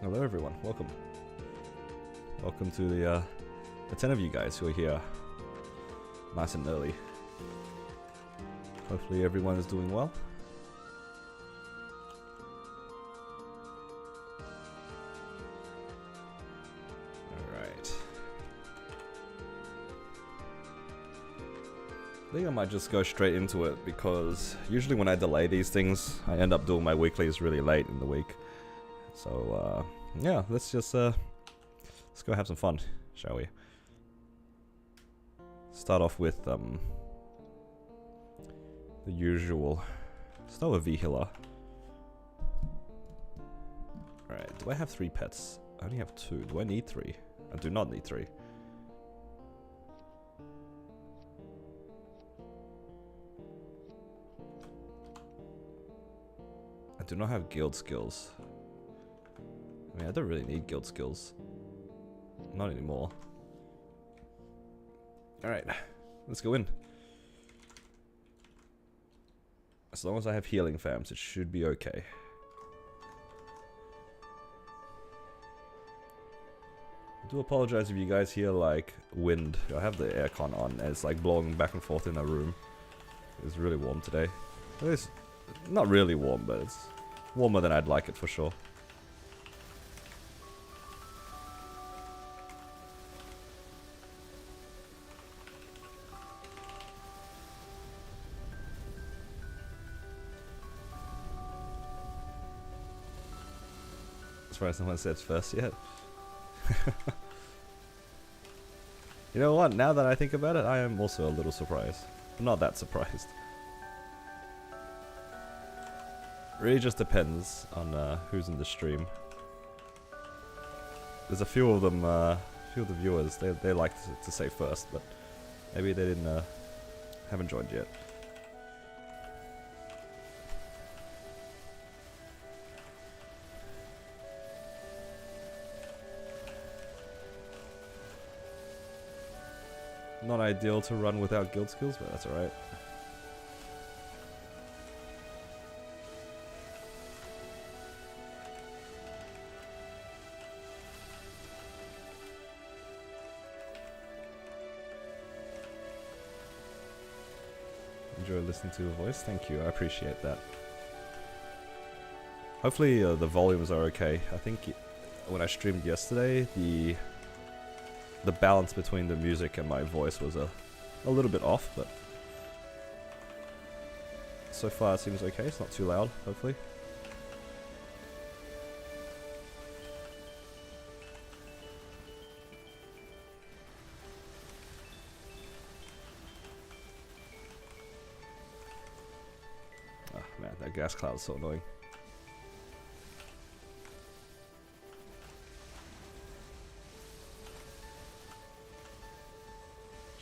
Hello everyone, welcome. Welcome to the 10 of you guys who are here nice and early. Hopefully everyone is doing well. Alright. I think I might just go straight into it because usually when I delay these things, I end up doing my weeklies really late in the week. So, yeah, let's go have some fun, shall we? Start off with, the usual. Start with V-Healer. Alright, do I have 3 pets? I only have 2. Do I need 3? I do not need 3. I do not have guild skills. I mean, I don't really need guild skills. Not anymore. Alright, let's go in. As long as I have healing fams, it should be okay. I do apologize if you guys hear like wind. I have the aircon on and it's like blowing back and forth in the room. It's really warm today. It's not really warm, but it's warmer than I'd like it for sure. As far as someone says first yet. You know what, now that I think about it, I am also a little surprised. I'm not that surprised. Really just depends on who's in the stream. There's a few of them, few of the viewers, they like to say first, but maybe they haven't joined yet. Not ideal to run without guild skills, but that's alright. Enjoy listening to your voice. Thank you, I appreciate that. Hopefully the volumes are okay. I think when I streamed yesterday, the balance between the music and my voice was a little bit off, but so far it seems okay. It's not too loud, hopefully. Oh man, that gas cloud is so annoying.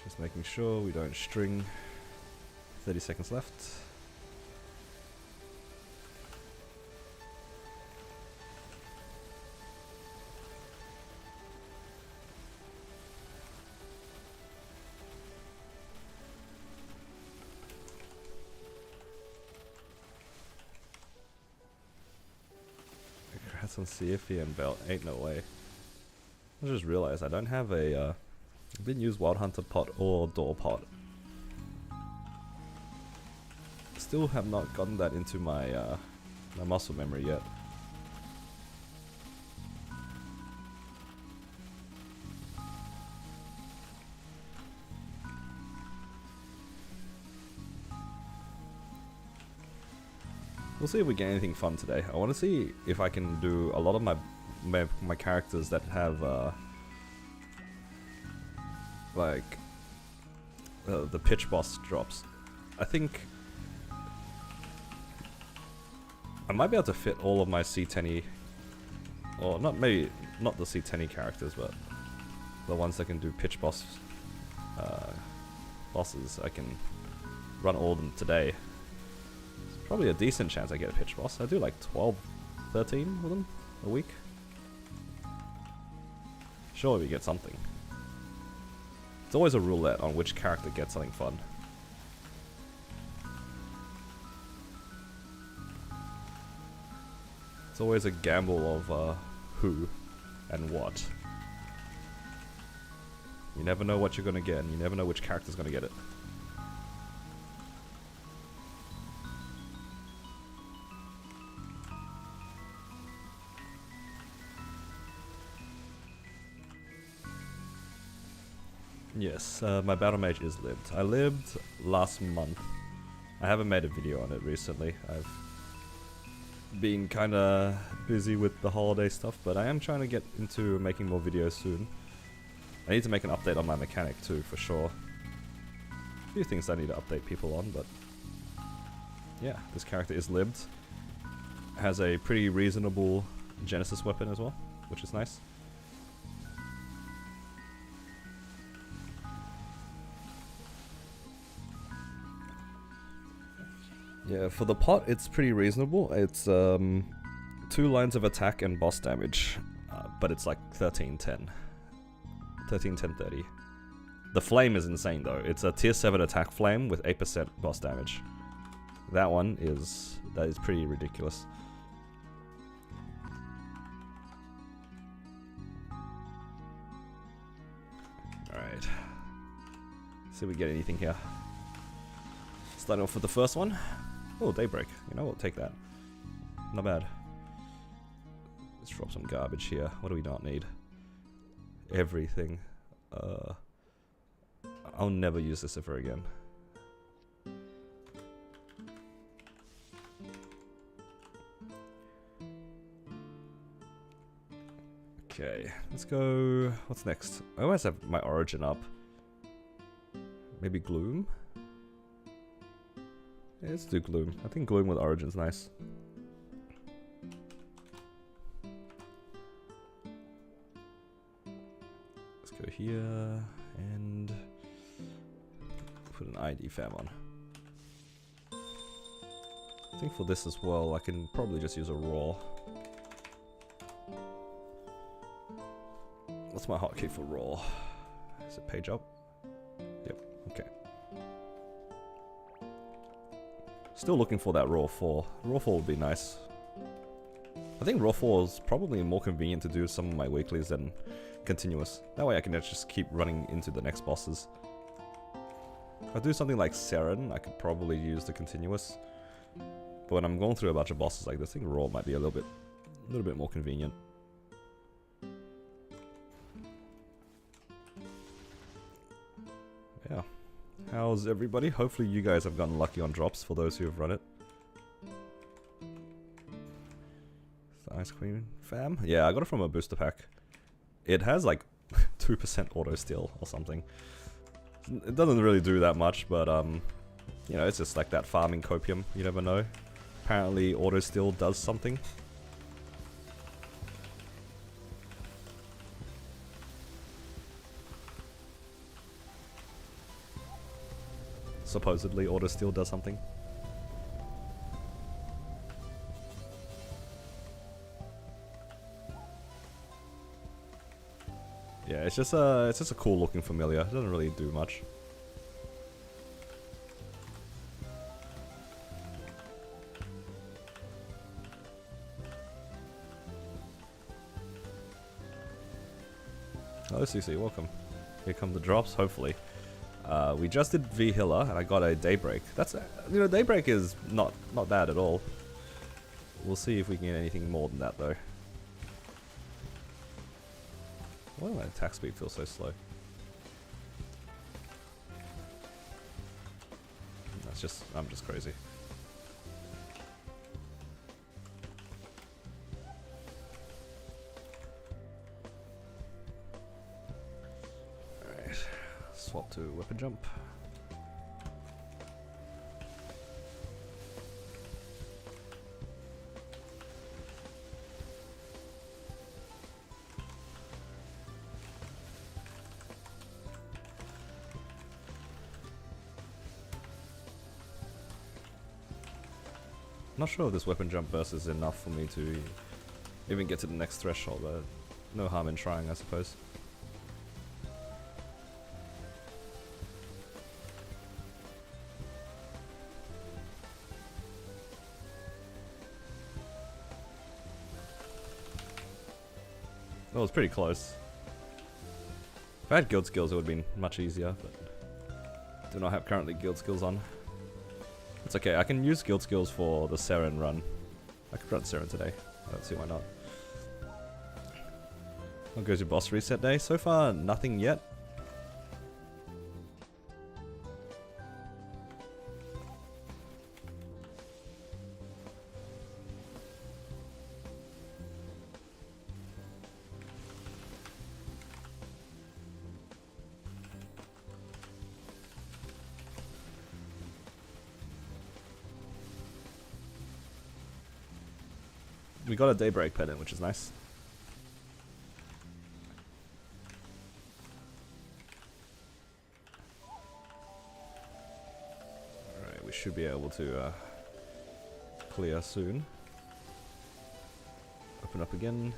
Just making sure we don't string. 30 seconds left. Congrats on CFE and belt. Ain't no way. I just realized I don't have a I didn't use Wild Hunter pot or Door pot. Still have not gotten that into my my muscle memory yet. We'll see if we get anything fun today. I want to see if I can do a lot of my characters that have like the pitch boss drops. I think I might be able to fit all of my C10E, or maybe not the C10E characters, but the ones that can do pitch boss bosses. I can run all of them today. It's probably a decent chance I get a pitch boss. I do like 12, 13 of them a week. Surely we get something. It's always a roulette on which character gets something fun. It's always a gamble of who and what. You never know what you're gonna get, and you never know which character's gonna get it. Yes, my battle mage is lived. I lived last month. I haven't made a video on it recently. I've been kinda busy with the holiday stuff, but I am trying to get into making more videos soon. I need to make an update on my mechanic too, for sure. A few things I need to update people on, but yeah, this character is lived. Has a pretty reasonable Genesis weapon as well, which is nice. Yeah, for the pot, it's pretty reasonable. It's 2 lines of attack and boss damage, but it's like 13-10. 13-10-30. The flame is insane though. It's a tier 7 attack flame with 8% boss damage. That is pretty ridiculous. Alright. See if we get anything here. Starting off with the first one. Oh, Daybreak. You know what? Take that. Not bad. Let's drop some garbage here. What do we not need? Everything. I'll never use this ever again. Okay, let's go. What's next? I always have my origin up. Maybe Gloom? Yeah, let's do Gloom. I think Gloom with Origin's nice. Let's go here and put an ID fam on. I think for this as well, I can probably just use a Raw. What's my hotkey for Raw? Is it page up? Yep, okay. Still looking for that Raw 4. Raw 4 would be nice. I think Raw 4 is probably more convenient to do some of my weeklies than continuous. That way I can just keep running into the next bosses. If I do something like Seren, I could probably use the continuous. But when I'm going through a bunch of bosses like this, I think Raw might be a little bit more convenient. Yeah. How's everybody? Hopefully you guys have gotten lucky on drops for those who have run it. The Ice Queen fam? Yeah, I got it from a booster pack. It has like 2% auto steal or something. It doesn't really do that much, but you know, it's just like that farming copium. You never know. Apparently auto steal does something. Supposedly auto steal does something. Yeah, it's just a cool looking familiar. It doesn't really do much. Hello CC, welcome. Here come the drops, hopefully. We just did V Healer and I got a Daybreak. That's, you know, Daybreak is not bad at all. We'll see if we can get anything more than that though. Why does my attack speed feel so slow? That's just, I'm just crazy. Alright, swap to weapon jump. Not sure if this weapon jump burst is enough for me to even get to the next threshold, but no harm in trying, I suppose. Well, it was pretty close. If I had guild skills, it would have been much easier, but do not have currently guild skills on. It's okay, I can use guild skills for the Seren run. I could run Seren today. I don't see why not. How goes your boss reset day? So far, nothing yet. We got a Daybreak pendant, which is nice. Alright, we should be able to clear soon. Open up again.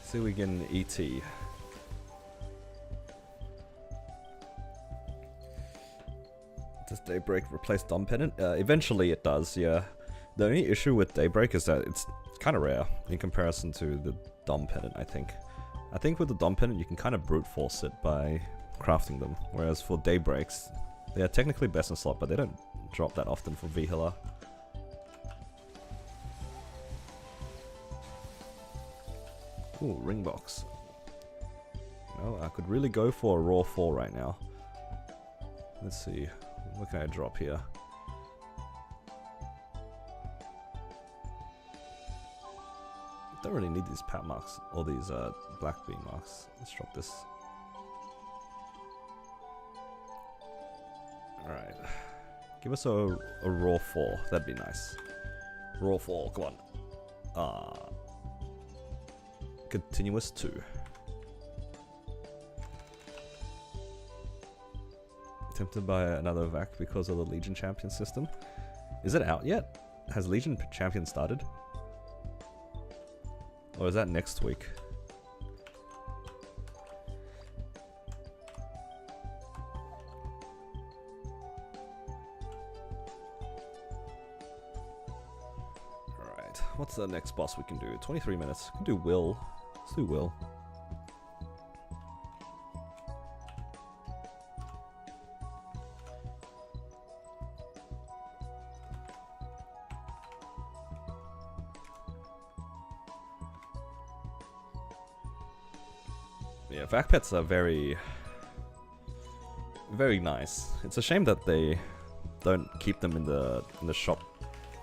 See if we can ET. Does Daybreak replace Dom Pendant? Eventually it does, yeah. The only issue with Daybreak is that it's kind of rare in comparison to the Dom Pendant, I think. I think with the Dom Pendant you can kind of brute force it by crafting them, whereas for Daybreaks, they are technically best in slot, but they don't drop that often for V-Healer. Ooh, ring box. No, I could really go for a raw 4 right now. Let's see. What can I drop here? Don't really need these pat marks or these black beam marks. Let's drop this. Alright. Give us a raw 4. That'd be nice. Raw 4, come on. Continuous 2. Tempted by another vac because of the Legion Champion system. Is it out yet? Has Legion Champion started? Or is that next week? Alright, what's the next boss we can do? 23 minutes. We can do Will. Let's do Will. Yeah, vac pets are very nice. It's a shame that they don't keep them in the shop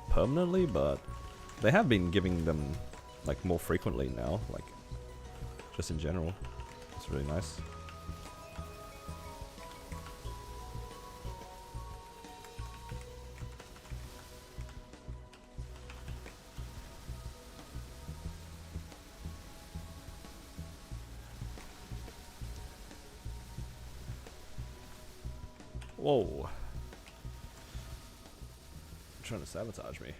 permanently, but they have been giving them like more frequently now, like just in general. It's really nice. Whoa. Trying to sabotage me.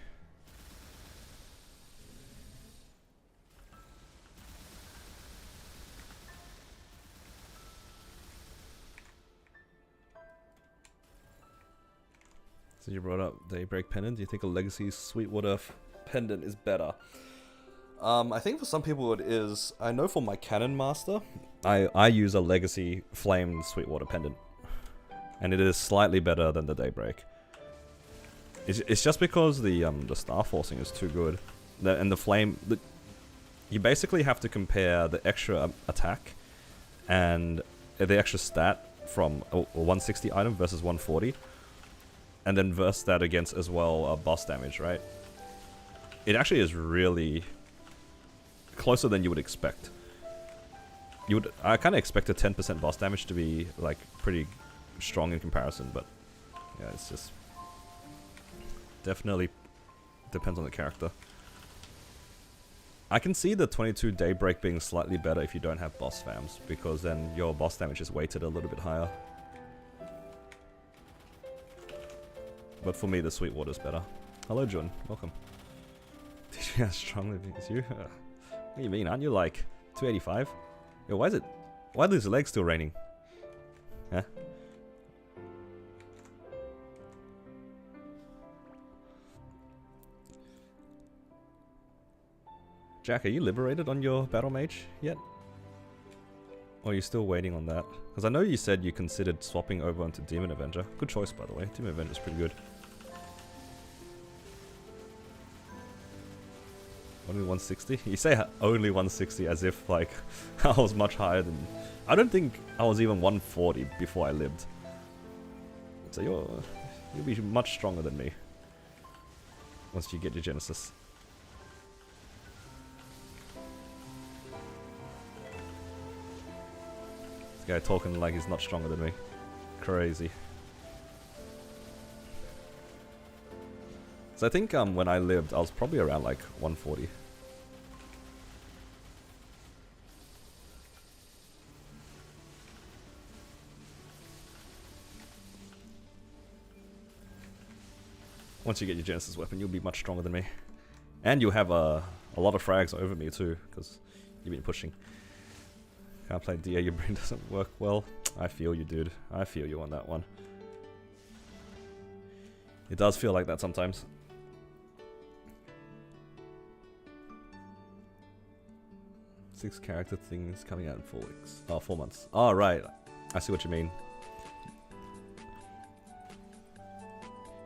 So you brought up Daybreak Pendant. Do you think a Legacy Sweetwater Pendant is better? I think for some people it is. I know for my Cannon Master, I use a Legacy Flamed Sweetwater Pendant. And it is slightly better than the Daybreak. It's just because the star forcing is too good, and the flame. You basically have to compare the extra attack and the extra stat from a 160 item versus 140, and then verse that against as well boss damage, right? It actually is really closer than you would expect. I kind of expect a 10% boss damage to be like pretty strong in comparison, but yeah, it's just definitely depends on the character. I can see the 22 Daybreak being slightly better if you don't have boss fams, because then your boss damage is weighted a little bit higher. But for me, the Sweetwater's better. Hello, Jun. Welcome. Did you as strongly as you? What do you mean? Aren't you like 285? Yo, why are these legs still raining? Huh? Jack, are you liberated on your Battle Mage yet? Or are you still waiting on that? Because I know you said you considered swapping over onto Demon Avenger. Good choice, by the way. Demon Avenger's pretty good. Only 160? You say only 160 as if, like, I was much higher than... I don't think I was even 140 before I lived. So you'll be much stronger than me. Once you get your Genesis. This guy talking like he's not stronger than me. Crazy. So I think when I lived, I was probably around like 140. Once you get your Genesis weapon, you'll be much stronger than me. And you'll have a lot of frags over me too, because you've been pushing. Can't play DA, your brain doesn't work well. I feel you, dude. I feel you on that one. It does feel like that sometimes. Six character things coming out in 4 weeks. Oh, 4 months. Oh, right. I see what you mean.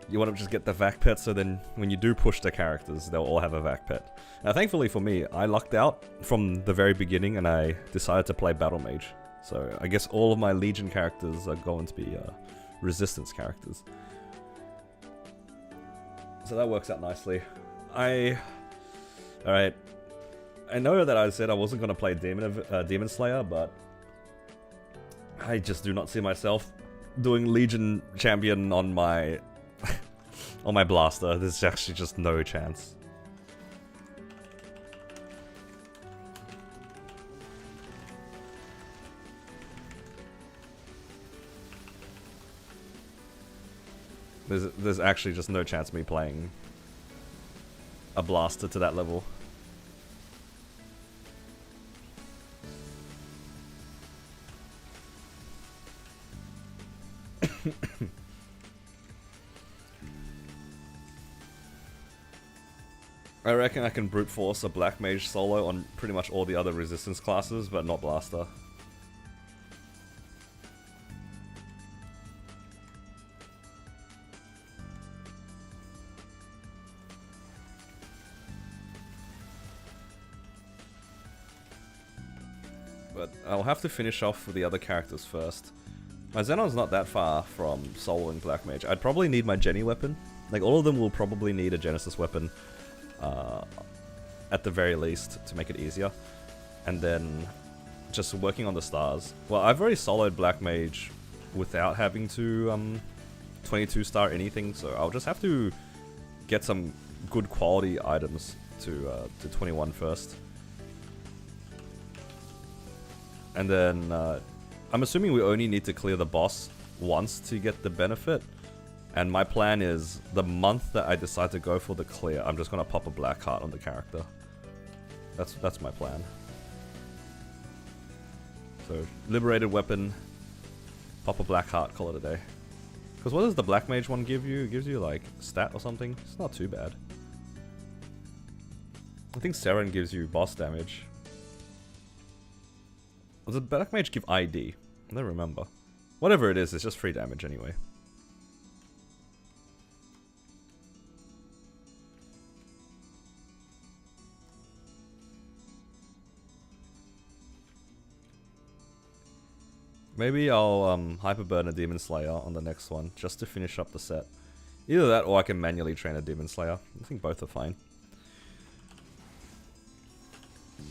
You want to just get the vac pet, so then when you do push the characters, they'll all have a vac pet. Now, thankfully for me, I lucked out from the very beginning and I decided to play Battle Mage. So I guess all of my Legion characters are going to be Resistance characters. So that works out nicely. Alright. I know that I said I wasn't going to play Demon Slayer, but I just do not see myself doing Legion champion on my on my blaster. There's actually just no chance. There's actually just no chance of me playing a blaster to that level. I reckon I can brute force a Black Mage solo on pretty much all the other resistance classes, but not Blaster. But I'll have to finish off with the other characters first. My Xenon's not that far from soloing Black Mage. I'd probably need my Jenny weapon. Like, all of them will probably need a Genesis weapon. At the very least, to make it easier. And then just working on the stars. Well, I've already soloed Black Mage without having to 22 star anything, so I'll just have to get some good quality items to 21 first. And then I'm assuming we only need to clear the boss once to get the benefit. And my plan is, the month that I decide to go for the clear, I'm just gonna pop a black heart on the character. That's my plan. So, liberated weapon, pop a black heart, call it a day. Because what does the Black Mage one give you? It gives you like stat or something. It's not too bad. I think Seren gives you boss damage. Does the Black Mage give ID? I don't remember. Whatever it is, it's just free damage anyway. Maybe I'll hyperburn a Demon Slayer on the next one, just to finish up the set. Either that, or I can manually train a Demon Slayer. I think both are fine. Do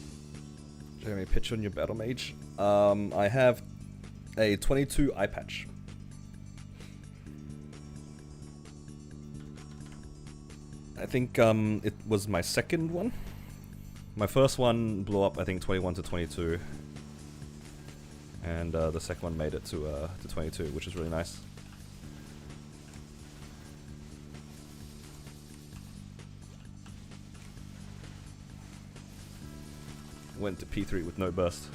you have any pitch on your Battle Mage? I have a 22 eye patch. I think it was my second one. My first one blew up, I think, 21 to 22. And the second one made it to 22, which is really nice. Went to P3 with no burst.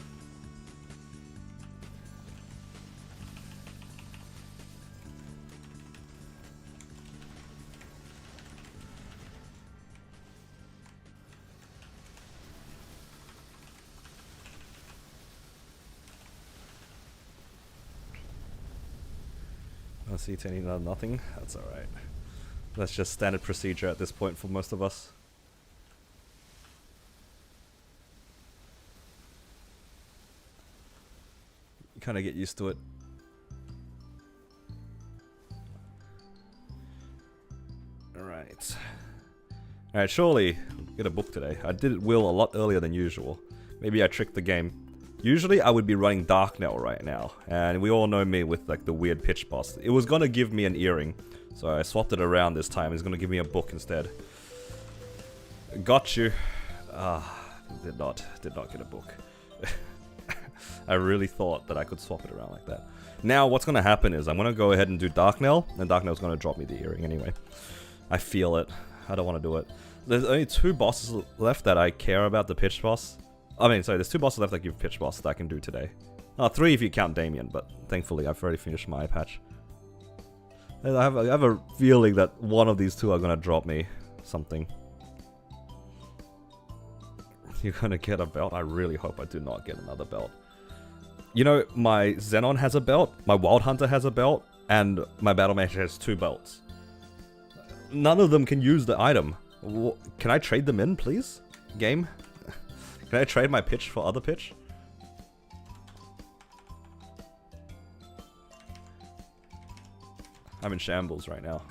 C10, nothing. That's alright. That's just standard procedure at this point for most of us. You kind of get used to it. Alright. Alright, surely get a book today. I did Will a lot earlier than usual. Maybe I tricked the game. Usually I would be running Darknell right now, and we all know me with like the weird pitch boss. It was gonna give me an earring, so I swapped it around this time. It's gonna give me a book instead. Got you. Did not get a book. I really thought that I could swap it around like that. Now what's gonna happen is I'm gonna go ahead and do Darknell, and Darknell's gonna drop me the earring anyway. I feel it. I don't want to do it. There's only 2 bosses left that I care about the pitch boss. I mean, sorry, there's 2 bosses left that give pitch boss that I can do today. 3 if you count Damien, but thankfully I've already finished my patch. And I have a feeling that one of these 2 are gonna drop me something. You're gonna get a belt? I really hope I do not get another belt. You know, my Xenon has a belt, my Wild Hunter has a belt, and my Battle Mage has 2 belts. None of them can use the item. Can I trade them in, please? Game? Can I trade my pitch for other pitch? I'm in shambles right now.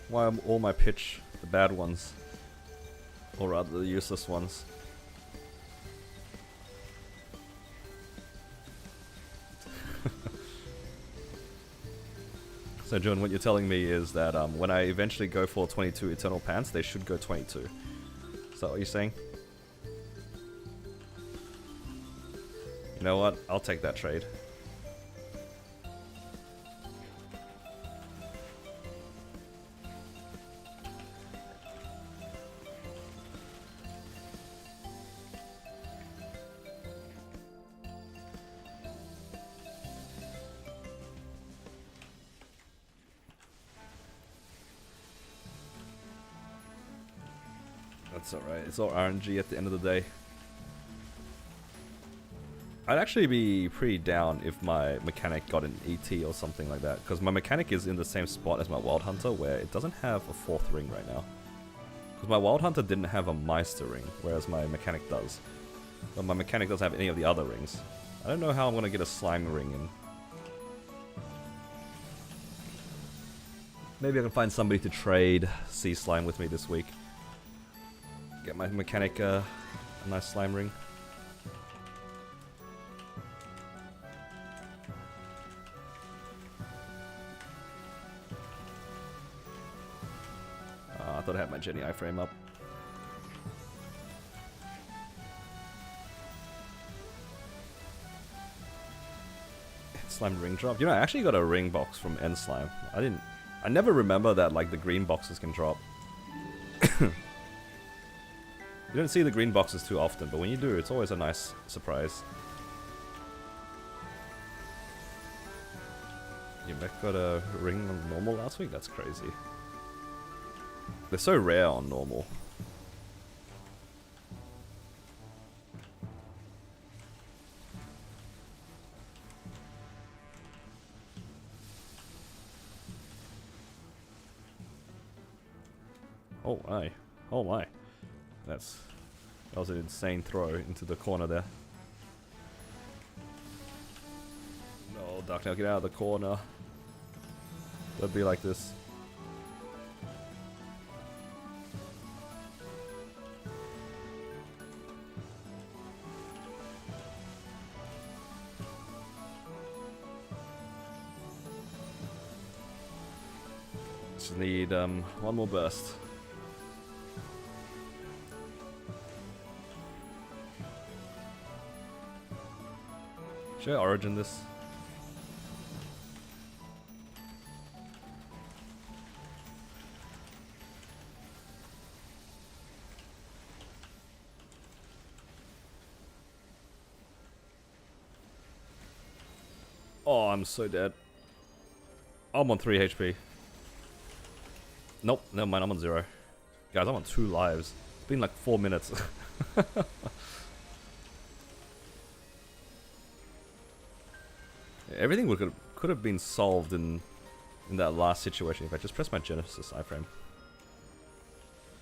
Why are all my pitch the bad ones? Or rather the useless ones? So John, what you're telling me is that when I eventually go for 22 Eternal Pants, they should go 22. Is that what you're saying? You know what? I'll take that trade. That's alright, it's all RNG at the end of the day. I'd actually be pretty down if my mechanic got an ET or something like that, because my mechanic is in the same spot as my Wild Hunter, where it doesn't have a 4th ring right now. Because my Wild Hunter didn't have a Meister ring, whereas my mechanic does. But my mechanic doesn't have any of the other rings. I don't know how I'm going to get a slime ring in. Maybe I can find somebody to trade Sea Slime with me this week. Get my mechanic a nice slime ring. I thought I had my Jenny iframe up. Slime ring drop. You know, I actually got a ring box from End Slime. I never remember that like the green boxes can drop. You don't see the green boxes too often, but when you do, it's always a nice surprise. You got a ring on normal last week? That's crazy. They're so rare on normal. Oh my. Oh my. That was an insane throw into the corner there. No, Darknell, get out of the corner. Don't be like this. Just need one more burst. Should I origin this? Oh, I'm so dead. I'm on 3 HP. Nope, never mind, I'm on 0. Guys, I'm on 2 lives. It's been like 4 minutes. Everything could have been solved in that last situation if I just pressed my Genesis iframe.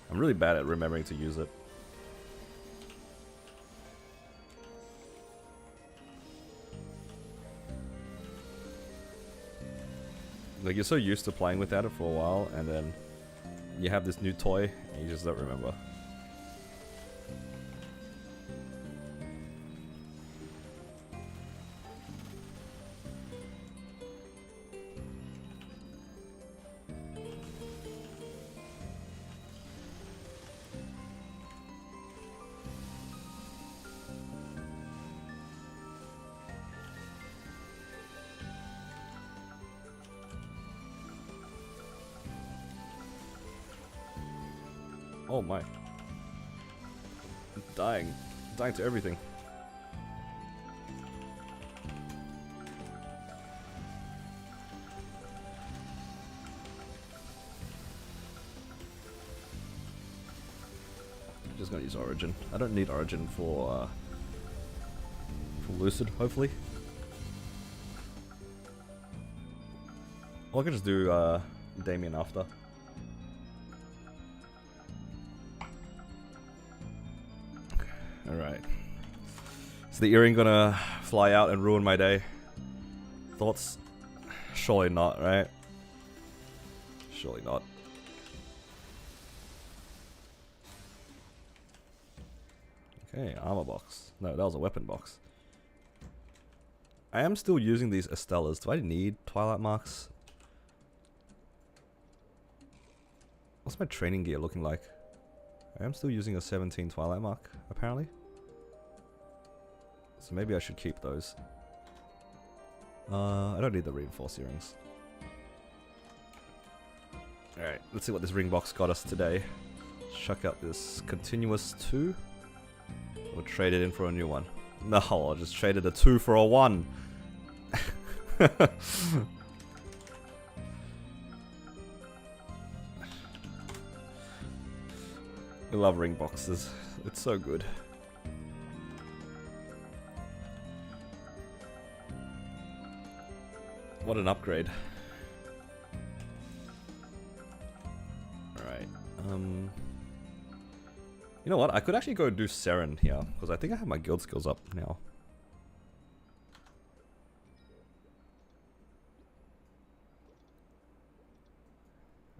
I'm really bad at remembering to use it. Like, you're so used to playing without it for a while, and then you have this new toy, and you just don't remember. Oh my. I'm dying. I'm dying to everything. I'm just gonna use Origin. I don't need Origin for Lucid, hopefully. Or I could just do Damien after. Alright. Is the earring gonna fly out and ruin my day? Thoughts? Surely not, right? Surely not. Okay, armor box. No, that was a weapon box. I am still using these Estellas. Do I need Twilight Marks? What's my training gear looking like? I am still using a 17 Twilight Mark, apparently. So maybe I should keep those. I don't need the reinforced earrings. Alright, let's see what this ring box got us today. Chuck out this continuous 2. Or trade it in for a new one. No, I'll just traded a 2 for a 1. I love ring boxes. It's so good. What an upgrade. Alright. You know what? I could actually go do Seren here, because I think I have my guild skills up now.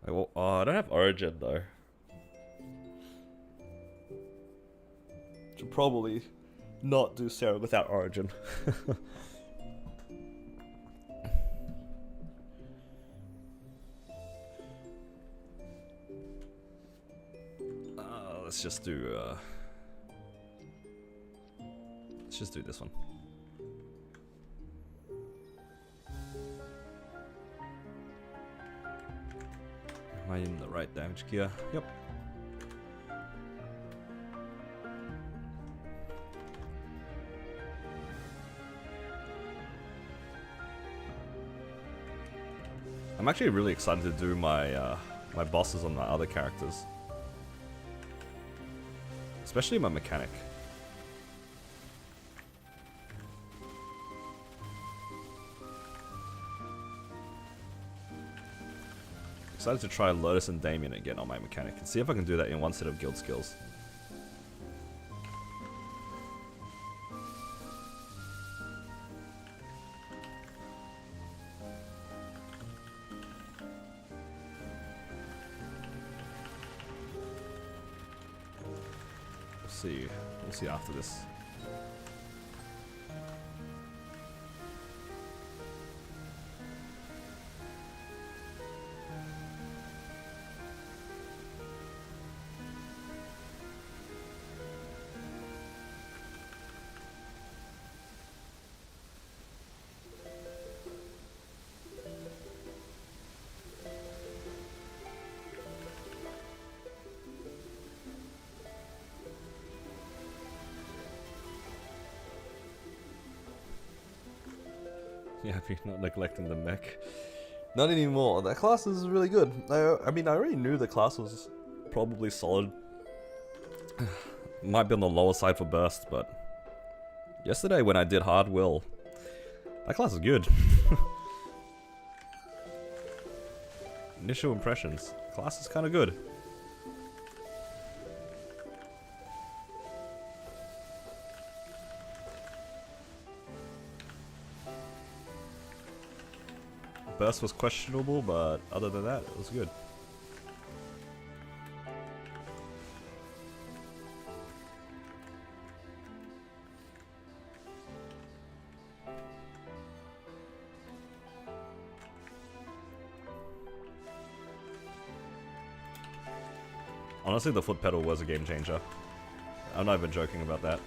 Oh, I don't have Origin though. Should probably not do Seren without Origin. Let's just do this one. Am I in the right damage gear? Yep. I'm actually really excited to do my my bosses on my other characters. Especially my mechanic. Excited to try Lotus and Damien again on my mechanic and see if I can do that in one set of guild skills. We'll see after this. Yeah, if you're not neglecting the mech. Not anymore. That class is really good. I mean, I already knew the class was probably solid. Might be on the lower side for burst, but yesterday when I did hard will, that class is good. Initial impressions. Class is kind of good. Burst was questionable, but other than that, it was good. Honestly, the foot pedal was a game changer. I'm not even joking about that.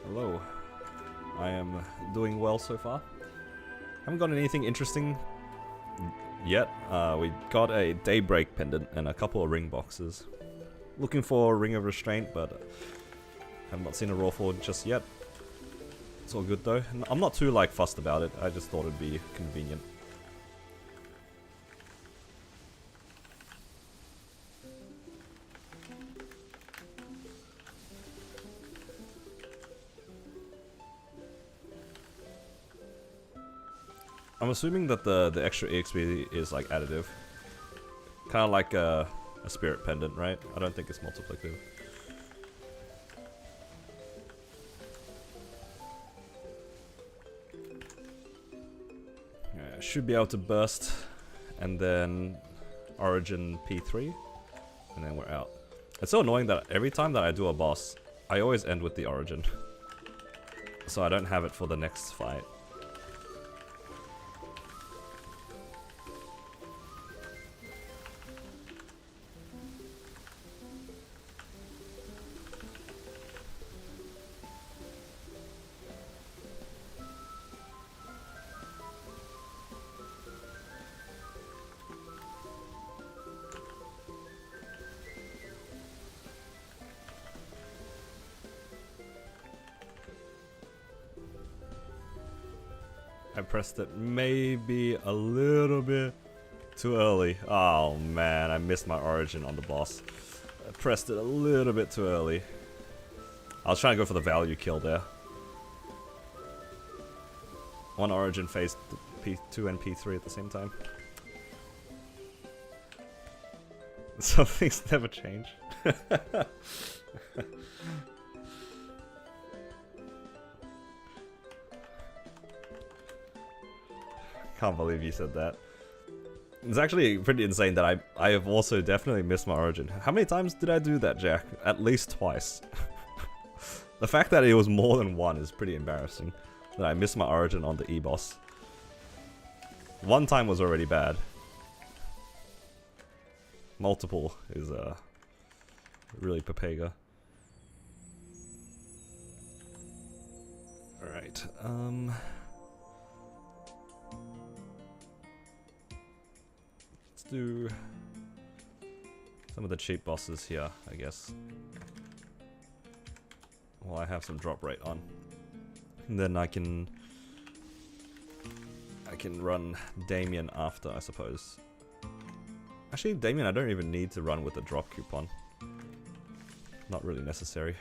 Hello. I am doing well so far. Haven't got anything interesting yet. We got a Daybreak pendant and a couple of ring boxes. Looking for a Ring of Restraint, but have not seen a raw forward just yet. It's all good though. I'm not too like fussed about it. I just thought it'd be convenient. I'm assuming that the extra EXP is like additive. Kind of like a spirit pendant, right? I don't think it's multiplicative. Yeah, should be able to burst and then Origin P3 and then we're out. It's so annoying that every time that I do a boss, I always end with the Origin. So I don't have it for the next fight. I pressed it maybe a little bit too early. Oh man, I missed my Origin on the boss. I pressed it a little bit too early. I was trying to go for the value kill there. One Origin faced P2 and P3 at the same time. Some things never change. Can't believe you said that. It's actually pretty insane that I have also definitely missed my Origin. How many times did I do that, Jack? At least twice. The fact that it was more than one is pretty embarrassing. That I missed my Origin on the E-boss. One time was already bad. Multiple is really Papega. Alright, do some of the cheap bosses here, I guess. Well, I have some drop rate on. And then I can run Damien after, I suppose. Actually, Damien I don't even need to run with a drop coupon. Not really necessary.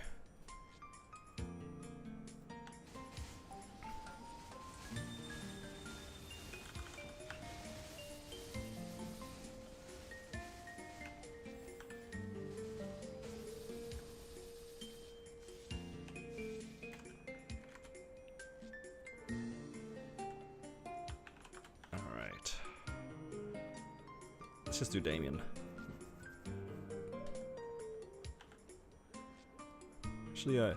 Let's just do Damien. Actually, I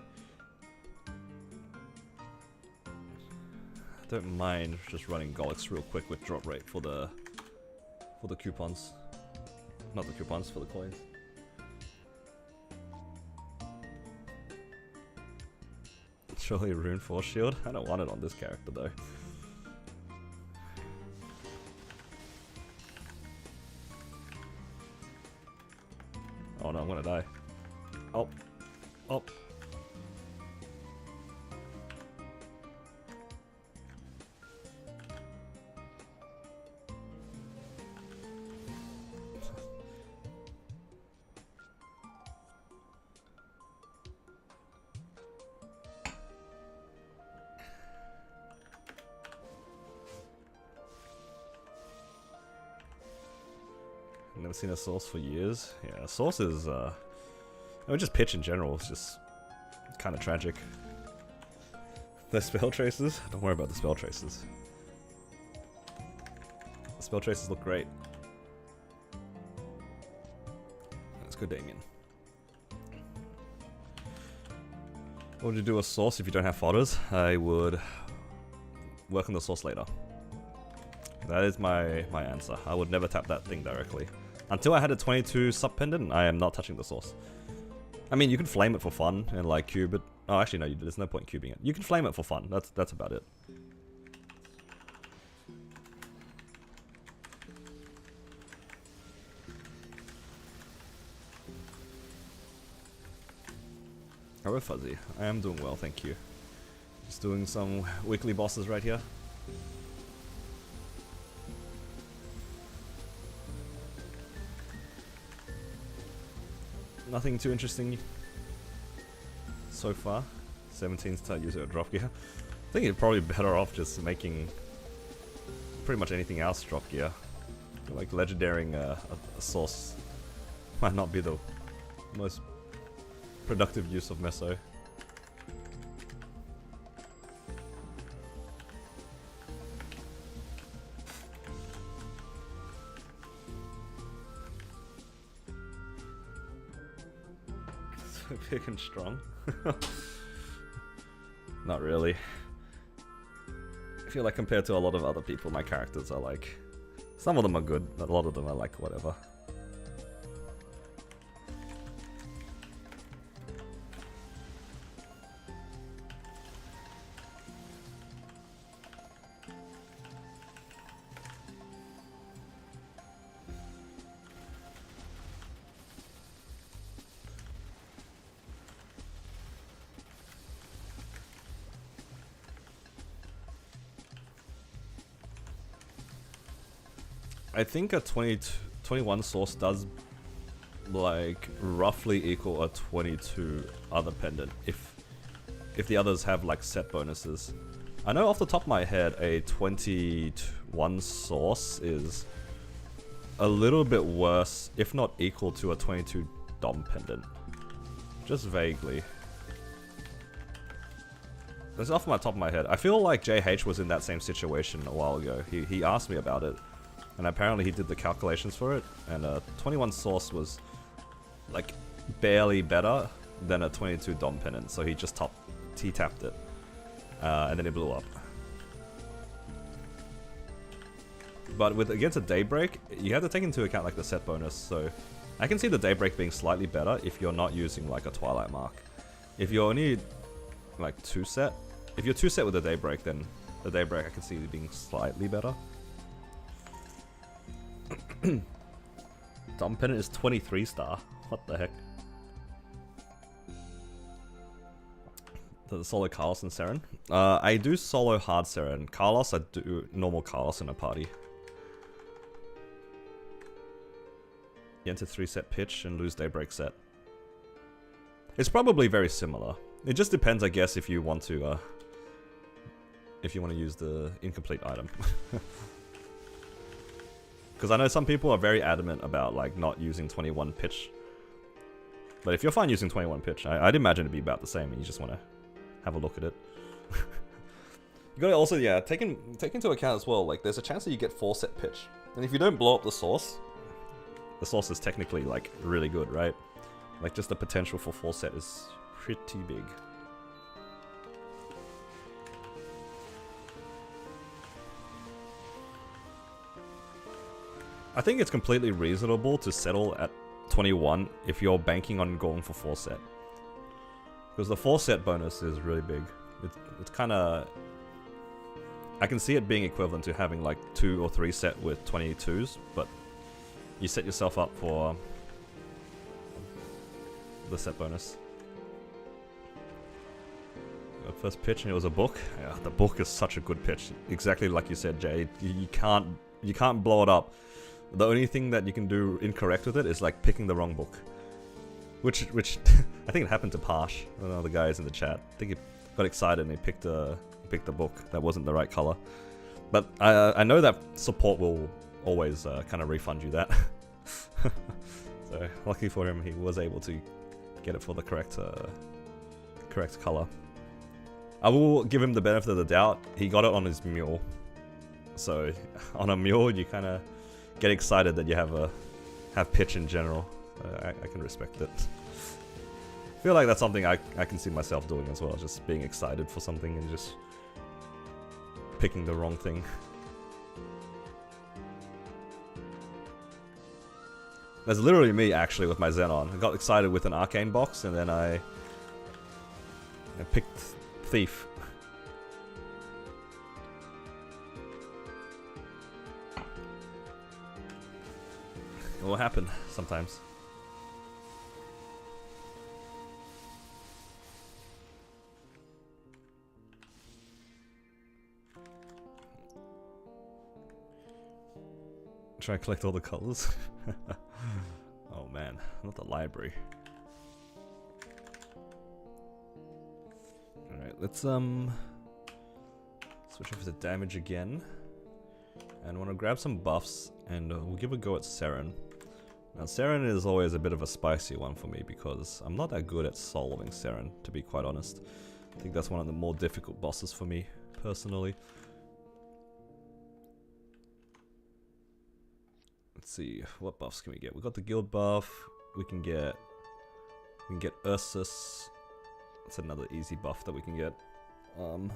don't mind just running Golix real quick with drop rate for the coupons. Not the coupons, for the coins. Surely Rune Force Shield? I don't want it on this character though. Oh no, I'm gonna die. Oh. Oh. Never seen a source for years. Yeah, source is, I mean, just pitch in general is just kind of tragic. The spell traces? Don't worry about the spell traces. The spell traces look great. Let's go Damien. What would you do with source if you don't have fodders? I would work on the source later. That is my answer. I would never tap that thing directly. Until I had a 22 sub pendant, I am not touching the source. I mean, you can flame it for fun and like cube it. Oh, actually no, there's no point cubing it. You can flame it for fun. That's about it. Hello Fuzzy. I am doing well, thank you. Just doing some weekly bosses right here. Nothing too interesting so far. 17 star user drop gear. I think you're probably better off just making pretty much anything else drop gear. Like legendaring a source might not be the most productive use of meso. Big and strong? Not really. I feel like compared to a lot of other people, my characters are like... Some of them are good, but a lot of them are like whatever. I think a 21 source does like roughly equal a 22 other pendant if the others have like set bonuses. I know off the top of my head a 21 source is a little bit worse, if not equal to a 22 dom pendant. Just vaguely. That's off my top of my head. I feel like JH was in that same situation a while ago. He asked me about it. And apparently he did the calculations for it, and a 21 source was like barely better than a 22 dom pendant, so he just tapped it, and then it blew up. But with against a Daybreak, you have to take into account like the set bonus, so I can see the Daybreak being slightly better if you're not using like a Twilight Mark. If you're only like 2 set, if you're 2 set with the Daybreak, then the Daybreak I can see being slightly better. Dom pendant is 23 star. What the heck? The solo Carlos and Seren. I do solo hard Seren. Carlos, I do normal Carlos in a party. You enter 3 set pitch and lose Daybreak set. It's probably very similar. It just depends, I guess, if you want to use the incomplete item. Because I know some people are very adamant about like not using 21 pitch. But if you're fine using 21 pitch, I'd imagine it'd be about the same and you just want to have a look at it. You gotta also, yeah, take into account as well, like there's a chance that you get 4 set pitch. And if you don't blow up the source is technically like really good, right? Like just the potential for 4 set is pretty big. I think it's completely reasonable to settle at 21 if you're banking on going for 4 set. Because the 4 set bonus is really big. It's kind of... I can see it being equivalent to having like 2 or 3 set with 22s, but you set yourself up for the set bonus. First pitch and it was a book. Yeah, the book is such a good pitch. Exactly like you said, Jay. You can't blow it up. The only thing that you can do incorrect with it is like picking the wrong book. Which I think it happened to Parsh, one of the guys in the chat. I think he got excited and he picked a book that wasn't the right color. But I know that support will always kind of refund you that. So lucky for him, he was able to get it for the correct color. I will give him the benefit of the doubt. He got it on his mule. So on a mule, you kind of get excited that you have pitch in general. I can respect it. I feel like that's something I can see myself doing as well. Just being excited for something and just picking the wrong thing. That's literally me actually with my Xenon. I got excited with an arcane box and then I picked Thief. It will happen sometimes. Try and collect all the colors. Oh man, not the library. Alright, let's switch over to damage again. And I want to grab some buffs and we'll give a go at Seren. Now Seren is always a bit of a spicy one for me because I'm not that good at soloing Seren, to be quite honest. I think that's one of the more difficult bosses for me, personally. Let's see, what buffs can we get? We got the guild buff. We can get Ursus. That's another easy buff that we can get. I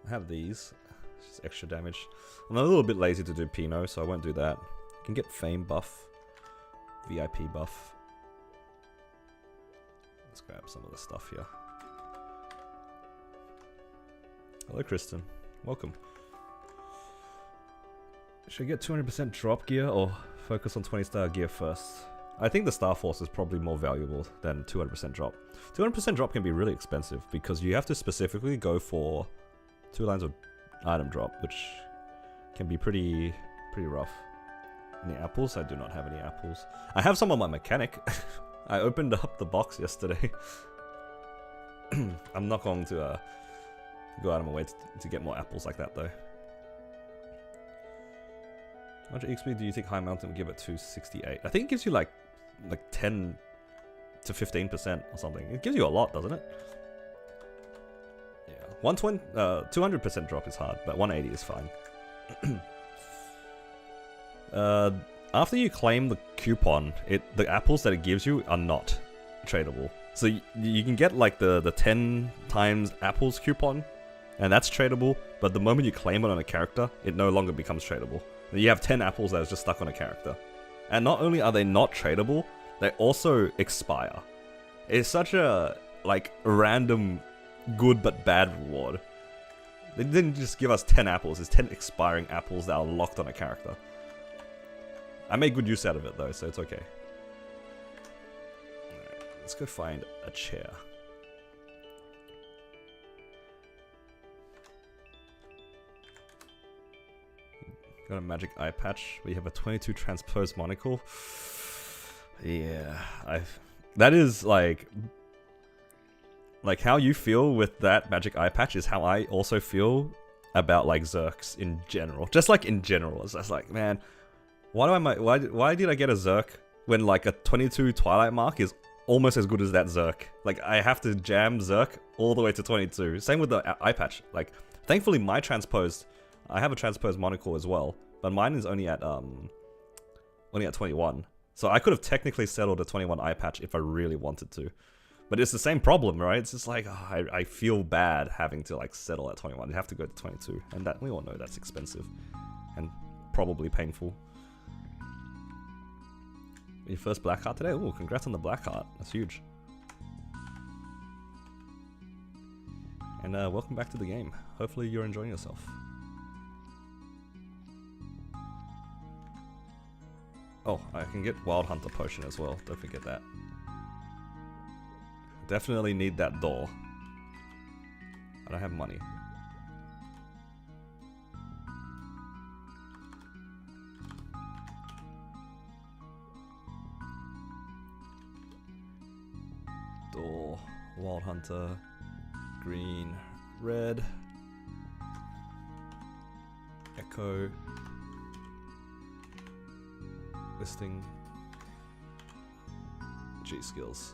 have these. It's just extra damage. I'm a little bit lazy to do Pino, so I won't do that. You can get Fame buff, VIP buff. Let's grab some of the stuff here. Hello, Kristen. Welcome. Should I get 200% drop gear or focus on 20-star gear first? I think the Star Force is probably more valuable than 200% drop. 200% drop can be really expensive because you have to specifically go for 2 lines of item drop, which can be pretty rough. Any apples? I do not have any apples. I have some on my mechanic. I opened up the box yesterday. I'm not going to go out of my way to get more apples like that though. How much XP do you think High Mountain will give it? 268? I think it gives you like 10 to 15% or something. It gives you a lot, doesn't it? Yeah, 120, 200% drop is hard, but 180 is fine. After you claim the coupon, the apples that it gives you are not tradable. So you can get like the 10 times apples coupon, and that's tradable, but the moment you claim it on a character, it no longer becomes tradable. You have 10 apples that is just stuck on a character. And not only are they not tradable, they also expire. It's such a, like, random good but bad reward. They didn't just give us 10 apples, it's 10 expiring apples that are locked on a character. I made good use out of it though, so it's okay. Alright, let's go find a chair. Got a magic eye patch. We have a 22 transpose monocle. Yeah, that is like how you feel with that magic eye patch is how I also feel about like Zerks in general. Just like in general, it's just like, man, why did I get a Zerk when like a 22 Twilight mark is almost as good as that Zerk? Like I have to jam Zerk all the way to 22. Same with the eye patch. Like thankfully my transposed, I have a transposed monocle as well, but mine is only at 21. So I could have technically settled a 21 eye patch if I really wanted to. But it's the same problem, right? It's just like, oh, I feel bad having to like settle at 21. You have to go to 22. And that we all know that's expensive. And probably painful. Your first black heart today? Ooh, congrats on the black heart. That's huge. and welcome back to the game. Hopefully you're enjoying yourself. Oh, I can get Wild Hunter Potion as well, don't forget that. Definitely need that door. I don't have money. Door, Wild Hunter, green, red, Echo, listing, G skills.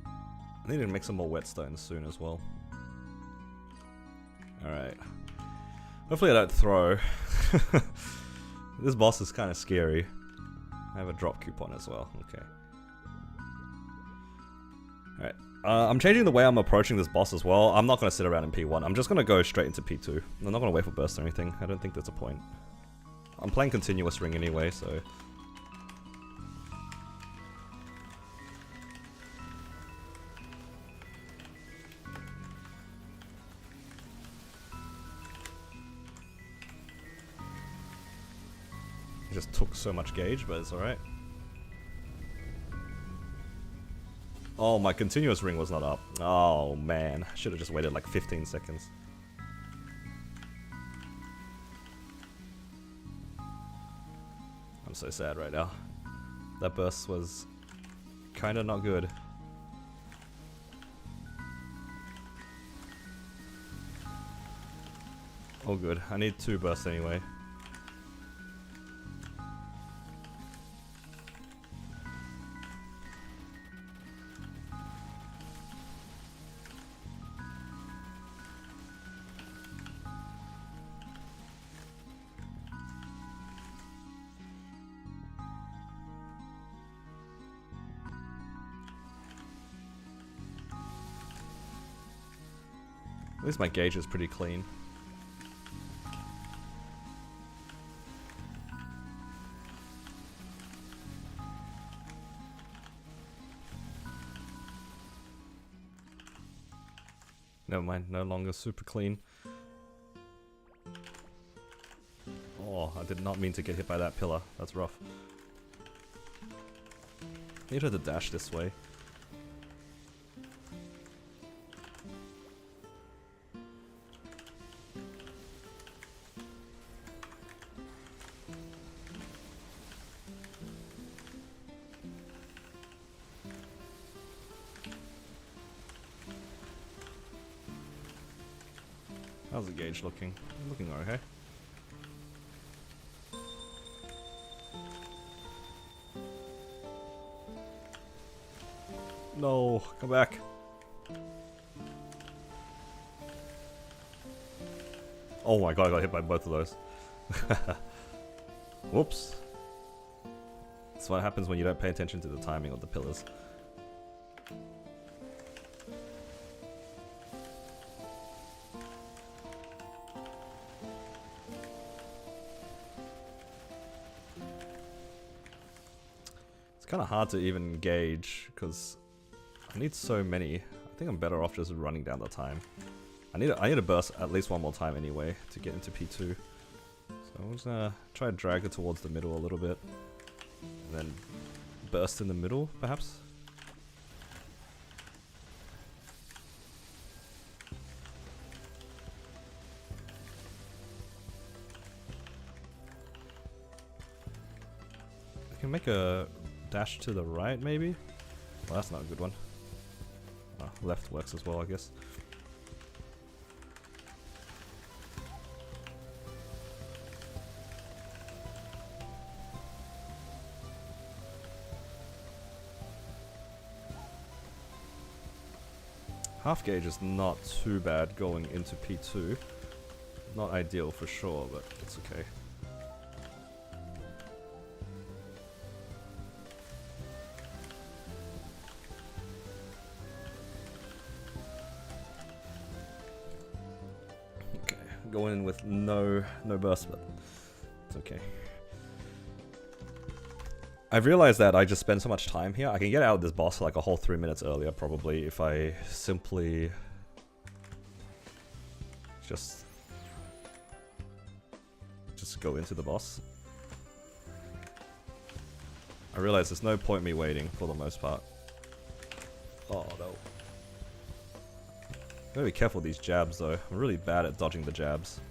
I need to make some more whetstones soon as well. Alright. Hopefully I don't throw. This boss is kind of scary. I have a drop coupon as well. Okay. Alright. I'm changing the way I'm approaching this boss as well. I'm not going to sit around in P1. I'm just going to go straight into P2. I'm not going to wait for burst or anything. I don't think there's a point. I'm playing continuous ring anyway, so... It just took so much gauge, but it's alright. Oh, my continuous ring was not up. Oh man, I should have just waited like 15 seconds. I'm so sad right now. That burst was kinda not good. Oh good, I need 2 bursts anyway. At least my gauge is pretty clean. Never mind, no longer super clean. Oh, I did not mean to get hit by that pillar. That's rough. I need her to dash this way. How's the gauge looking? Looking okay. No, come back. Oh my god, I got hit by both of those. Whoops. That's what happens when you don't pay attention to the timing of the pillars. Kind of hard to even gauge because I need so many. I think I'm better off just running down the time. I need to burst at least one more time anyway to get into P2. So I'm just gonna try to drag it towards the middle a little bit, and then burst in the middle, perhaps. I can make a dash to the right, maybe? Well, that's not a good one. Left works as well, I guess. Half gauge is not too bad going into P2. Not ideal for sure, but it's okay. Going in with no burst, but it's okay. I've realized that I just spend so much time here. I can get out of this boss like a whole 3 minutes earlier, probably, if I simply Just go into the boss. I realize there's no point me waiting for the most part. Oh no. Gotta be careful with these jabs though. I'm really bad at dodging the jabs.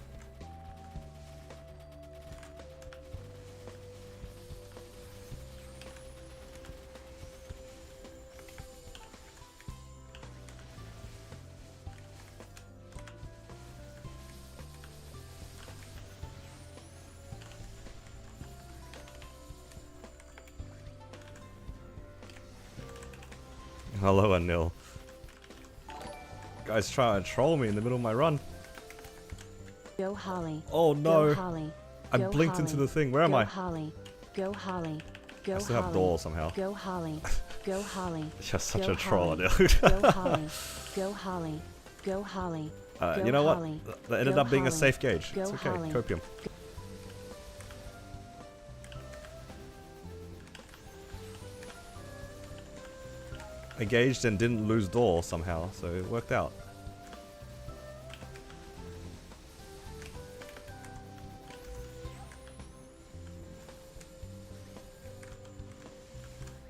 Hello, Anil. Guys trying to troll me in the middle of my run. Go Holly. Oh no. Go Holly. I blinked into the thing. Where am I? Holly. Go Holly. Go I still have doors somehow. Go Holly. Go Holly. You're such a troll, Go Holly. Go Holly. Go Holly. You know what? That ended up being a safe gauge. It's okay. Copium. I gauged and didn't lose door somehow, so it worked out.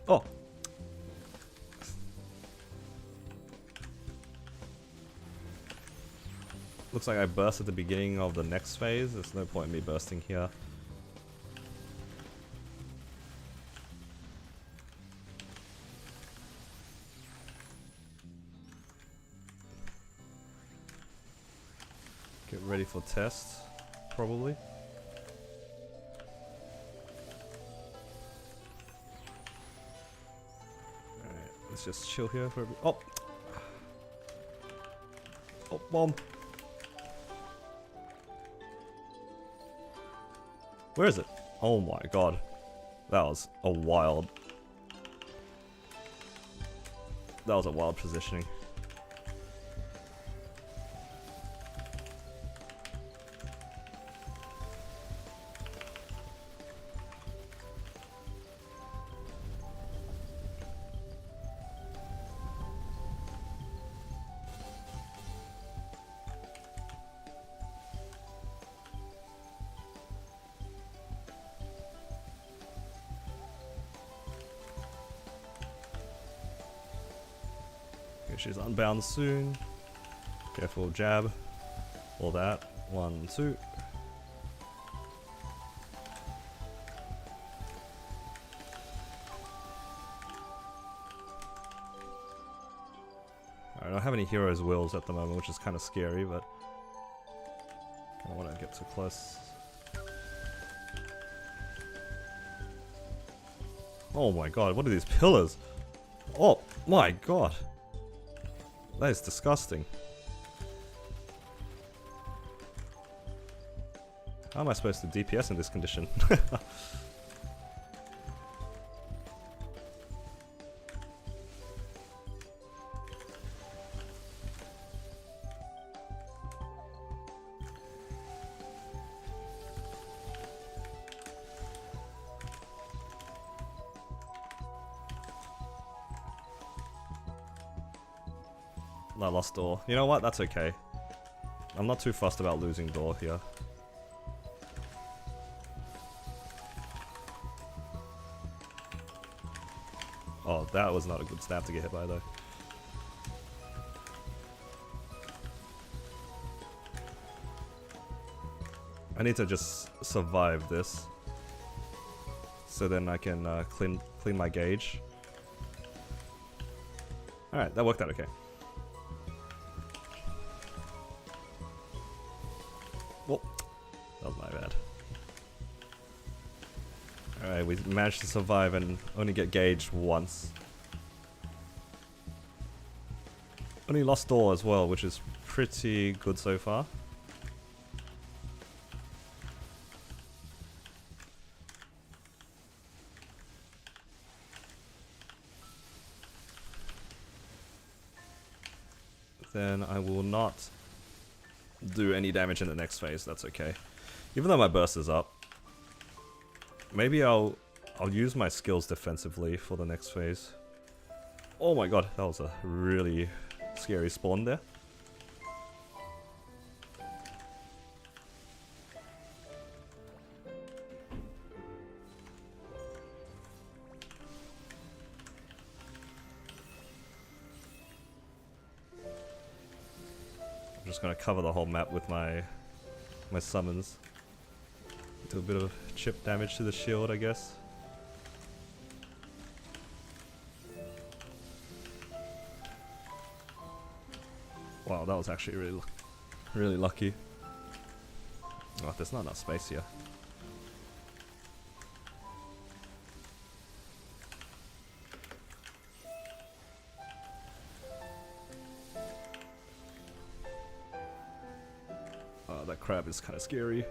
Oh! Looks like I burst at the beginning of the next phase. There's no point in me bursting here. Get ready for test, probably. Alright, let's just chill here for a bit. Oh! Oh, bomb! Where is it? Oh my god. That was a wild... That was a wild positioning. She's unbound soon. Careful jab. All that. 1, 2. I don't have any hero's wills at the moment, which is kind of scary, but I don't want to get too close. Oh my god, what are these pillars? Oh my god. That is disgusting. How am I supposed to DPS in this condition? I lost door. You know what? That's okay. I'm not too fussed about losing door here. Oh, that was not a good snap to get hit by though. I need to just survive this, so then I can clean my gauge. All right, that worked out okay. Oh, that was my bad. Alright, we managed to survive and only get gauged once. Only lost door as well, which is pretty good so far. Then I will not do any damage in the next phase, that's okay. Even though my burst is up. Maybe I'll use my skills defensively for the next phase. Oh my god, that was a really scary spawn there. just gonna cover the whole map with my summons. Do a bit of chip damage to the shield, I guess. Wow, that was actually really lucky. Oh, there's not enough space here. Oh, that crab is kind of scary.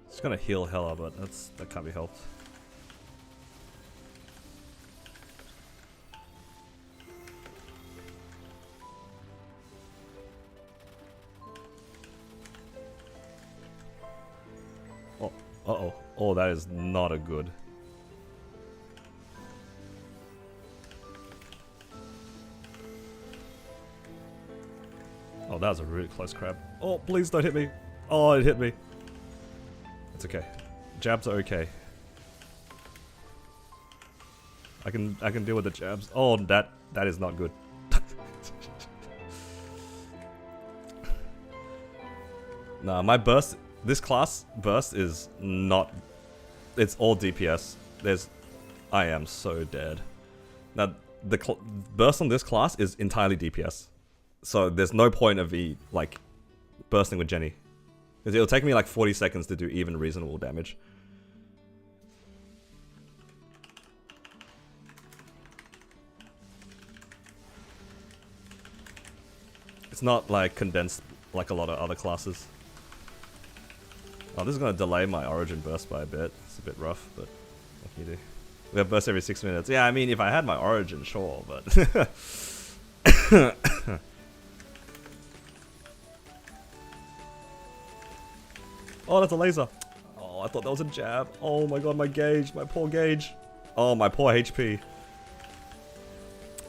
It's gonna heal Hella, but that can't be helped. Oh, uh-oh. Oh, that is not a good. Oh, that was a really close crab. Oh, please don't hit me. Oh, it hit me. It's okay. Jabs are okay. I can deal with the jabs. Oh, that is not good. Nah, my burst, this class burst is not. It's all DPS. I am so dead. Now the burst on this class is entirely DPS, so there's no point of like bursting with Jenny. Because it'll take me like 40 seconds to do even reasonable damage. It's not like condensed like a lot of other classes. Oh, this is going to delay my origin burst by a bit. It's a bit rough, but what can you do? We have burst every 6 minutes. Yeah, I mean, if I had my origin, sure, but... Oh, that's a laser. Oh, I thought that was a jab. Oh my god, my gauge. My poor gauge. Oh, my poor HP.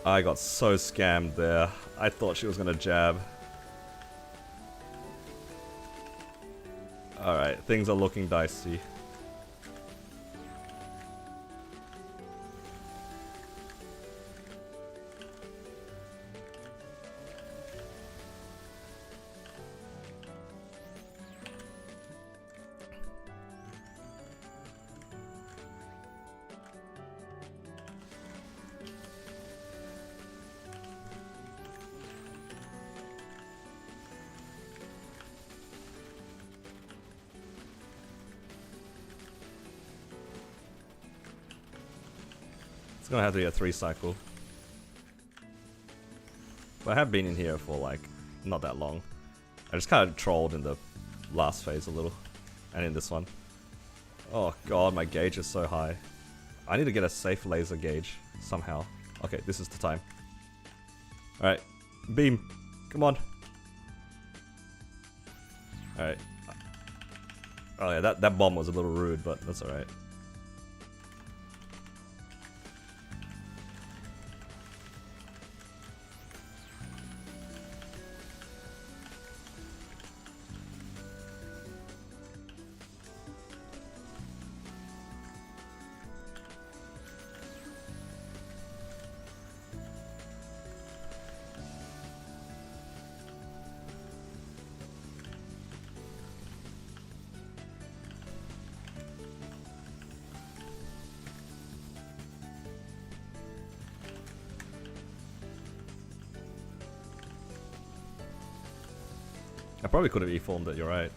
I got so scammed there. I thought she was gonna jab. Alright, things are looking dicey. It's gonna have to be a 3 cycle. But I have been in here for like not that long. I just kind of trolled in the last phase a little, and in this one. Oh god, my gauge is so high. I need to get a safe laser gauge somehow. Okay, this is the time. Alright, beam, come on. Alright. Oh yeah, that bomb was a little rude, but that's alright. I probably could have E-formed it, you're right.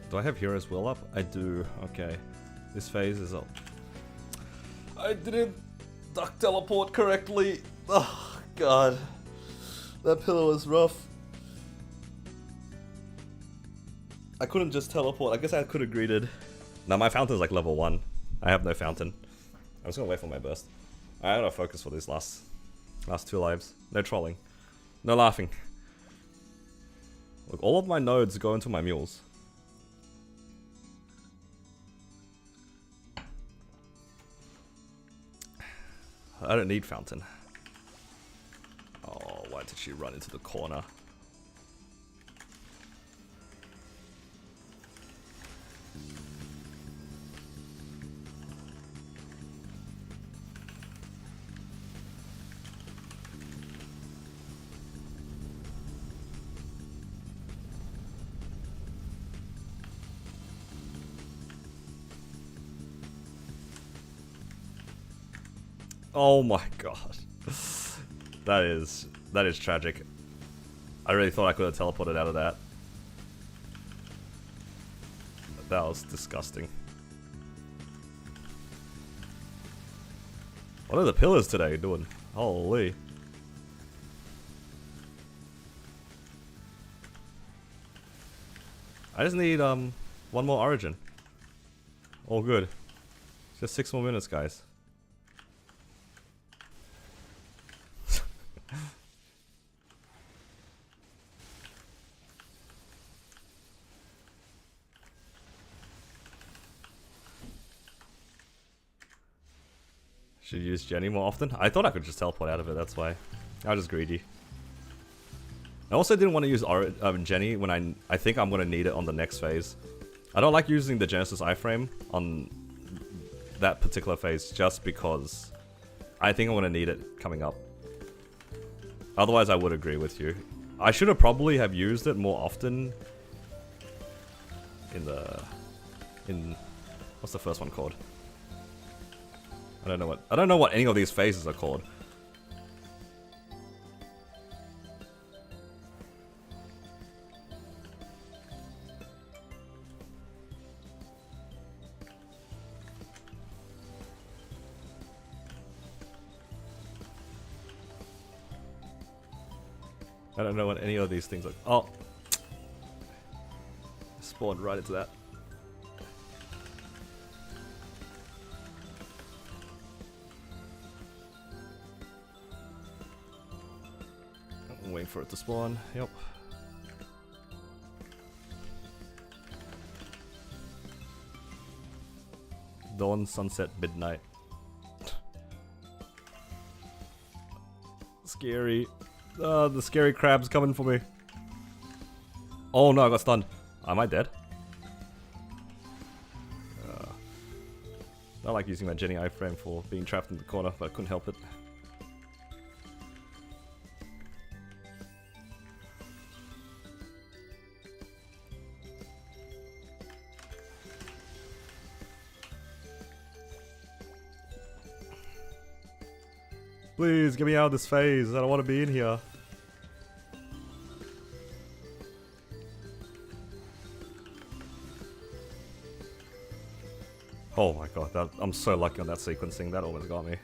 Do I have Hero's Will up? I do, okay. This phase is up. I didn't duck teleport correctly. Oh god. That pillar was rough. I couldn't just teleport. I guess I could have greeted. Now my fountain's like level 1. I have no fountain. I'm just gonna wait for my burst. I gotta focus for these last 2 lives. No trolling. No laughing. Look, all of my nodes go into my mules. I don't need fountain. Oh, why did she run into the corner? Oh my god. That is tragic. I really thought I could have teleported out of that. That was disgusting. What are the pillars today doing? Holy. I just need one more origin. All good. Just 6 more minutes, guys. Should use Jenny more often. I thought I could just teleport out of it, that's why. I was just greedy. I also didn't want to use Jenny when I think I'm going to need it on the next phase. I don't like using the Genesis iframe on that particular phase just because I think I'm going to need it coming up. Otherwise I would agree with you. I should have probably have used it more often in what's the first one called? I don't know what any of these phases are called. I don't know what any of these things are. Oh, spawned right into that. I'm waiting for it to spawn. Yep. Dawn, sunset, midnight. Scary. The scary crab's coming for me. Oh no, I got stunned. Am I dead? I like using my Jenny iframe for being trapped in the corner, but I couldn't help it. Please, get me out of this phase. I don't want to be in here. Oh my god, I'm so lucky on that sequencing. That almost got me.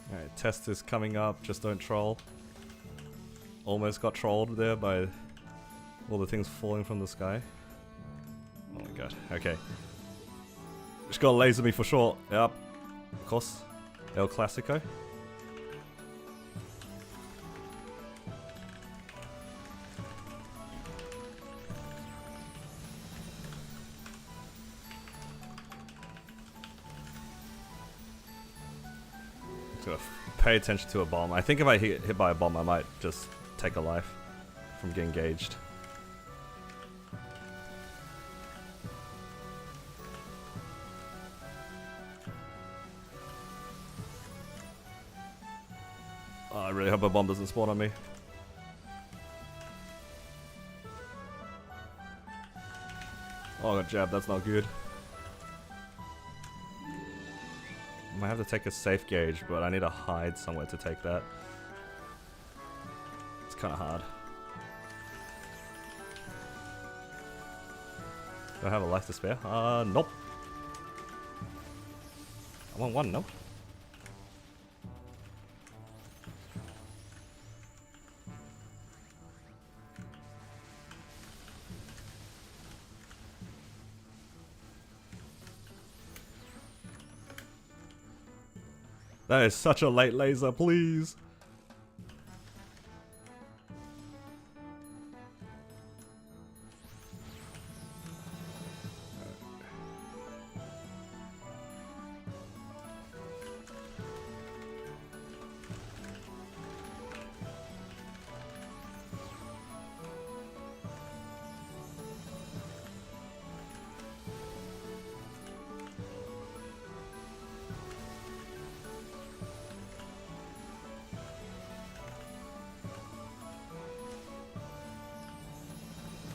Alright, test is coming up, just don't troll. Almost got trolled there by all the things falling from the sky. Oh my god, okay. Just gotta laser me for sure. Yep, of course. El Clasico. Pay attention to a bomb. I think if I get hit by a bomb, I might just take a life from getting engaged. Oh, I really hope a bomb doesn't spawn on me. Oh, I got jabbed. That's not good. I might have to take a safe gauge, but I need to hide somewhere to take that. It's kind of hard. Do I have a life to spare? Nope. I want one, no? That is such a late laser, please.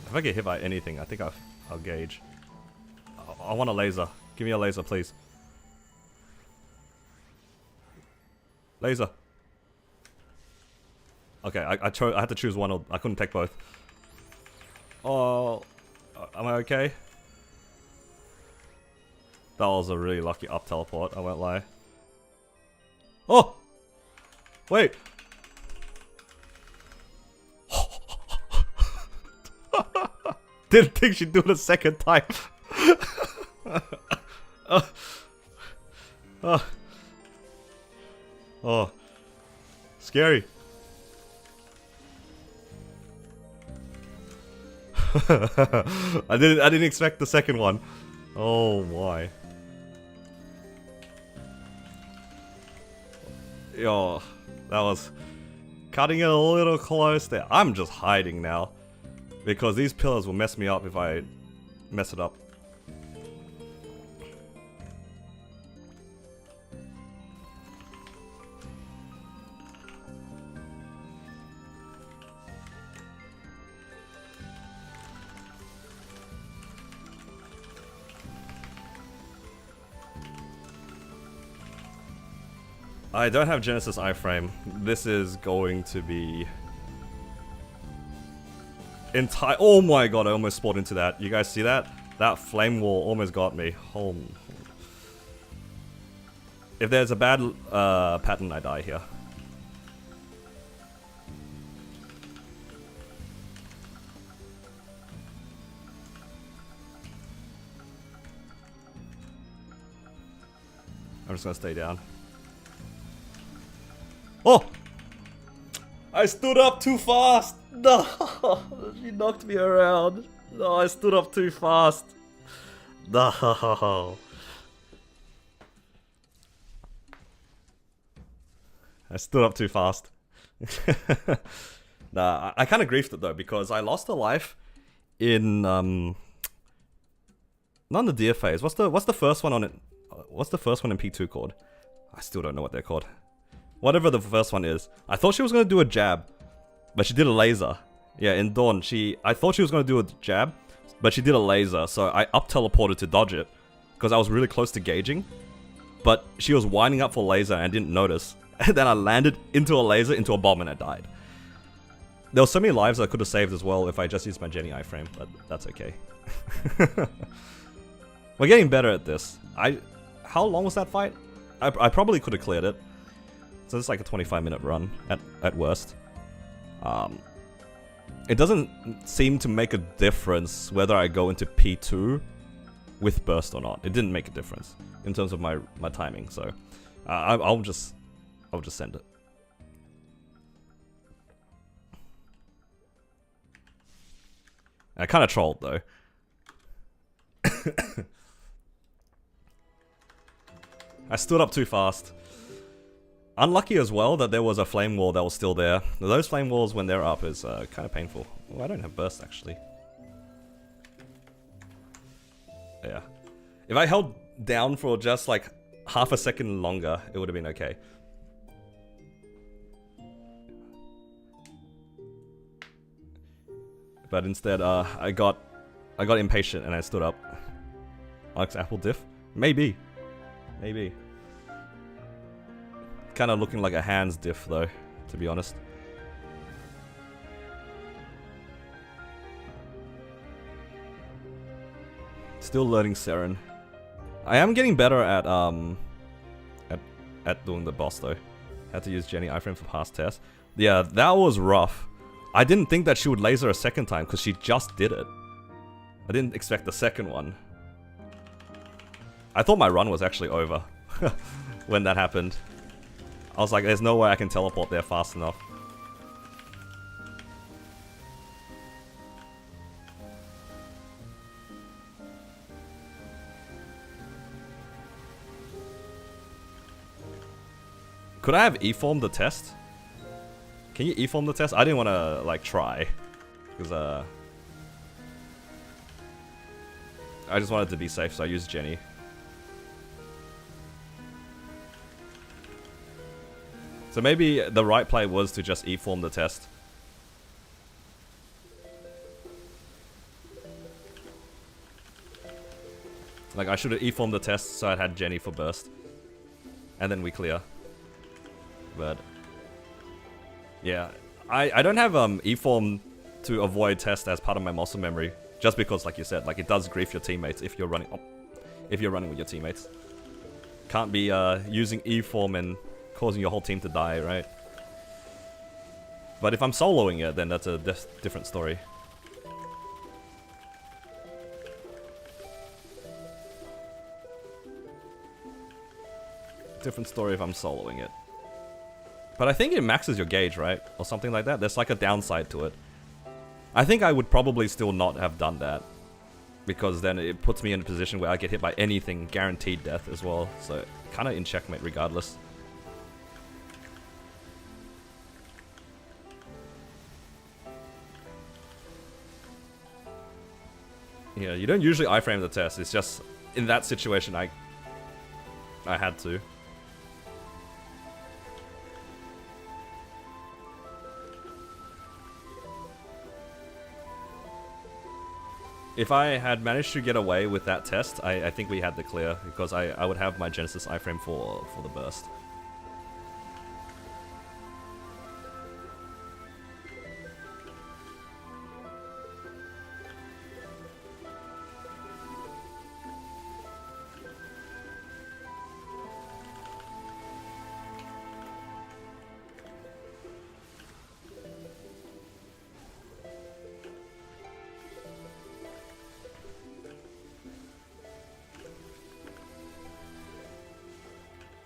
If I get hit by anything, I think I'll gauge. I want a laser. Give me a laser, please. Laser. Okay, I had to choose one, or I couldn't take both. Oh, am I okay? That was a really lucky up teleport, I won't lie. Oh! Wait! Didn't think she'd do it a second time. Oh. Scary. I didn't expect the second one. Oh my. Yo, that was cutting it a little close there. I'm just hiding now. Because these pillars will mess me up if I mess it up. I don't have Genesis iframe. This is going to be... Oh my god, I almost spawned into that. You guys see that? That flame wall almost got me. Oh. If there's a bad pattern, I die here. I'm just gonna stay down. Oh! I stood up too fast! No! She knocked me around. No, I stood up too fast. No! I stood up too fast. Nah, I kind of griefed it though, because I lost a life in, not in the deer phase. What's the first one on it? What's the first one in P2 called? I still don't know what they're called. Whatever the first one is. I thought she was going to do a jab, but she did a laser. Yeah, in Dawn, I thought she was going to do a jab, but she did a laser, so I up-teleported to dodge it, because I was really close to gauging, but she was winding up for laser and I didn't notice. And then I landed into a laser, into a bomb, and I died. There were so many lives I could have saved as well if I just used my Jenny iframe, but that's okay. We're getting better at this. How long was that fight? I probably could have cleared it. So it's like a 25-minute run at worst. It doesn't seem to make a difference whether I go into P2 with burst or not. It didn't make a difference in terms of my timing. So I'll just send it. I kind of trolled though. I stood up too fast. Unlucky as well that there was a flame wall that was still there. Those flame walls when they're up is kind of painful. Oh, I don't have burst actually. Yeah. If I held down for just like half a second longer, it would have been okay. But instead, I got impatient and I stood up. Alex Apple diff? Maybe. Maybe. Kind of looking like a hands diff though, to be honest. Still learning Seren. I am getting better at doing the boss though. Had to use Jenny iframe for past tests. Yeah, that was rough. I didn't think that she would laser a second time because she just did it. I didn't expect the second one. I thought my run was actually over when that happened. I was like, there's no way I can teleport there fast enough. Could I have E-formed the test? Can you E-form the test? I didn't want to, like, try. Because, I just wanted to be safe, so I used Jenny. So maybe the right play was to just E-form the test. Like, I should have E-formed the test so I had Jenny for burst. And then we clear. But yeah, I don't have E-form to avoid test as part of my muscle memory, just because, like you said, like it does grief your teammates if you're running with your teammates. Can't be using E-form and causing your whole team to die, right? But if I'm soloing it, then that's a different story. Different story if I'm soloing it. But I think it maxes your gauge, right? Or something like that. There's like a downside to it. I think I would probably still not have done that. Because then it puts me in a position where I get hit by anything, guaranteed death as well. So, kind of in checkmate regardless. Yeah, you don't usually iframe the test. It's just, in that situation, I had to. If I had managed to get away with that test, I think we had the clear, because I would have my Genesis iframe for the burst.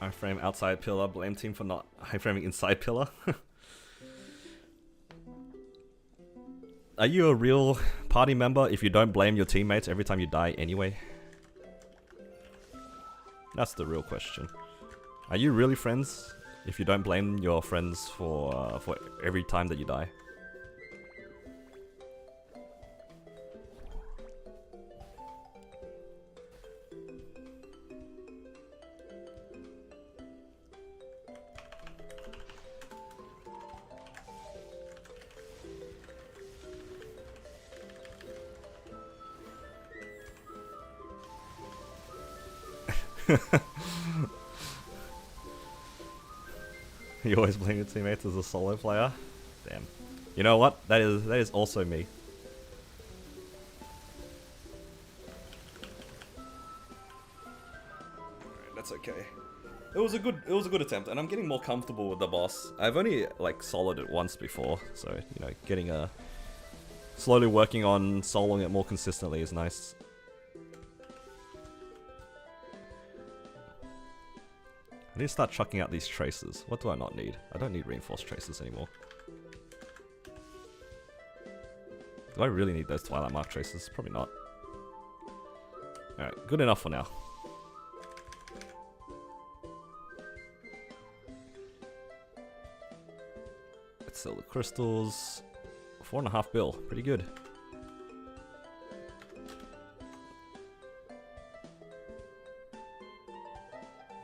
Iframe outside pillar, blame team for not iframing inside pillar. Are you a real party member if you don't blame your teammates every time you die anyway? That's the real question. Are you really friends if you don't blame your friends for every time that you die? You always blame your teammates as a solo player? Damn. You know what? That is also me. Alright, that's okay. It was a good attempt, and I'm getting more comfortable with the boss. I've only like soloed it once before, so you know, getting slowly working on soloing it more consistently is nice. I need to start chucking out these traces. What do I not need? I don't need reinforced traces anymore. Do I really need those Twilight Mark traces? Probably not. Alright, good enough for now. Let's sell the crystals. 4.5 bill. Pretty good.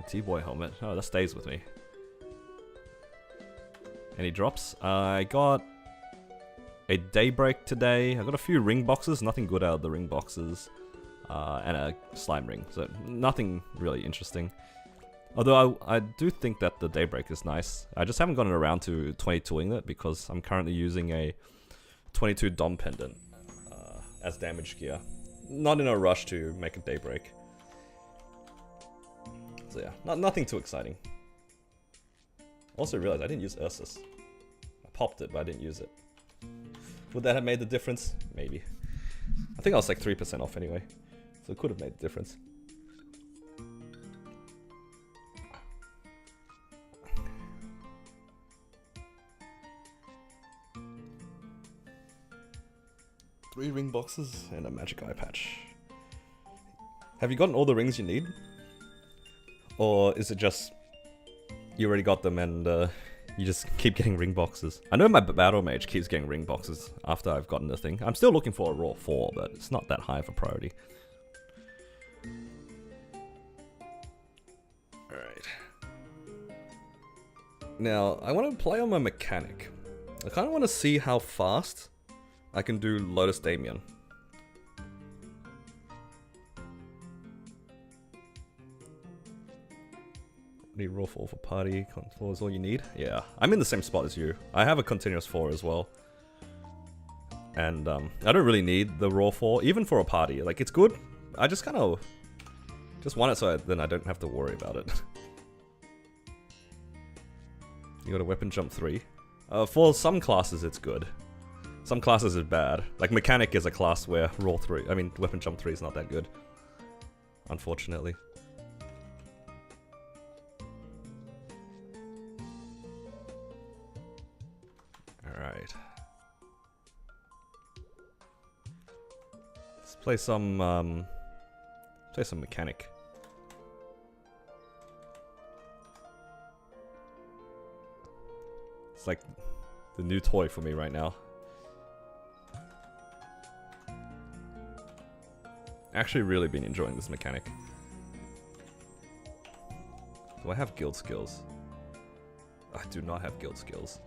T-boy helmet. Oh, that stays with me. Any drops? I got a Daybreak today. I got a few ring boxes. Nothing good out of the ring boxes. And a slime ring. So nothing really interesting. Although I do think that the Daybreak is nice. I just haven't gotten around to 22ing it because I'm currently using a 22 Dom pendant as damage gear. Not in a rush to make a Daybreak. So yeah, nothing too exciting. Also realized I didn't use Ursus. I popped it, but I didn't use it. Would that have made the difference? Maybe. I think I was like 3% off anyway, so it could have made the difference. 3 ring boxes and a magic eye patch. Have you gotten all the rings you need? Or is it just you already got them and you just keep getting ring boxes? I know my battle mage keeps getting ring boxes after I've gotten the thing. I'm still looking for a raw 4, but it's not that high of a priority. Alright. Now, I want to play on my mechanic. I kind of want to see how fast I can do Lotus Damien. Need raw 4 for party, con 4 is all you need? Yeah, I'm in the same spot as you. I have a continuous 4 as well. And I don't really need the raw 4, even for a party. Like, it's good. I just kind of just want it so then I don't have to worry about it. You got a weapon jump 3. For some classes it's good. Some classes is bad. Like mechanic is a class where raw 3, I mean weapon jump 3 is not that good. Unfortunately. Alright. Let's play some mechanic. It's like the new toy for me right now. Actually really been enjoying this mechanic. Do I have guild skills? I do not have guild skills.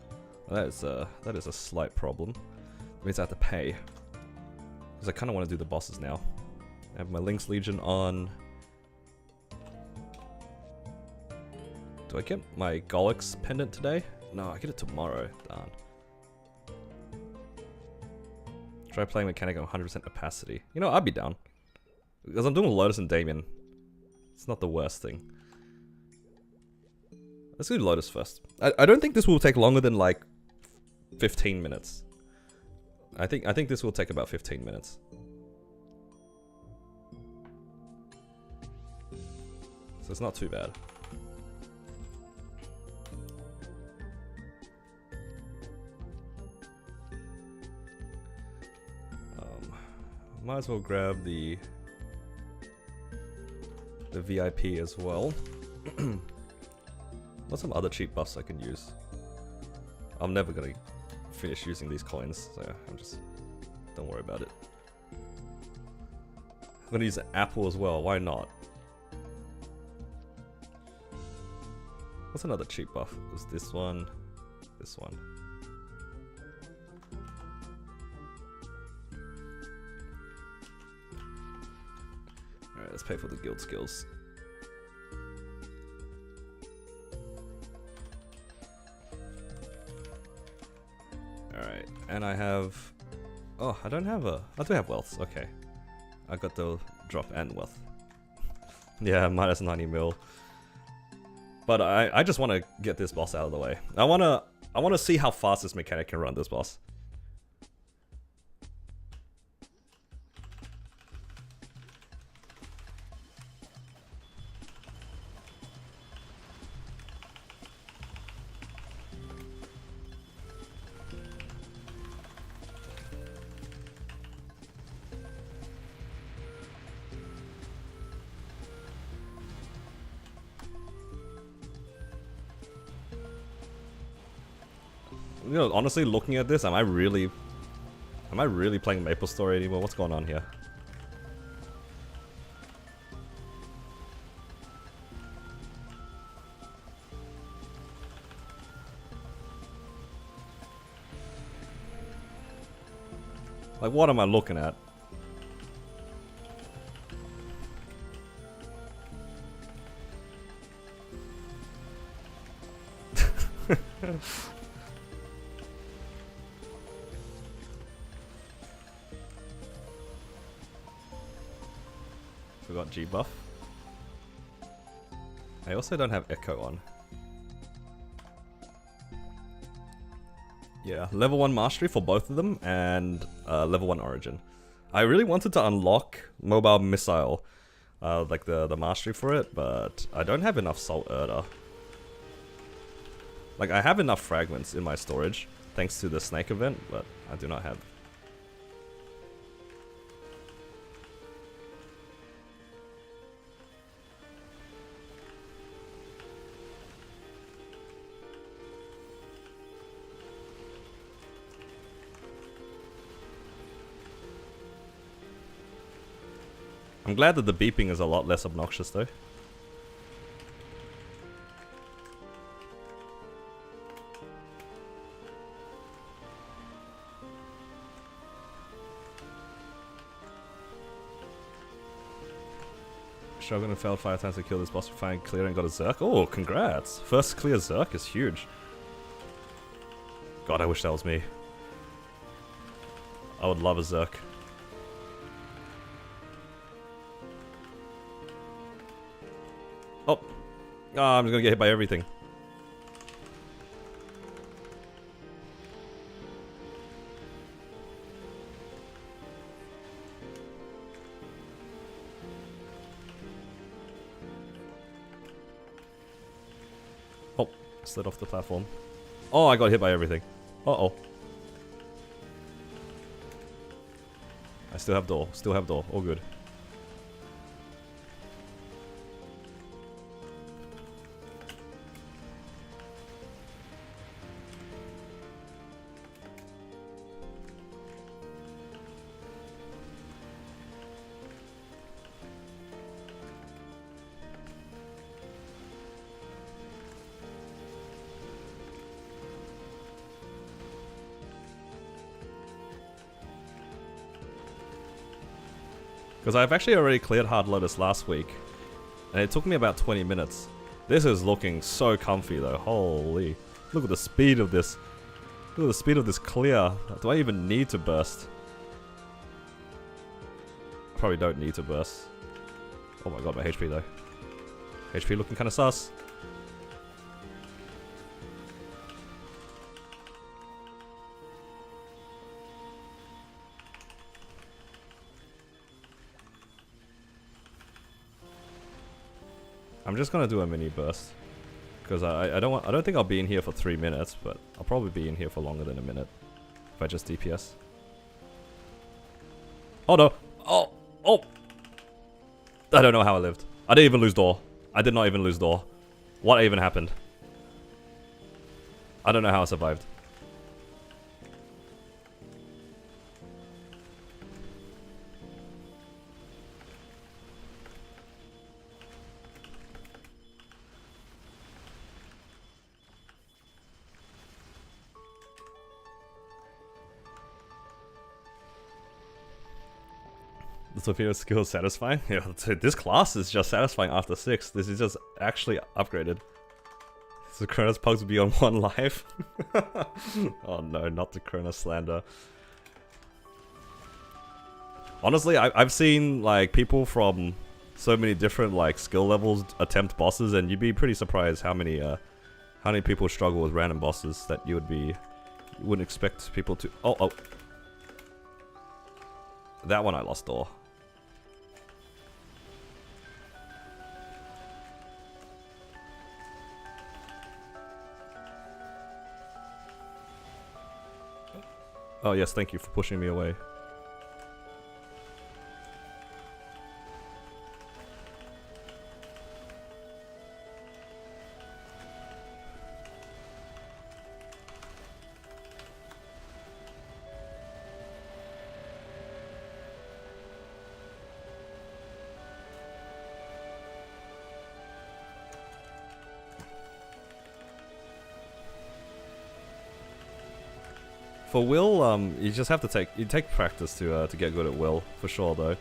That is a slight problem. That means I have to pay. Because I kind of want to do the bosses now. I have my Lynx Legion on. Do I get my Golix pendant today? No, I get it tomorrow. Darn. Try playing mechanic on 100% opacity. You know, I'd be down. Because I'm doing Lotus and Damien. It's not the worst thing. Let's do Lotus first. I don't think this will take longer than like 15 minutes. I think this will take about 15 minutes. So it's not too bad. Might as well grab the VIP as well. What's some other cheap buffs I can use? I'm never gonna finish using these coins, so I'm just don't worry about it. I'm gonna use an apple as well. Why not? What's another cheap buff? It was this one, this one. Alright, let's pay for the guild skills. Alright, and I have... Oh, I don't have a... I do have wealth, okay. I got the drop and wealth. Yeah, minus 90 mil. But I just want to get this boss out of the way. I want to see how fast this mechanic can run this boss. You know, honestly, looking at this, am I really playing Maple Story anymore? What's going on here? Like, what am I looking at? Forgot G buff. I also don't have Echo on. Yeah, level 1 mastery for both of them, and level 1 origin. I really wanted to unlock mobile missile, like the mastery for it, but I don't have enough Salt Erda. Like, I have enough fragments in my storage, thanks to the snake event, but I do not have... I'm glad that the beeping is a lot less obnoxious though. Shogun and failed 5 times to kill this boss before finally clear and got a Zerk. Oh, congrats! First clear Zerk is huge. God, I wish that was me. I would love a Zerk. Oh! Ah, I'm just gonna get hit by everything. Oh, slid off the platform. Oh, I got hit by everything. Uh-oh. I still have door. Still have door. All good. Because I've actually already cleared Hard Lotus last week, and it took me about 20 minutes. This is looking so comfy though, holy. Look at the speed of this. Look at the speed of this clear. Do I even need to burst? Probably don't need to burst. Oh my god, my HP though. HP looking kind of sus. I'm just gonna do a mini burst because I don't think I'll be in here for 3 minutes, but I'll probably be in here for longer than a minute if I just DPS. Oh no! Oh! Oh! I don't know how I lived. I didn't even lose door. I did not even lose door. What even happened? I don't know how I survived. The Sophia skill is satisfying? Yeah, this class is just satisfying after 6. This is just actually upgraded. So Kronos pugs will be on 1 life. Oh no, not the Kronos slander. Honestly, I've seen like people from so many different like skill levels attempt bosses, and you'd be pretty surprised how many people struggle with random bosses that you wouldn't expect people to. Oh. That one I lost door. Oh yes, thank you for pushing me away. For Will, you just have to take practice to get good at Will, for sure though.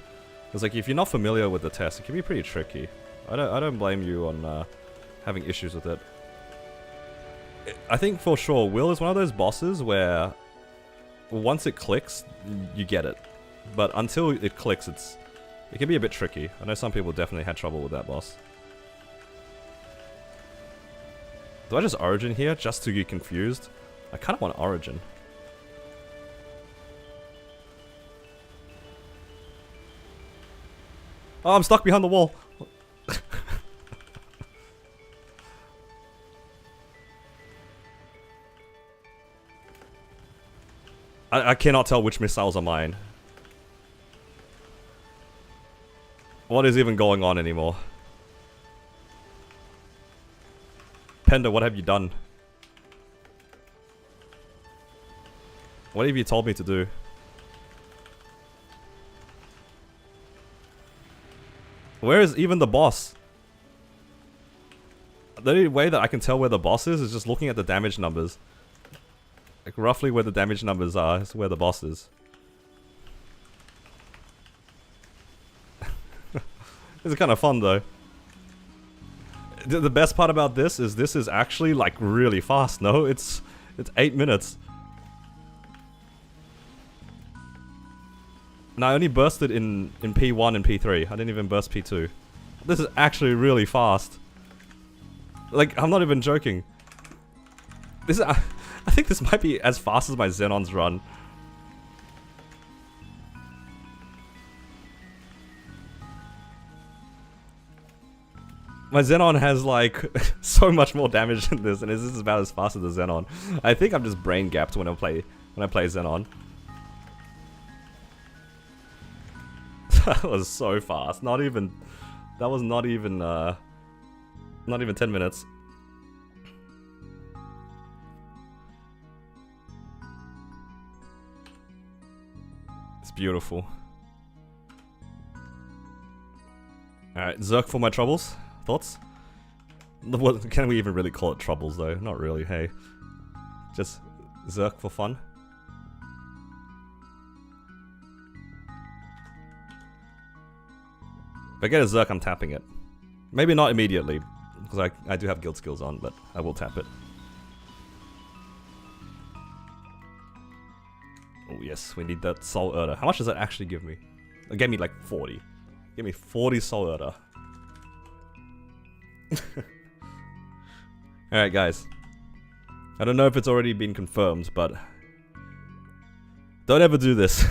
Because like if you're not familiar with the test, it can be pretty tricky. I don't blame you on having issues with it. I think for sure Will is one of those bosses where once it clicks, you get it. But until it clicks, it can be a bit tricky. I know some people definitely had trouble with that boss. Do I just Origin here just to get confused? I kind of want Origin. Oh, I'm stuck behind the wall. I cannot tell which missiles are mine. What is even going on anymore? Panda, what have you done? What have you told me to do? Where is even the boss? The only way that I can tell where the boss is just looking at the damage numbers. Like roughly where the damage numbers are is where the boss is. This is kind of fun though. The best part about this is actually like really fast. No, it's 8 minutes. No, I only bursted in P1 and P3. I didn't even burst P2. This is actually really fast. Like, I'm not even joking. This is, I think this might be as fast as my Xenon's run. My Xenon has like so much more damage than this, and this is about as fast as the Xenon. I think I'm just brain gapped when I play Xenon. That was so fast. Not even. That was not even 10 minutes. It's beautiful. Alright, Zerk for my troubles. Thoughts? What, can we even really call it troubles though? Not really, hey. Just Zerk for fun. If I get a Zerk, I'm tapping it. Maybe not immediately, because I do have guild skills on, but I will tap it. Oh yes, we need that Soul Erda. How much does that actually give me? It gave me like 40. Give me 40 Soul Erda. Alright guys. I don't know if it's already been confirmed, but don't ever do this.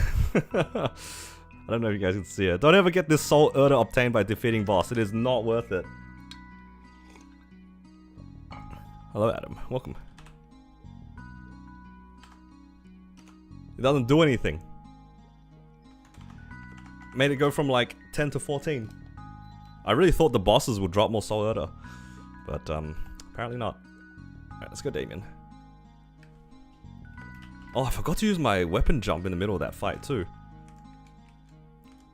I don't know if you guys can see it. Don't ever get this Soul Erda obtained by defeating boss. It is not worth it. Hello Adam, welcome. It doesn't do anything. Made it go from like 10 to 14. I really thought the bosses would drop more Soul Erda, but apparently not. Alright, let's go Damien. Oh, I forgot to use my weapon jump in the middle of that fight too.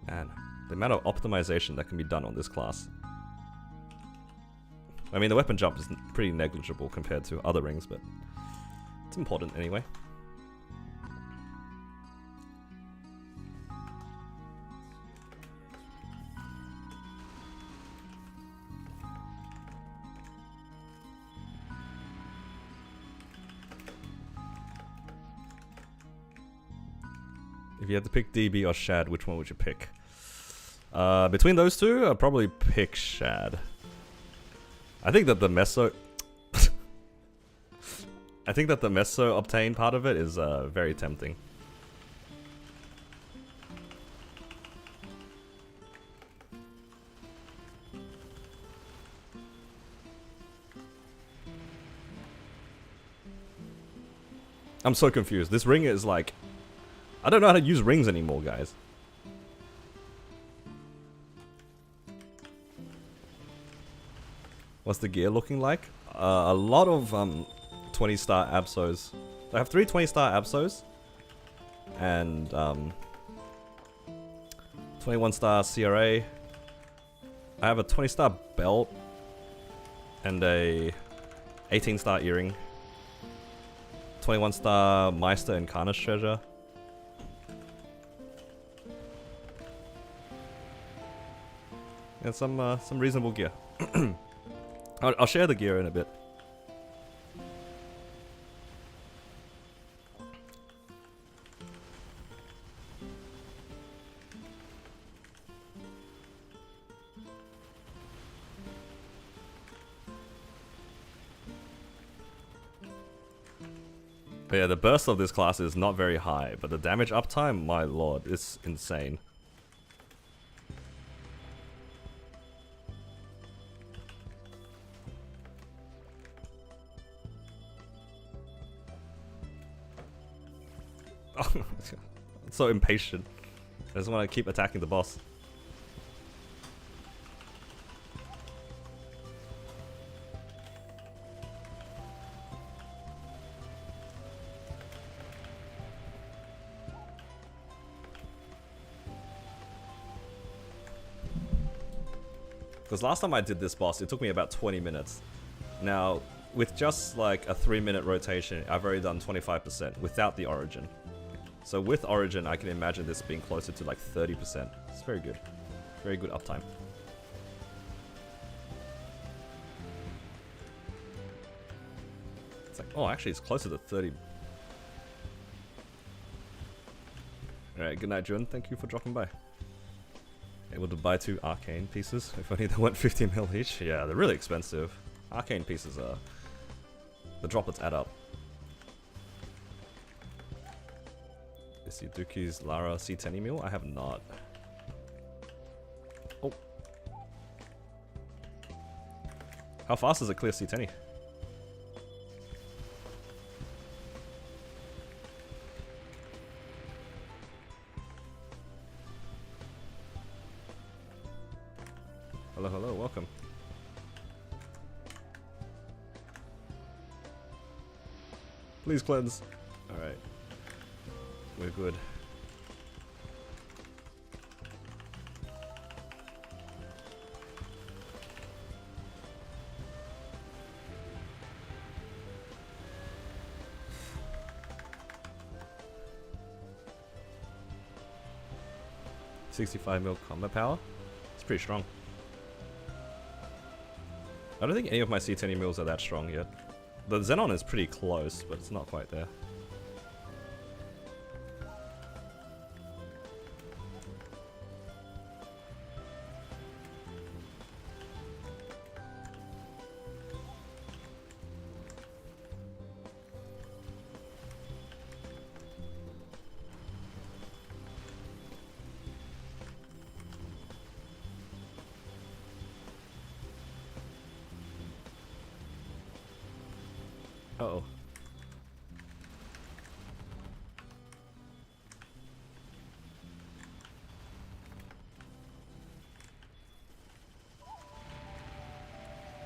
Man, the amount of optimization that can be done on this class. I mean, the weapon jump is pretty negligible compared to other rings, but it's important anyway. If you had to pick DB or Shad, which one would you pick? Between those two, I'd probably pick Shad. I think that the Meso... I think that the Meso obtained part of it is very tempting. I'm so confused. This ring is like... I don't know how to use rings anymore, guys. What's the gear looking like? A lot of 20-star Absols. I have 3 20-star Absols. And 21-star CRA. I have a 20-star belt. And a 18-star earring. 21-star Meister and Karnish treasure. And some reasonable gear. I'll share the gear in a bit. But yeah, the burst of this class is not very high, but the damage uptime, my lord, is insane. I'm so impatient. I just want to keep attacking the boss. Because last time I did this boss, it took me about 20 minutes. Now, with just like a 3-minute rotation, I've already done 25% without the origin. So with origin, I can imagine this being closer to like 30%. It's very good. Very good uptime. It's like, oh, actually it's closer to 30. Alright, good night, Jun. Thank you for dropping by. Able to buy 2 arcane pieces. If only they weren't 50 mil each. Yeah, they're really expensive. Arcane pieces are... the droplets add up. Is Yuduki's Lara C10 meal? I have not. Oh. How fast does it clear C10? Hello, hello, welcome. Please cleanse. Alright. We're good. $65 mil combat power? It's pretty strong. I don't think any of my C10 mils are that strong yet. The Xenon is pretty close, but it's not quite there. Uh-oh.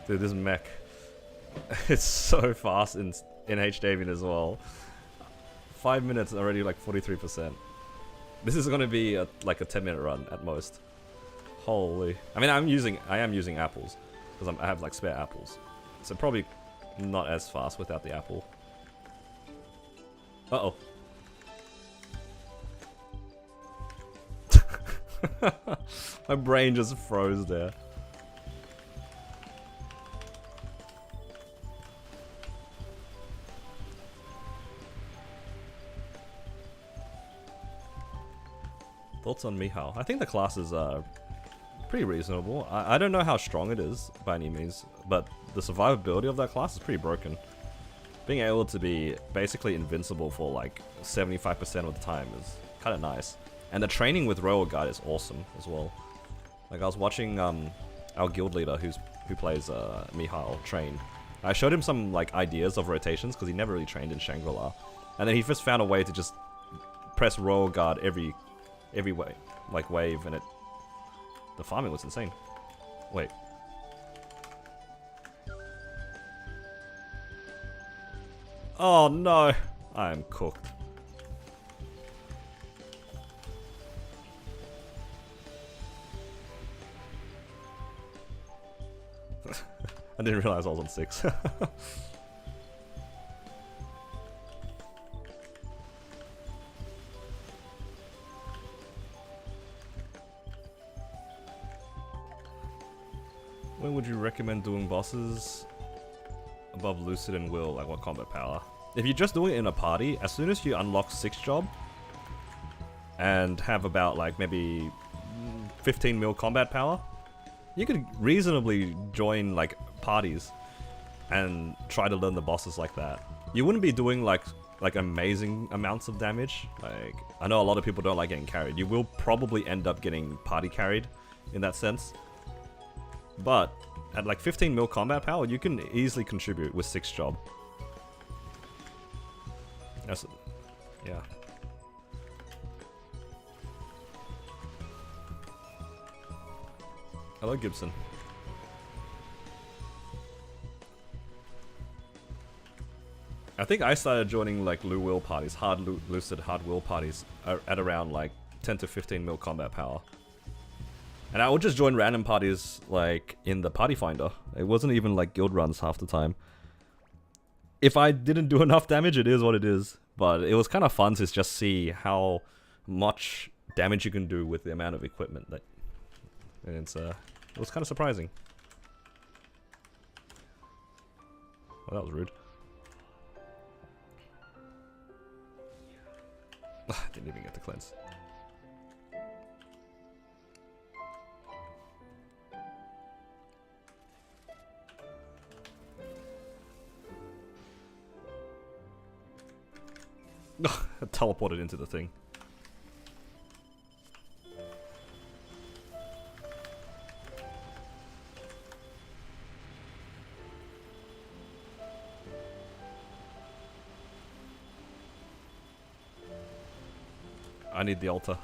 Dude, this mech. It's so fast in H-Davian as well. 5 minutes already like 43%. This is gonna be like a 10-minute run at most. Holy. I mean, I am using apples. Because I have like spare apples. So probably not as fast without the apple. Uh-oh. My brain just froze there. Thoughts on Mihao? I think the class is pretty reasonable. I don't know how strong it is by any means, but the survivability of that class is pretty broken. Being able to be basically invincible for like 75% of the time is kind of nice. And the training with Royal Guard is awesome as well. Like I was watching our guild leader who plays Mihao train. I showed him some like ideas of rotations because he never really trained in Shangri-La. And then he just found a way to just press Royal Guard every way, like wave, and the farming was insane. Wait. Oh no, I am cooked. I didn't realize I was on 6. When would you recommend doing bosses above Lucid and Will? Like what combat power? If you're just doing it in a party, as soon as you unlock 6 job and have about like maybe 15 mil combat power, you could reasonably join like parties and try to learn the bosses like that. You wouldn't be doing like amazing amounts of damage. Like I know a lot of people don't like getting carried. You will probably end up getting party carried in that sense. But at like 15 mil combat power, you can easily contribute with 6 job. That's, yeah. Hello, Gibson. I think I started joining like Lu Will parties, Lucid hard will parties at around like 10 to 15 mil combat power. And I would just join random parties, like, in the party finder. It wasn't even, like, guild runs half the time. If I didn't do enough damage, it is what it is. But it was kind of fun to just see how much damage you can do with the amount of equipment. And it was kind of surprising. Well, that was rude. Didn't even get to cleanse. Teleported into the thing. I need the altar.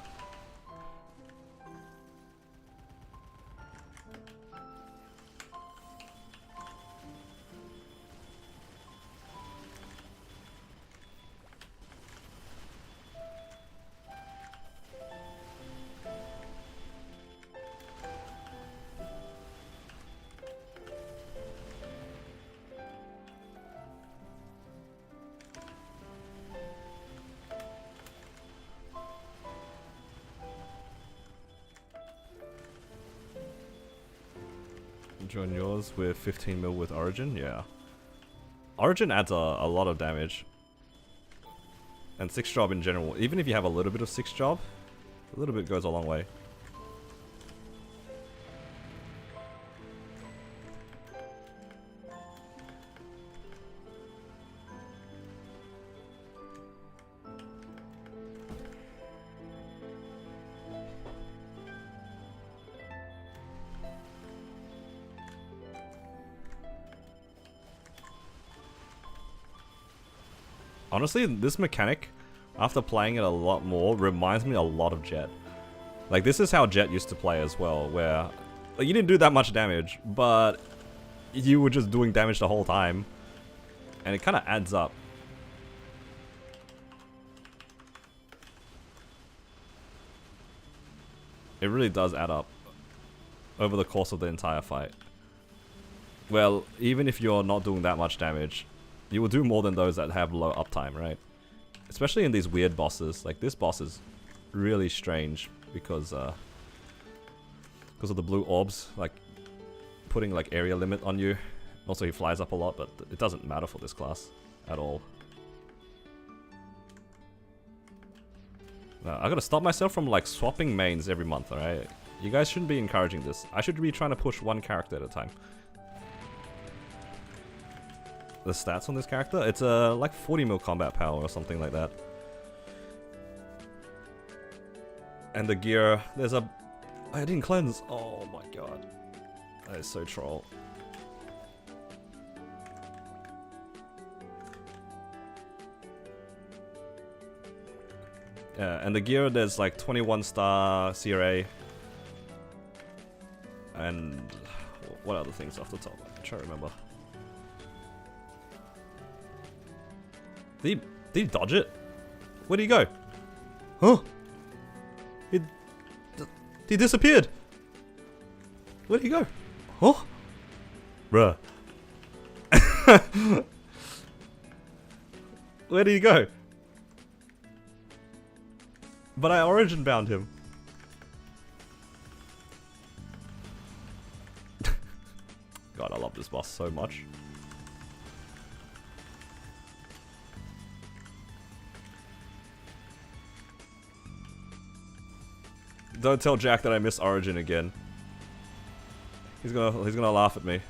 Join yours with 15 mil with Origin, yeah. Origin adds a lot of damage. And 6 job in general, even if you have a little bit of 6 job, a little bit goes a long way. Honestly, this mechanic, after playing it a lot more, reminds me a lot of Jet. Like, this is how Jet used to play as well, where like, you didn't do that much damage, but you were just doing damage the whole time. And it kind of adds up. It really does add up over the course of the entire fight. Well, even if you're not doing that much damage, you will do more than those that have low uptime, right? Especially in these weird bosses. Like, this boss is really strange because of the blue orbs, like putting like area limit on you. Also, he flies up a lot, but it doesn't matter for this class at all. I gotta stop myself from like swapping mains every month, alright? You guys shouldn't be encouraging this. I should be trying to push one character at a time. The stats on this character, it's like 40 mil combat power or something like that. And the gear, there's a... I didn't cleanse. Oh my god. That is so troll. Yeah, and the gear, there's like 21 star CRA. And what other things off the top? I'm trying to remember. Did he dodge it? Where'd he go? Huh? He disappeared. Where'd he go? Huh? Bruh. Where did he go? But I origin bound him. God, I love this boss so much. Don't tell Jack that I miss Origin again. He's gonna laugh at me.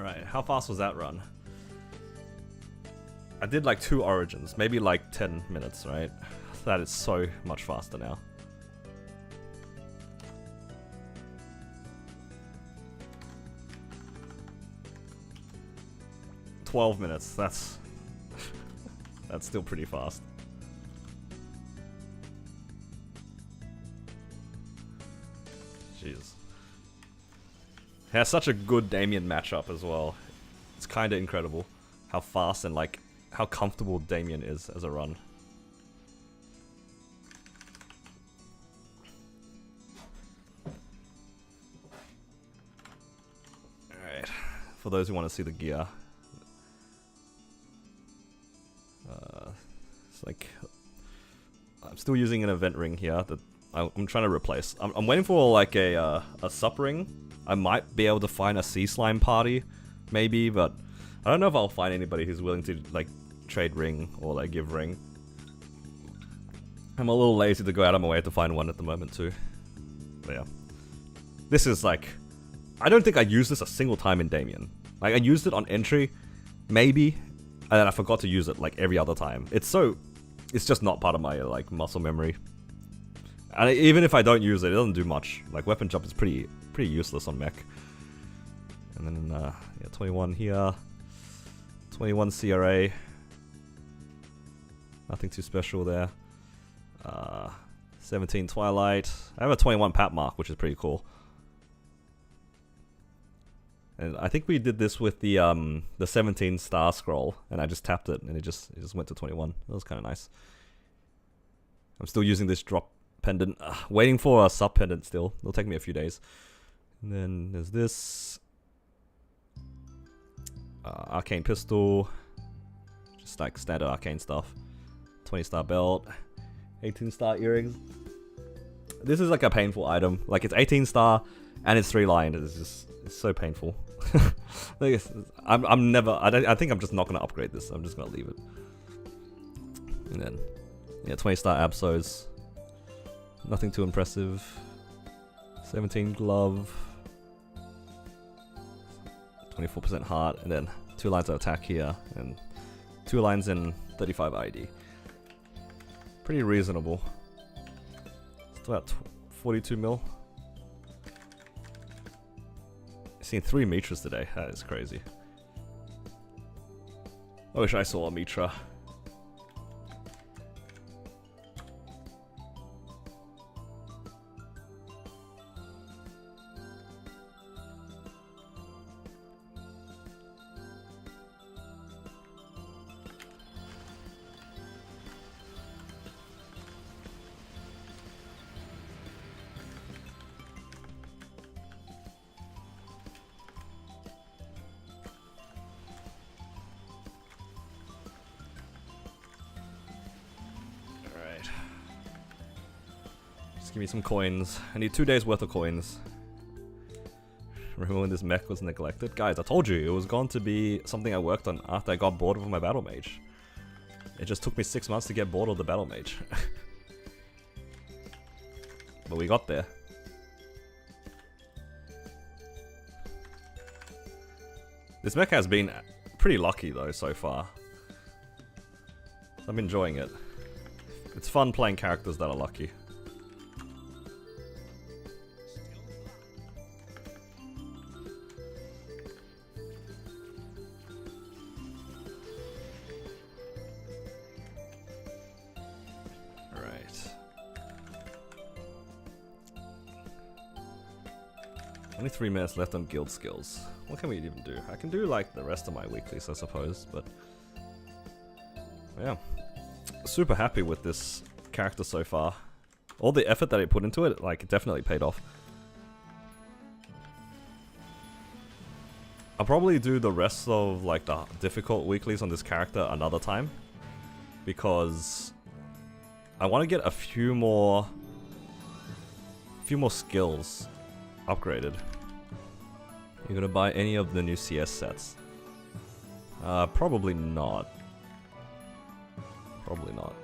Alright, how fast was that run? I did like 2 origins, maybe like 10 minutes, right? That is so much faster now. $12 minutes, that's that's still pretty fast. Jeez. It has such a good Damien matchup as well. It's kind of incredible how fast and like how comfortable Damien is as a run. Alright, for those who want to see the gear. It's like, I'm still using an event ring here that I'm trying to replace. I'm waiting for like a sup ring. I might be able to find a sea slime party, maybe, but I don't know if I'll find anybody who's willing to like trade ring or like give ring. I'm a little lazy to go out of my way to find one at the moment too. But yeah, this is like, I don't think I used this a single time in Damien. Like I used it on entry, maybe, and then I forgot to use it like every other time. It's just not part of my like muscle memory. And even if I don't use it, it doesn't do much. Like weapon jump is pretty useless on mech. And then yeah, 21 here, 21 CRA. Nothing too special there. 17 Twilight. I have a 21 Pat Mark, which is pretty cool. And I think we did this with the 17 star scroll, and I just tapped it, and it just went to 21. That was kind of nice. I'm still using this drop pendant, waiting for a sub pendant still. It'll take me a few days. And then there's this arcane pistol, just like standard arcane stuff. 20 star belt, 18 star earrings. This is like a painful item. Like it's 18 star and it's 3 lined. It's so painful. I'm never. I think I'm just not gonna upgrade this. I'm just gonna leave it. And then yeah, 20 star Absols. Nothing too impressive. 17 glove. 24% heart, and then 2 lines of attack here, and 2 lines in 35 ID. Pretty reasonable. It's about 42 mil. I've seen 3 Mitras today. That is crazy. I wish I saw a Mitra. Give me some coins. I need 2 days worth of coins. Remember when this mech was neglected? Guys, I told you, it was going to be something I worked on after I got bored of my battle mage. It just took me 6 months to get bored of the battle mage. But we got there. This mech has been pretty lucky though so far. I'm enjoying it. It's fun playing characters that are lucky. Only 3 minutes left on guild skills. What can we even do? I can do like the rest of my weeklies, I suppose, but yeah. Super happy with this character so far. All the effort that I put into it, like, it definitely paid off. I'll probably do the rest of like the difficult weeklies on this character another time, because I want to get a few more skills upgraded. You're gonna buy any of the new CS sets? Probably not. Probably not.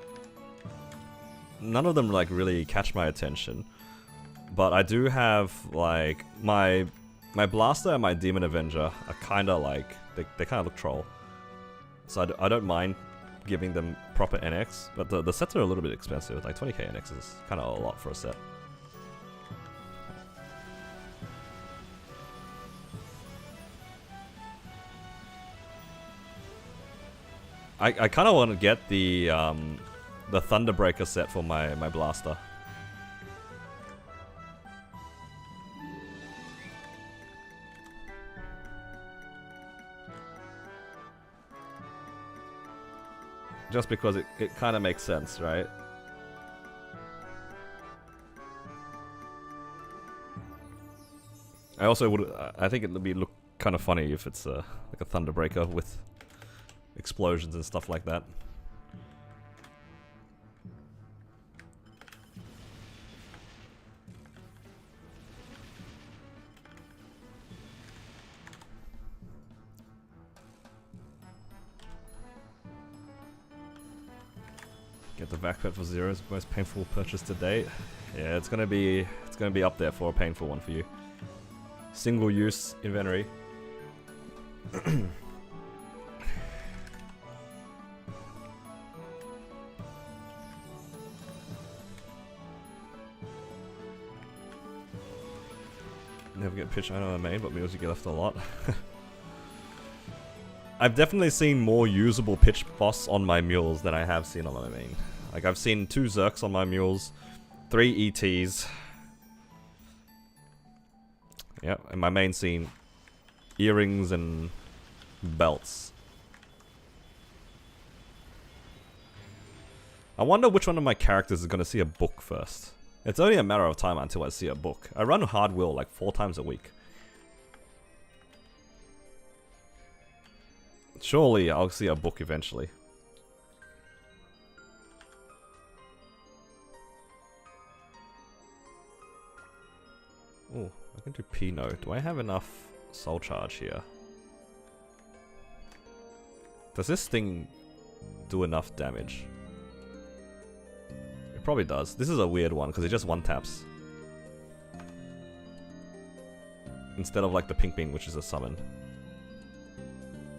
None of them like really catch my attention, but I do have like my My Blaster and my Demon Avenger are kinda like, they kinda look troll. So I don't mind giving them proper NX, but the sets are a little bit expensive. Like 20k NX is kinda a lot for a set. I kind of want to get the Thunderbreaker set for my Blaster. Just because it kind of makes sense, right? I also would, I think it would look kind of funny if it's like a Thunderbreaker with explosions and stuff like that. Get the backpack for Zero's most painful purchase to date. Yeah, it's gonna be up there for a painful one for you. Single use inventory. Never get pitch item on main, but meals you get left a lot. I've definitely seen more usable pitch boss on my mules than I have seen on my main. Like, I've seen 2 Zerks on my mules, 3 ETs. Yep, and my main scene, earrings and belts. I wonder which one of my characters is going to see a book first. It's only a matter of time until I see a book. I run hard will like 4 times a week. Surely I'll see a book eventually. Oh, I can do Pinot. Do I have enough soul charge here? Does this thing do enough damage? It probably does. This is a weird one because it just one taps. Instead of like the pink bean, which is a summon.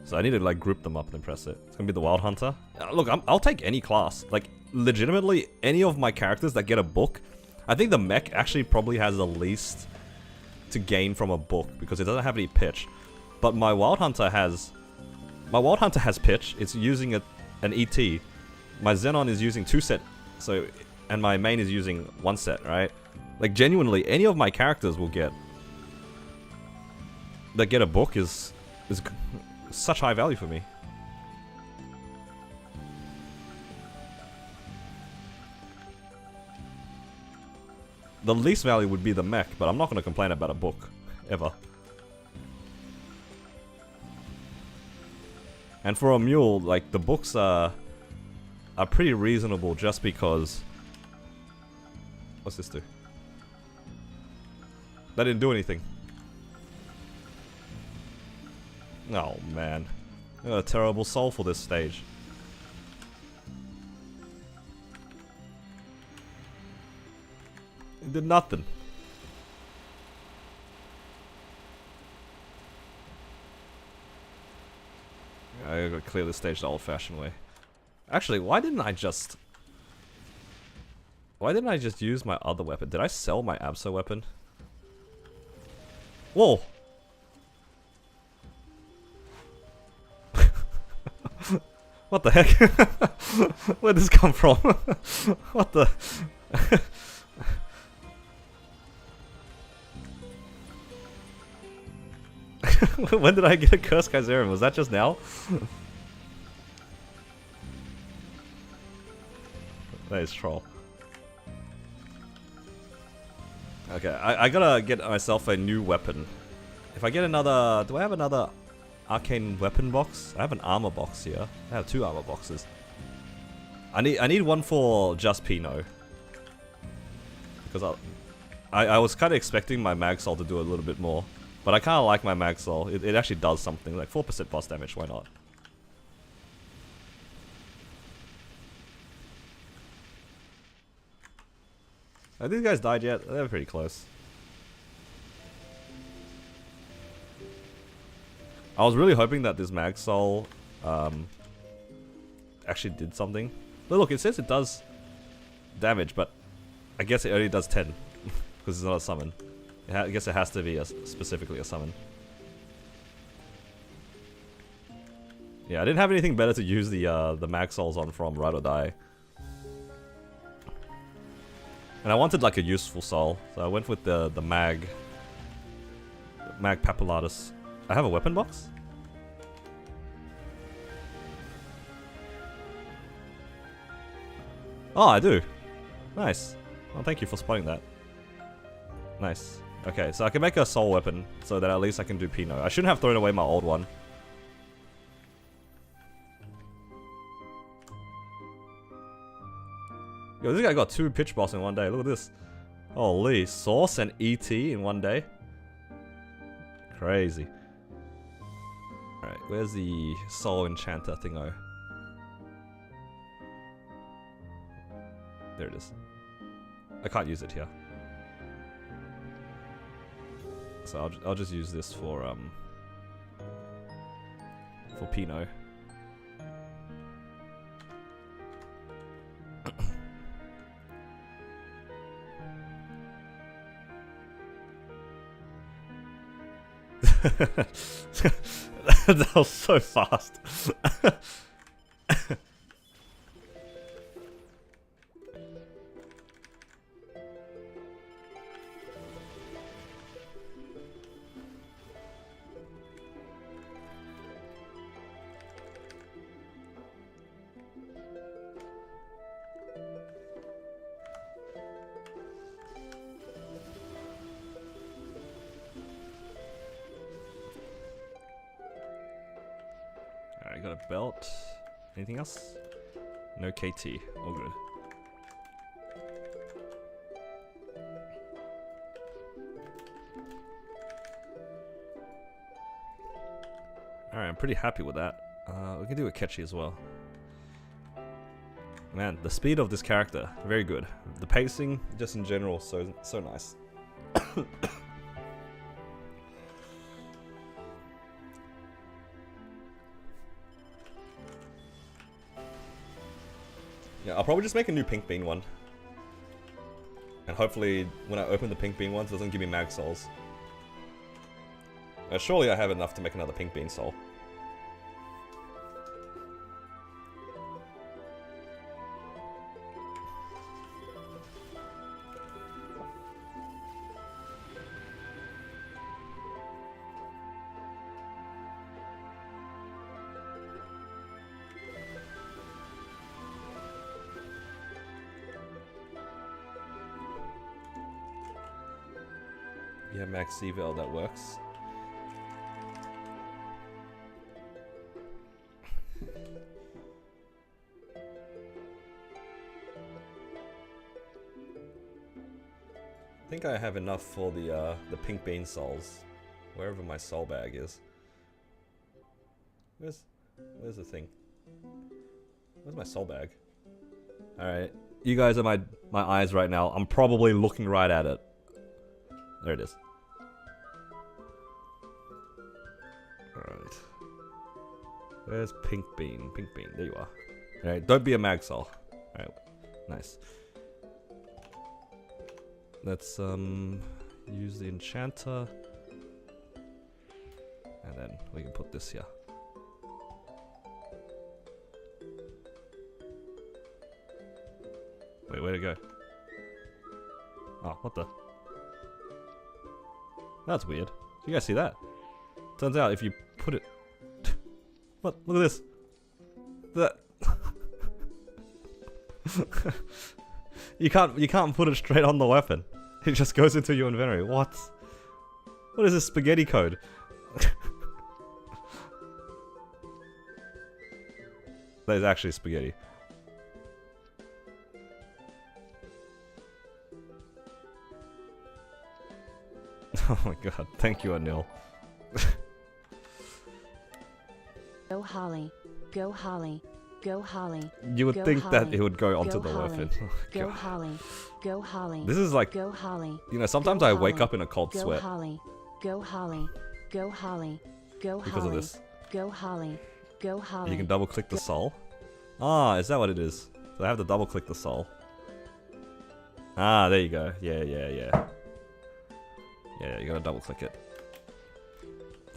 So I need to like group them up and then press it. It's gonna be the Wild Hunter. Look, I'll take any class. Like, legitimately, any of my characters that get a book. I think the mech actually probably has the least to gain from a book because it doesn't have any pitch. But my Wild Hunter has pitch. It's using an ET. My Xenon is using 2 set, so, and my main is using 1 set, right? Like, genuinely, any of my characters will get that get a book is such high value for me. The least value would be the mech, but I'm not going to complain about a book, ever. And for a mule, like, the books are pretty reasonable just because... What's this do? That didn't do anything. Oh man, I got a terrible soul for this stage. It did nothing. I gotta clear this stage the old-fashioned way. Actually, why didn't I just use my other weapon? Did I sell my Abso weapon? Whoa! What the heck? Where'd this come from? What the... When did I get a Curse Kaiserin? Was that just now? That is troll. Okay, I gotta get myself a new weapon. If I get another... Do I have another arcane weapon box? I have an armor box here. I have 2 armor boxes. I need one for just Pinot. Because I was kind of expecting my Magsol to do a little bit more. But I kind of like my Magsol. It actually does something. Like 4% boss damage, why not? Have these guys died yet? They're pretty close. I was really hoping that this Mag Soul actually did something. But look, it says it does damage, but I guess it only does 10 because it's not a summon. I guess it has to be specifically a summon. Yeah, I didn't have anything better to use the Mag Souls on from Ride or Die. And I wanted like a useful soul, so I went with the Mag Papulatus. I have a weapon box? Oh, I do. Nice. Well, thank you for spotting that. Nice. Okay, so I can make a soul weapon so that at least I can do Pino. I shouldn't have thrown away my old one. Yo, this guy got 2 pitch boss in one day. Look at this. Holy, Source and ET in one day. Crazy. Alright, where's the Soul Enchanter thingo? There it is. I can't use it here. So I'll just use this for Pino. That was so fast. Alright, got a belt. Anything else? No KT. All good. Alright, I'm pretty happy with that. We can do a catchy as well. Man, the speed of this character, very good. The pacing, just in general, so nice. Yeah, I'll probably just make a new Pink Bean one. And hopefully, when I open the Pink Bean ones, it doesn't give me Mag Souls. Surely I have enough to make another Pink Bean Soul. Yeah, Max Eval, that works. I think I have enough for the Pink Bean Souls, wherever my soul bag is. Where's the thing? Where's my soul bag? Alright, you guys are my eyes right now. I'm probably looking right at it. There it is. Alright. Where's Pink Bean? Pink Bean, there you are. Alright, don't be a Mag Soul. Alright, nice. Let's use the Enchanter. And then we can put this here. Wait, where'd it go? Oh, what the? That's weird. You guys see that? Turns out if you put it... What? Look at this. That... you can't put it straight on the weapon. It just goes into your inventory. What? What is this spaghetti code? That is actually spaghetti. Oh my god, thank you, Anil. Go Holly. Go Holly. Go Holly. You would Go think Holly. that it would go onto Go the Holly. weapon. Oh, Go God. Holly. Go Holly. This is like, Go Holly. you know, sometimes Go I wake Holly. up in a cold Go sweat. Holly. Go Holly. Go Holly. Go because Holly. of this. Go Holly. Go Holly. You can double click the soul. Ah, is that what it is? So I have to double click the soul. Ah, there you go. Yeah. Yeah, you gotta double click it.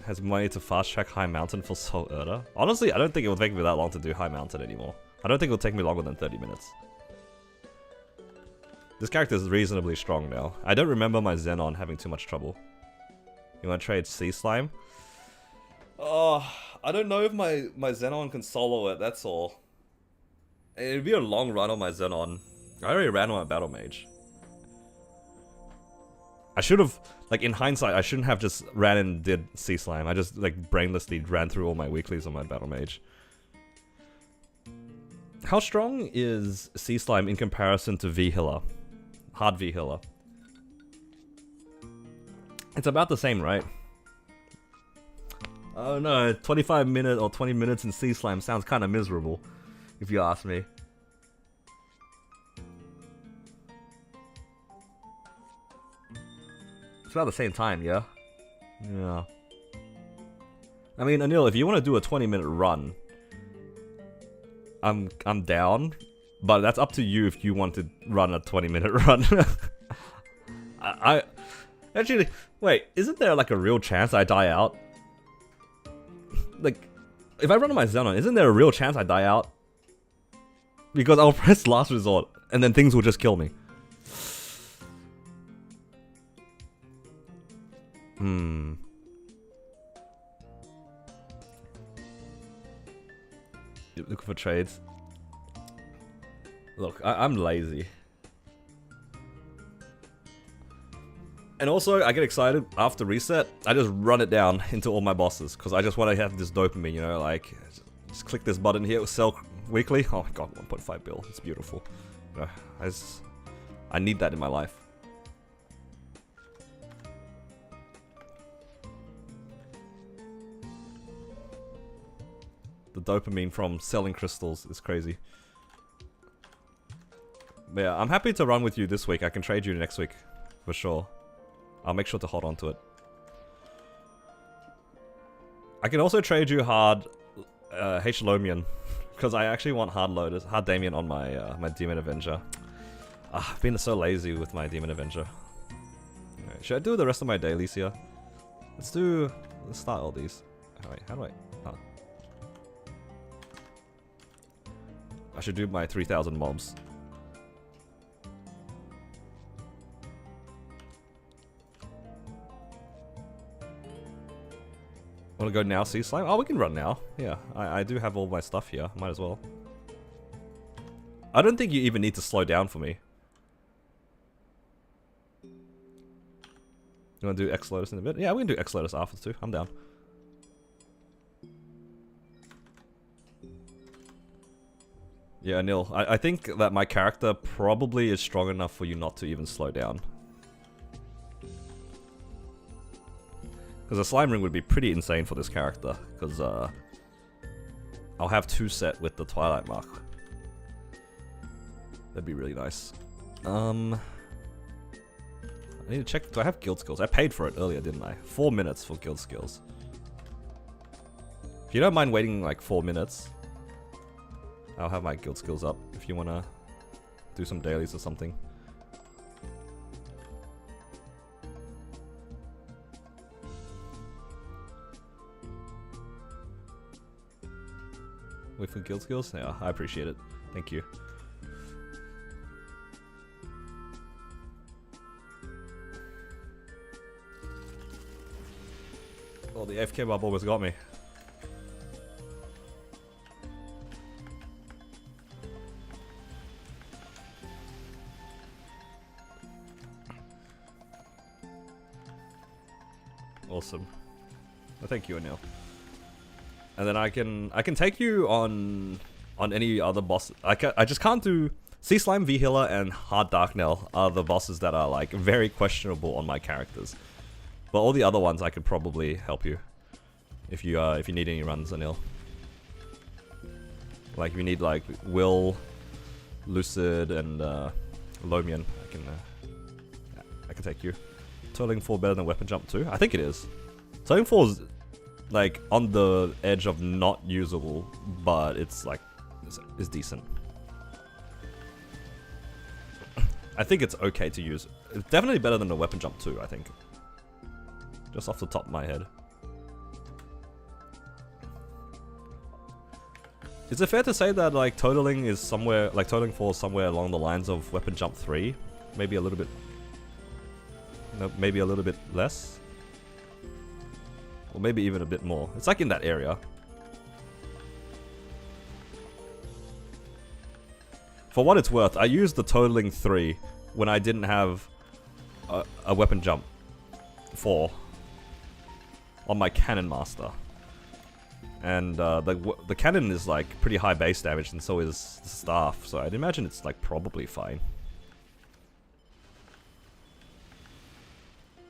Has money to fast track High Mountain for Soul Erda. Honestly, I don't think it will take me that long to do High Mountain anymore. I don't think it will take me longer than 30 minutes. This character is reasonably strong now. I don't remember my Xenon having too much trouble. You wanna trade Sea Slime? Oh, I don't know if my Xenon can solo it, that's all. It'd be a long run on my Xenon. I already ran on my Battle Mage. I should have, like in hindsight, I shouldn't have just ran and did Sea Slime. I just like brainlessly ran through all my weeklies on my Battle Mage. How strong is Sea Slime in comparison to V-Healer? Hard V-Healer. It's about the same, right? Oh no, 25 minutes or 20 minutes in Sea Slime sounds kind of miserable, if you ask me. It's about the same time, yeah? Yeah. I mean, Anil, if you want to do a 20-minute run, I'm down, but that's up to you if you want to run a 20-minute run. I actually, wait, isn't there like a real chance I die out? Like, if I run on my Xenon, isn't there a real chance I die out? Because I'll press last resort, and then things will just kill me. You're looking for trades? Look, I'm lazy. And also, I get excited after reset. I just run it down into all my bosses because I just want to have this dopamine, you know, like just click this button here, sell weekly. Oh my god, 1.5 bill. It's beautiful. You know, I need that in my life. The dopamine from selling crystals is crazy. But yeah, I'm happy to run with you this week. I can trade you next week for sure. I'll make sure to hold on to it. I can also trade you hard H. Lomian, because I actually want hard loaders, hard Damien on my my Demon Avenger. I've been so lazy with my Demon Avenger. Right, should I do the rest of my dailies here? Let's start all these. Wait, how do I? Oh. I should do my 3,000 mobs. Wanna go now, Sea Slime? Oh, we can run now. Yeah, I do have all my stuff here. Might as well. I don't think you even need to slow down for me. You wanna do X-Lotus in a bit? Yeah, we can do X-Lotus after too. I'm down. Yeah, Neil, I think that my character probably is strong enough for you not to even slow down. Because a slime ring would be pretty insane for this character, because I'll have 2 set with the Twilight Mark. That'd be really nice. I need to check, do I have guild skills? I paid for it earlier, didn't I? 4 minutes for guild skills. If you don't mind waiting like 4 minutes, I'll have my guild skills up if you want to do some dailies or something. Wait for guild skills? Yeah, I appreciate it. Thank you. Oh, the AFK bubble almost got me. Awesome. Well, thank you, Anil. And then I can take you on any other boss. I just can't do Sea Slime, V-Healer, and Hard Darknell are the bosses that are like very questionable on my characters. But all the other ones I could probably help you if you need any runs, Anil. Like if you need like Will, Lucid, and Lomian, I can take you. Turtling 4 better than Weapon Jump 2? I think it is. Turtling 4 is like on the edge of not usable, but it's like it's decent. I think it's okay to use. It's definitely better than the weapon jump too, I think. Just off the top of my head. Is it fair to say that like totaling is somewhere, like totaling falls somewhere along the lines of weapon jump 3? Maybe a little bit, no, maybe a little bit less? Or maybe even a bit more. It's like in that area. For what it's worth, I used the totaling 3 when I didn't have a weapon jump 4 on my Cannon Master. And the cannon is like pretty high base damage, and so is the staff, so I'd imagine it's like probably fine.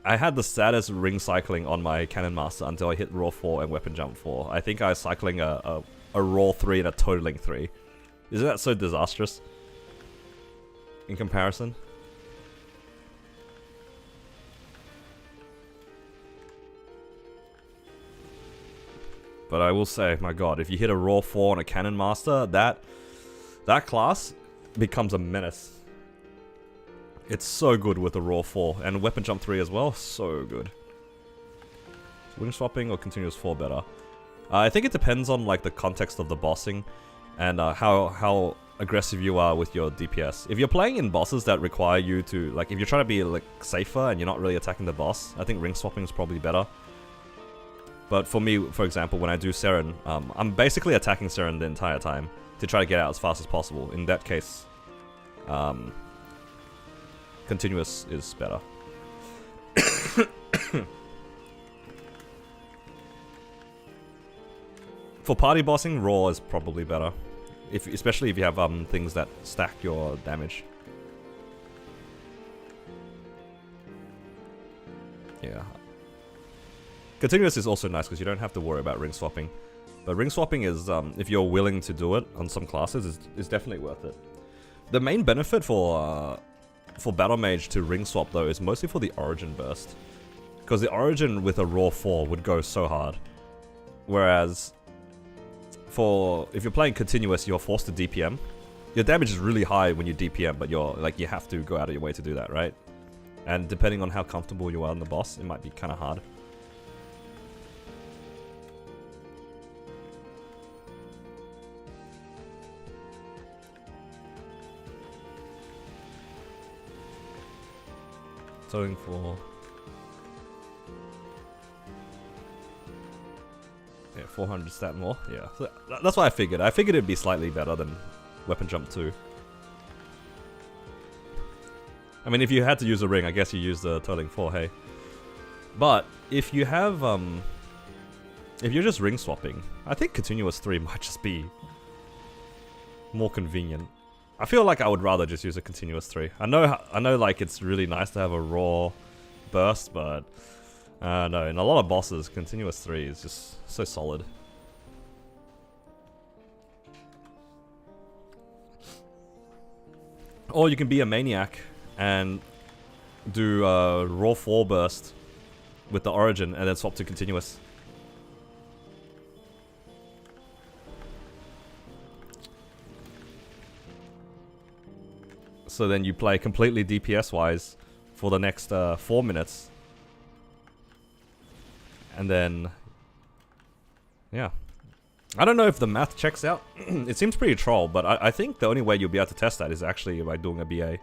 I had the saddest ring cycling on my Cannon Master until I hit Raw 4 and Weapon Jump 4. I think I was cycling a Raw 3 and a Totaling 3. Isn't that so disastrous? In comparison? But I will say, my god, if you hit a Raw 4 on a Cannon Master, that class becomes a menace. It's so good with the Raw 4, and Weapon Jump 3 as well, so good. Wing swapping or continuous 4 better? I think it depends on like the context of the bossing, and how aggressive you are with your DPS. If you're playing in bosses that require you to, like if you're trying to be like safer and you're not really attacking the boss, I think ring swapping is probably better. But for me, for example, when I do Seren, I'm basically attacking Seren the entire time to try to get out as fast as possible. In that case, continuous is better. For party bossing, raw is probably better, especially if you have things that stack your damage. Yeah. Continuous is also nice because you don't have to worry about ring swapping. But ring swapping is, if you're willing to do it on some classes, is definitely worth it. The main benefit for Battle Mage to ring swap though is mostly for the Origin burst. Because the Origin with a raw 4 would go so hard. Whereas, if you're playing continuous, you're forced to DPM. Your damage is really high when you DPM, but you have to go out of your way to do that, right? And depending on how comfortable you are in the boss, it might be kind of hard. Towing for... yeah, 400 stat more. Yeah, so that's what I figured. I figured it'd be slightly better than Weapon Jump 2. I mean, if you had to use a ring, I guess you use the Totaling 4, hey. But, if you have, if you're just ring swapping, I think Continuous 3 might just be more convenient. I feel like I would rather just use a Continuous 3. I know like it's really nice to have a raw burst, but no, in a lot of bosses, Continuous 3 is just so solid. Or you can be a maniac and do a raw 4 burst with the Origin and then swap to Continuous. So then you play completely DPS-wise for the next 4 minutes. And then... yeah. I don't know if the math checks out. It seems pretty troll, but I think the only way you'll be able to test that is actually by doing a BA.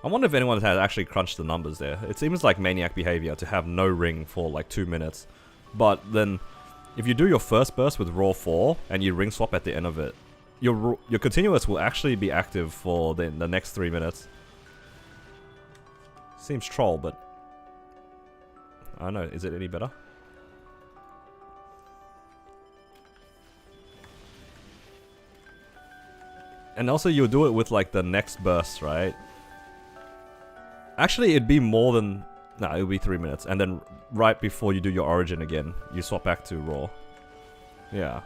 I wonder if anyone has actually crunched the numbers there. It seems like maniac behavior to have no ring for like 2 minutes. But then... if you do your first burst with raw 4 and you ring swap at the end of it, your continuous will actually be active for the next 3 minutes. Seems troll, but I don't know. Is it any better? And also, you'll do it with like the next burst, right? Actually, it'd be more than... no, it'll be 3 minutes, and then right before you do your Origin again, you swap back to raw. Yeah.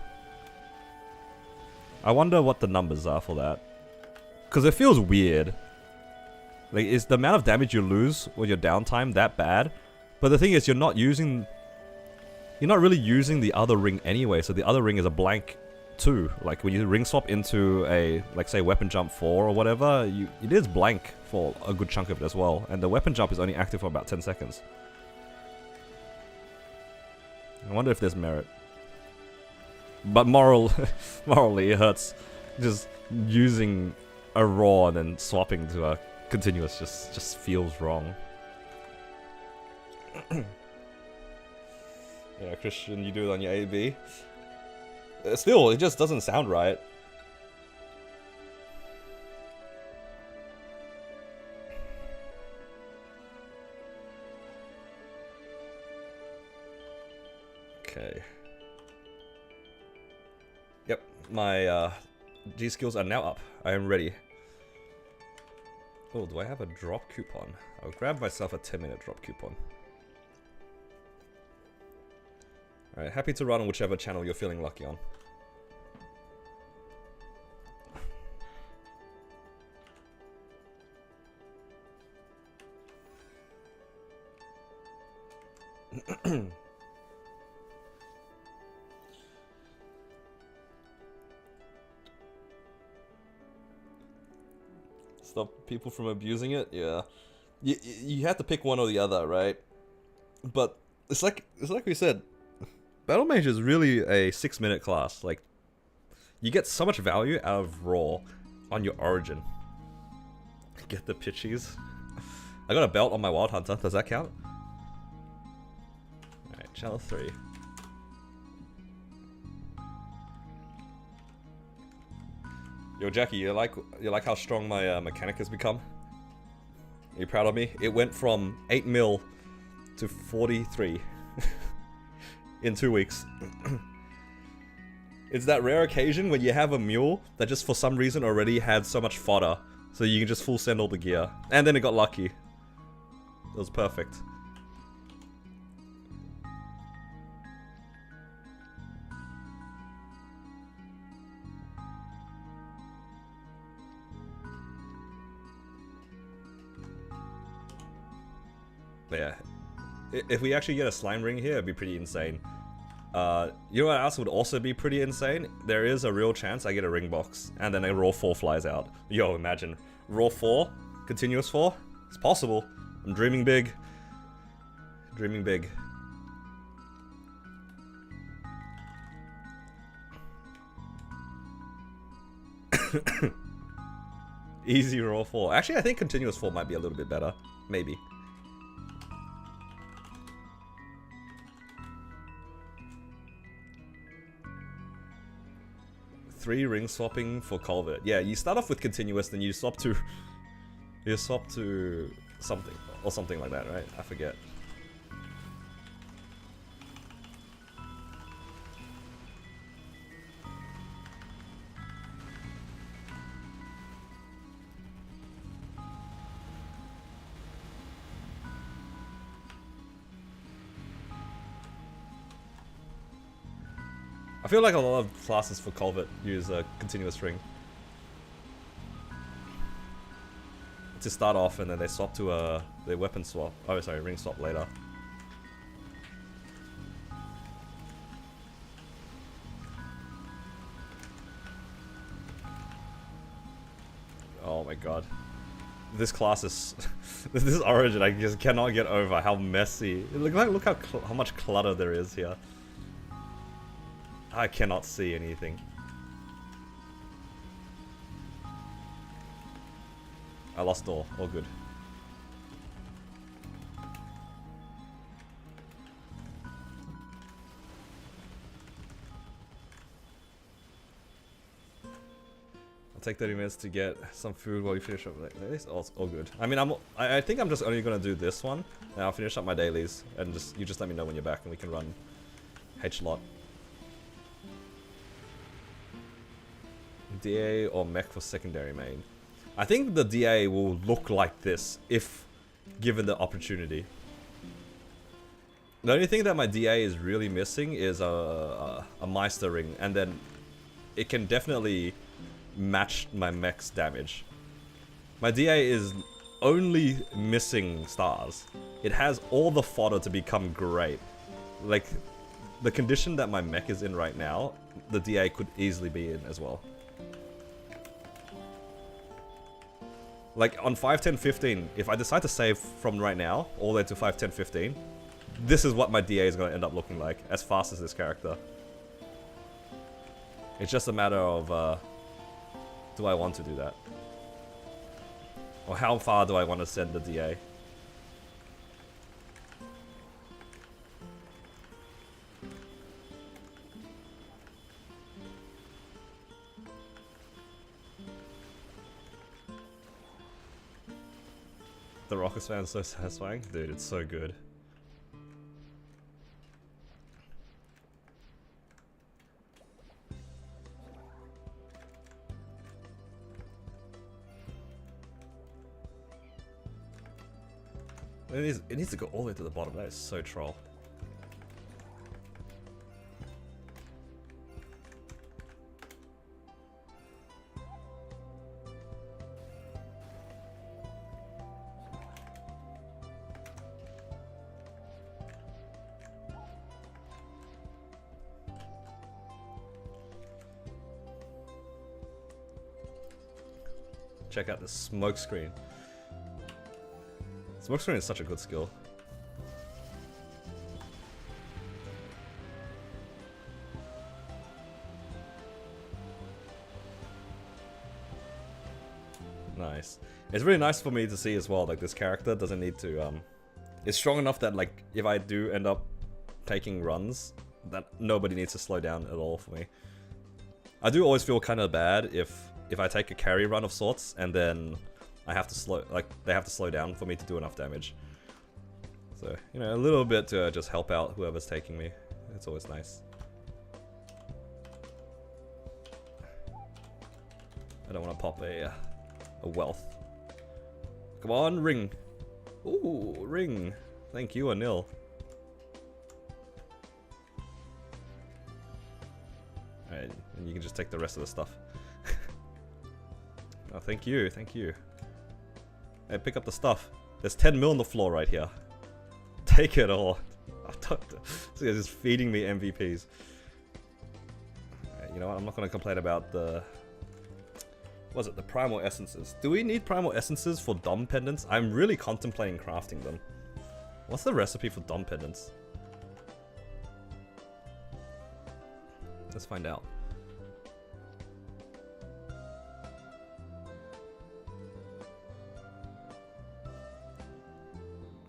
I wonder what the numbers are for that. Because it feels weird Like, is the amount of damage you lose with your downtime that bad? But the thing is, you're not really using the other ring anyway, so the other ring is a blank too. Like, when you ring swap into a, like, say, weapon jump 4 or whatever, it is blank for a good chunk of it as well, and the weapon jump is only active for about 10 seconds. I wonder if there's merit. But morally, it hurts. Just using a raw and then swapping to a continuous just feels wrong. Yeah, Christian, you do it on your AB. Still, it just doesn't sound right. Okay. Yep, my G skills are now up. I am ready. Oh, do I have a drop coupon? I'll grab myself a 10-minute drop coupon. Alright, happy to run on whichever channel you're feeling lucky on. Stop people from abusing it? Yeah. You have to pick one or the other, right? But it's like we said, Battle Mage is really a 6-minute class. Like, you get so much value out of Raw on your origin. Get the pitchies. I got a belt on my Wild Hunter. Does that count? Alright, channel 3. Yo, Jackie, you like how strong my mechanic has become? Are you proud of me? It went from 8 mil to 43 in 2 weeks. It's that rare occasion when you have a mule that just for some reason already had so much fodder, so you can just full send all the gear. And then it got lucky. It was perfect. But yeah, if we actually get a slime ring here, it'd be pretty insane. You know what else would also be pretty insane? There is a real chance I get a ring box, and then a raw 4 flies out. Yo, imagine. Raw 4? Continuous 4? It's possible. I'm dreaming big. Dreaming big. Easy raw 4. Actually, I think continuous 4 might be a little bit better. Maybe. Three ring swapping for culvert. Yeah, you start off with continuous, then you swap to something or something like that, right? I forget. I feel like a lot of classes for Culvert use a continuous ring to start off, and then they swap to their weapon swap. Oh, sorry, ring swap later. Oh my god, this class is this origin. I just cannot get over how messy. Look how much clutter there is here. I cannot see anything. I lost all good. I'll take 30 minutes to get some food while you finish up. It's all good. I mean, I think I'm just only gonna do this one, and I'll finish up my dailies, and you just let me know when you're back, and we can run H-lot. DA or mech for secondary main. I think the DA will look like this if given the opportunity. The only thing that my DA is really missing is a Meister ring, and then it can definitely match my mech's damage. My DA is only missing stars. It has all the fodder to become great. Like, the condition that my mech is in right now, the DA could easily be in as well. Like, on 5, 10, 15, if I decide to save from right now, all the way to 5, 10, 15, this is what my DA is going to end up looking like, as fast as this character. It's just a matter of, do I want to do that? Or how far do I want to send the DA? The Rockets fan is so satisfying. Dude, it's so good. It needs to go all the way to the bottom. That is so troll. Check out the smoke screen. Smoke screen is such a good skill. Nice. It's really nice for me to see as well, like this character doesn't need to, it's strong enough that like if I do end up taking runs, that nobody needs to slow down at all for me. I do always feel kind of bad if I take a carry run of sorts and then I have to slow, like they have to slow down for me to do enough damage. So, you know, a little bit to just help out whoever's taking me. It's always nice. I don't want to pop a wealth. Come on, ring. Ooh, ring. Thank you, Anil. Alright, and you can just take the rest of the stuff. Oh, thank you, thank you. Hey, pick up the stuff. There's 10 mil on the floor right here. Take it all. This guy's just feeding me MVPs. Right, you know what? I'm not going to complain about the... What was it? The primal essences. Do we need primal essences for Dom pendants? I'm really contemplating crafting them. What's the recipe for Dom pendants? Let's find out.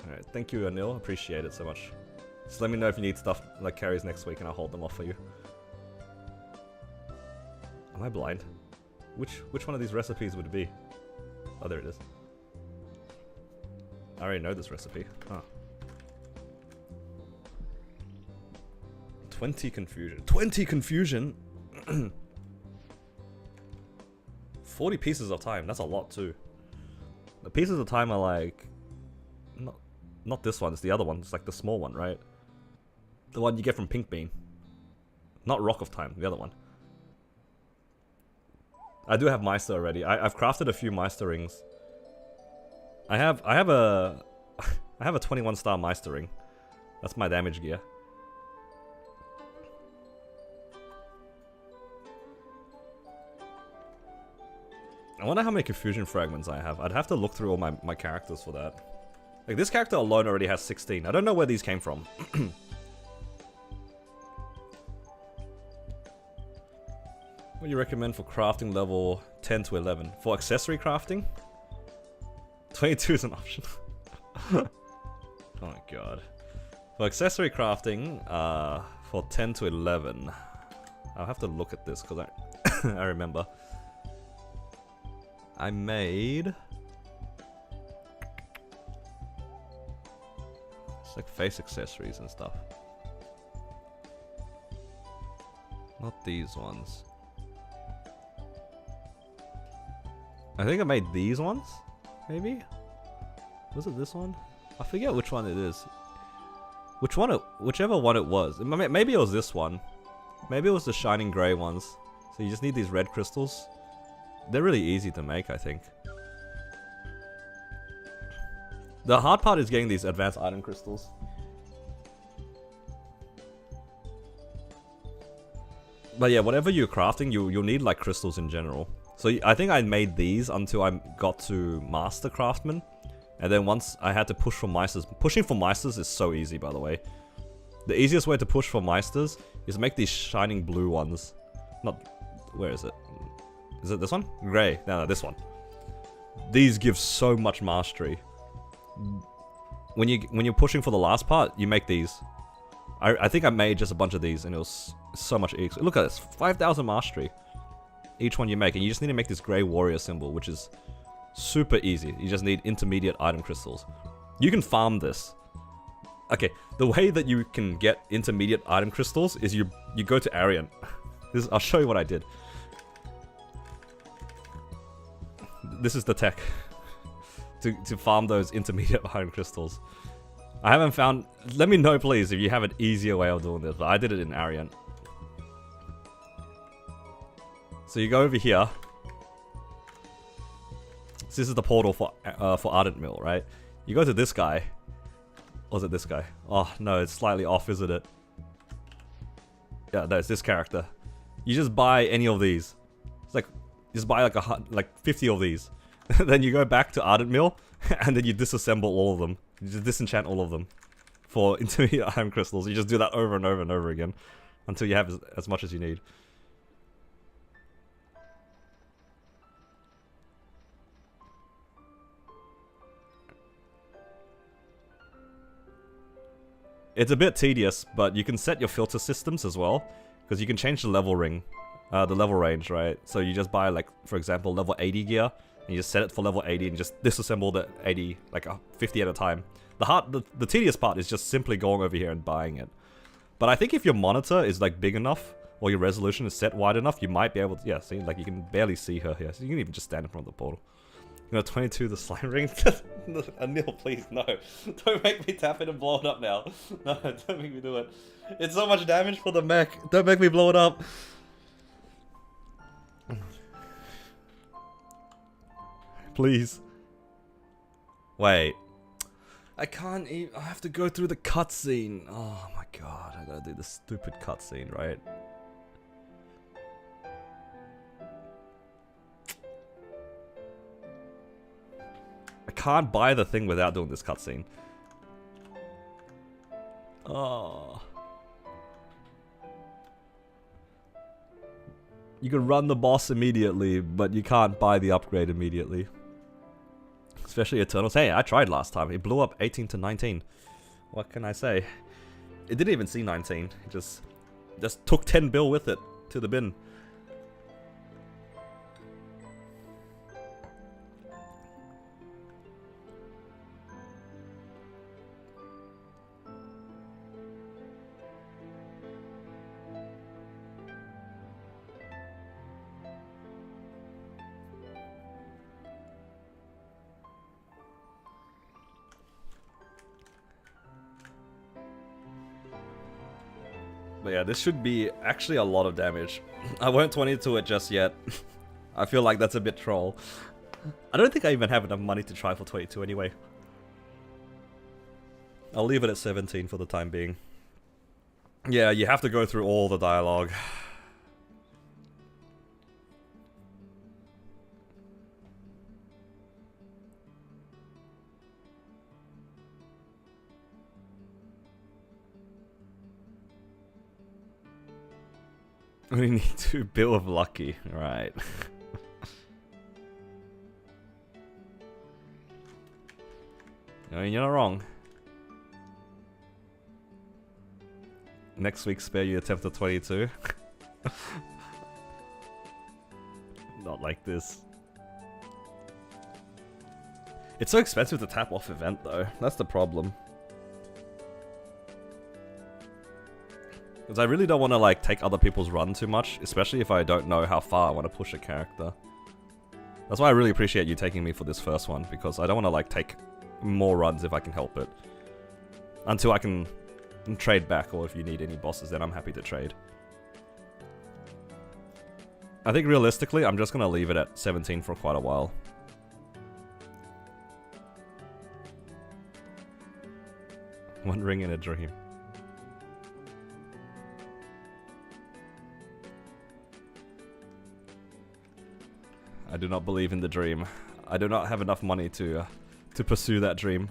Alright, thank you, Anil. Appreciate it so much. Just let me know if you need stuff like carries next week and I'll hold them off for you. Am I blind? Which one of these recipes would it be? Oh, there it is. I already know this recipe. Huh. 20 confusion. 20 confusion?! 40 pieces of time. That's a lot too. The pieces of time are like... Not this one, it's the other one. It's like the small one, right? The one you get from Pink Bean. Not Rock of Time, the other one. I do have Meister already. I've crafted a few Meister rings. I have a 21 star Meister ring. That's my damage gear. I wonder how many confusion fragments I have. I'd have to look through all my characters for that. Like, this character alone already has 16. I don't know where these came from. What do you recommend for crafting level 10 to 11? For accessory crafting? 22 is an option. Oh my god. For accessory crafting, for 10 to 11, I'll have to look at this because I remember. I made... It's like face accessories and stuff. Not these ones. I think I made these ones, maybe? Was it this one? I forget which one it is. Whichever one it was. Maybe it was this one. Maybe it was the shining grey ones. So you just need these red crystals. They're really easy to make, I think. The hard part is getting these advanced item crystals. But yeah, whatever you're crafting, you'll need like crystals in general. So I think I made these until I got to Master Craftsman. And then once I had to push for Meisters. Pushing for Meisters is so easy, by the way. The easiest way to push for Meisters is make these shining blue ones. Not... Where is it? Is it this one? Grey. No, this one. These give so much mastery. When you're pushing for the last part, you make these. I think I made just a bunch of these, and it was so much easier. Look at this, 5,000 mastery. Each one you make, and you just need to make this grey warrior symbol, which is super easy. You just need intermediate item crystals. You can farm this. Okay, the way that you can get intermediate item crystals is you go to Hyperion. I'll show you what I did. This is the tech to farm those intermediate item crystals. I haven't found... Let me know, please, if you have an easier way of doing this, but I did it in Hyperion. So you go over here. So this is the portal for Ardent Mill, right? You go to this guy. Or is it this guy? Oh, no, it's slightly off, isn't it? Yeah, no, it's this character. You just buy any of these. It's like... Just buy like 50 of these. Then you go back to Ardent Mill, and then you disassemble all of them. You just disenchant all of them for intermediate item crystals. You just do that over and over and over again until you have as much as you need. It's a bit tedious, but you can set your filter systems as well, because you can change the level ring, the level range, right? So you just buy, like, for example, level 80 gear, and you just set it for level 80 and just disassemble the 80, like 50 at a time. The tedious part is just simply going over here and buying it. But I think if your monitor is like big enough, or your resolution is set wide enough, you might be able to, yeah, see, like you can barely see her here. So you can even just stand in front of the portal. You know, 22 the slime ring? Anil, please, no. Don't make me tap it and blow it up now. No, don't make me do it. It's so much damage for the mech. Don't make me blow it up. Please. Wait. I can't even... I have to go through the cutscene. Oh my god, I gotta do this stupid cutscene, right? I can't buy the thing without doing this cutscene. Oh. You can run the boss immediately, but you can't buy the upgrade immediately. Especially Eternals. Hey, I tried last time. It blew up 18 to 19. What can I say? It didn't even see 19. It just took 10 bill with it to the bin. But yeah, this should be actually a lot of damage. I won't 22 it just yet. I feel like that's a bit troll. I don't think I even have enough money to try for 22 anyway. I'll leave it at 17 for the time being. Yeah, you have to go through all the dialogue. We need 2 bill of lucky, right. I mean, you're not wrong. Next week, spare you attempt at 22. Not like this. It's so expensive to tap off event though, that's the problem. Because I really don't want to like take other people's run too much, especially if I don't know how far I want to push a character. That's why I really appreciate you taking me for this first one, because I don't want to like take more runs if I can help it. Until I can trade back, or if you need any bosses, then I'm happy to trade. I think realistically, I'm just going to leave it at 17 for quite a while. One ring in a dream. I do not believe in the dream. I do not have enough money to pursue that dream.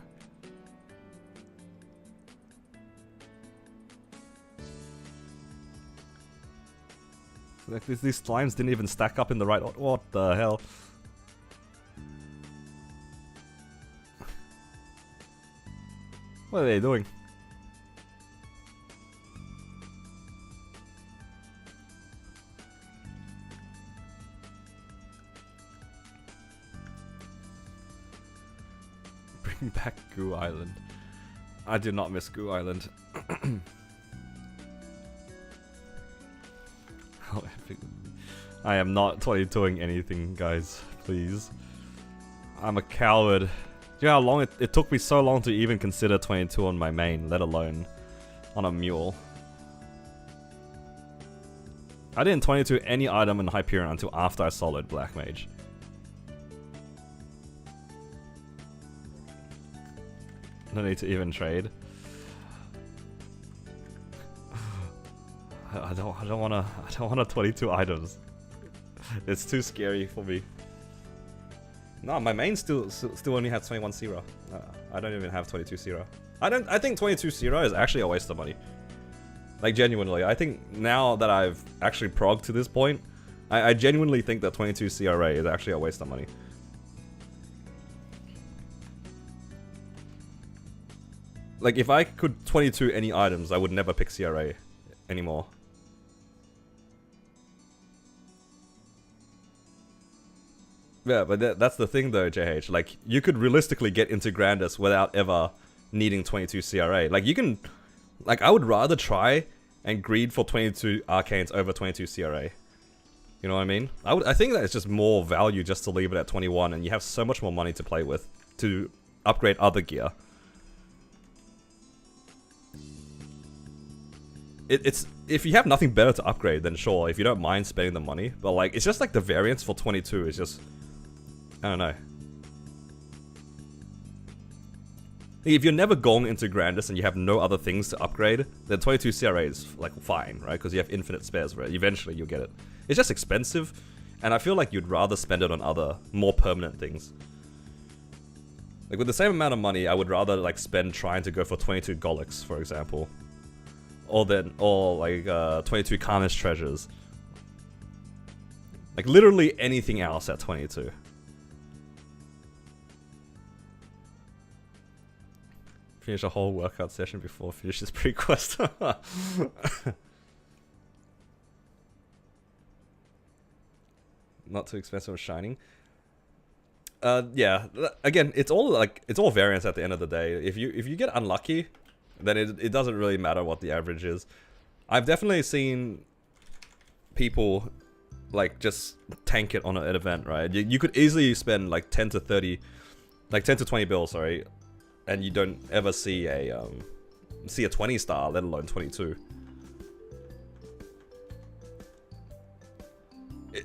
Like these slimes didn't even stack up in the right. What the hell? What are they doing? Bring back Goo Island. I do not miss Goo Island. How epic. I am not 22ing anything, guys. Please. I'm a coward. Do you know how long it took me so long to even consider 22 on my main, let alone on a mule? I didn't 22 any item in Hyperion until after I soloed Black Mage. No need to even trade. I don't wanna 22 items. It's too scary for me. No, my main still only has 21 Zero. I don't even have 22 Zero. I think 22 Zero is actually a waste of money. Like genuinely, I think now that I've actually progged to this point, I genuinely think that 22 CRA is actually a waste of money. Like if I could 22 any items, I would never pick CRA anymore. Yeah, but that's the thing though, JH. Like, you could realistically get into Grandis without ever needing 22 CRA. Like, you can... Like, I would rather try and greed for 22 Arcanes over 22 CRA. You know what I mean? I think that it's just more value just to leave it at 21, and you have so much more money to play with to upgrade other gear. It's if you have nothing better to upgrade, then sure, if you don't mind spending the money. But like, it's just like the variance for 22 is just... I don't know. If you're never going into Grandis and you have no other things to upgrade, then 22 CRA is like fine, right? Because you have infinite spares for it. Eventually you'll get it. It's just expensive, and I feel like you'd rather spend it on other, more permanent things. Like with the same amount of money, I would rather like spend trying to go for 22 Golix, for example. Or 22 Carnage Treasures. Like literally anything else at 22. Finish a whole workout session before finish this pre-quest. Not too expensive or shining. Yeah. Again, it's all variance at the end of the day. If you get unlucky, then it doesn't really matter what the average is. I've definitely seen people like just tank it on an event, right? You could easily spend like 10 to 20 bills, sorry, and you don't ever see a 20 star, let alone 22.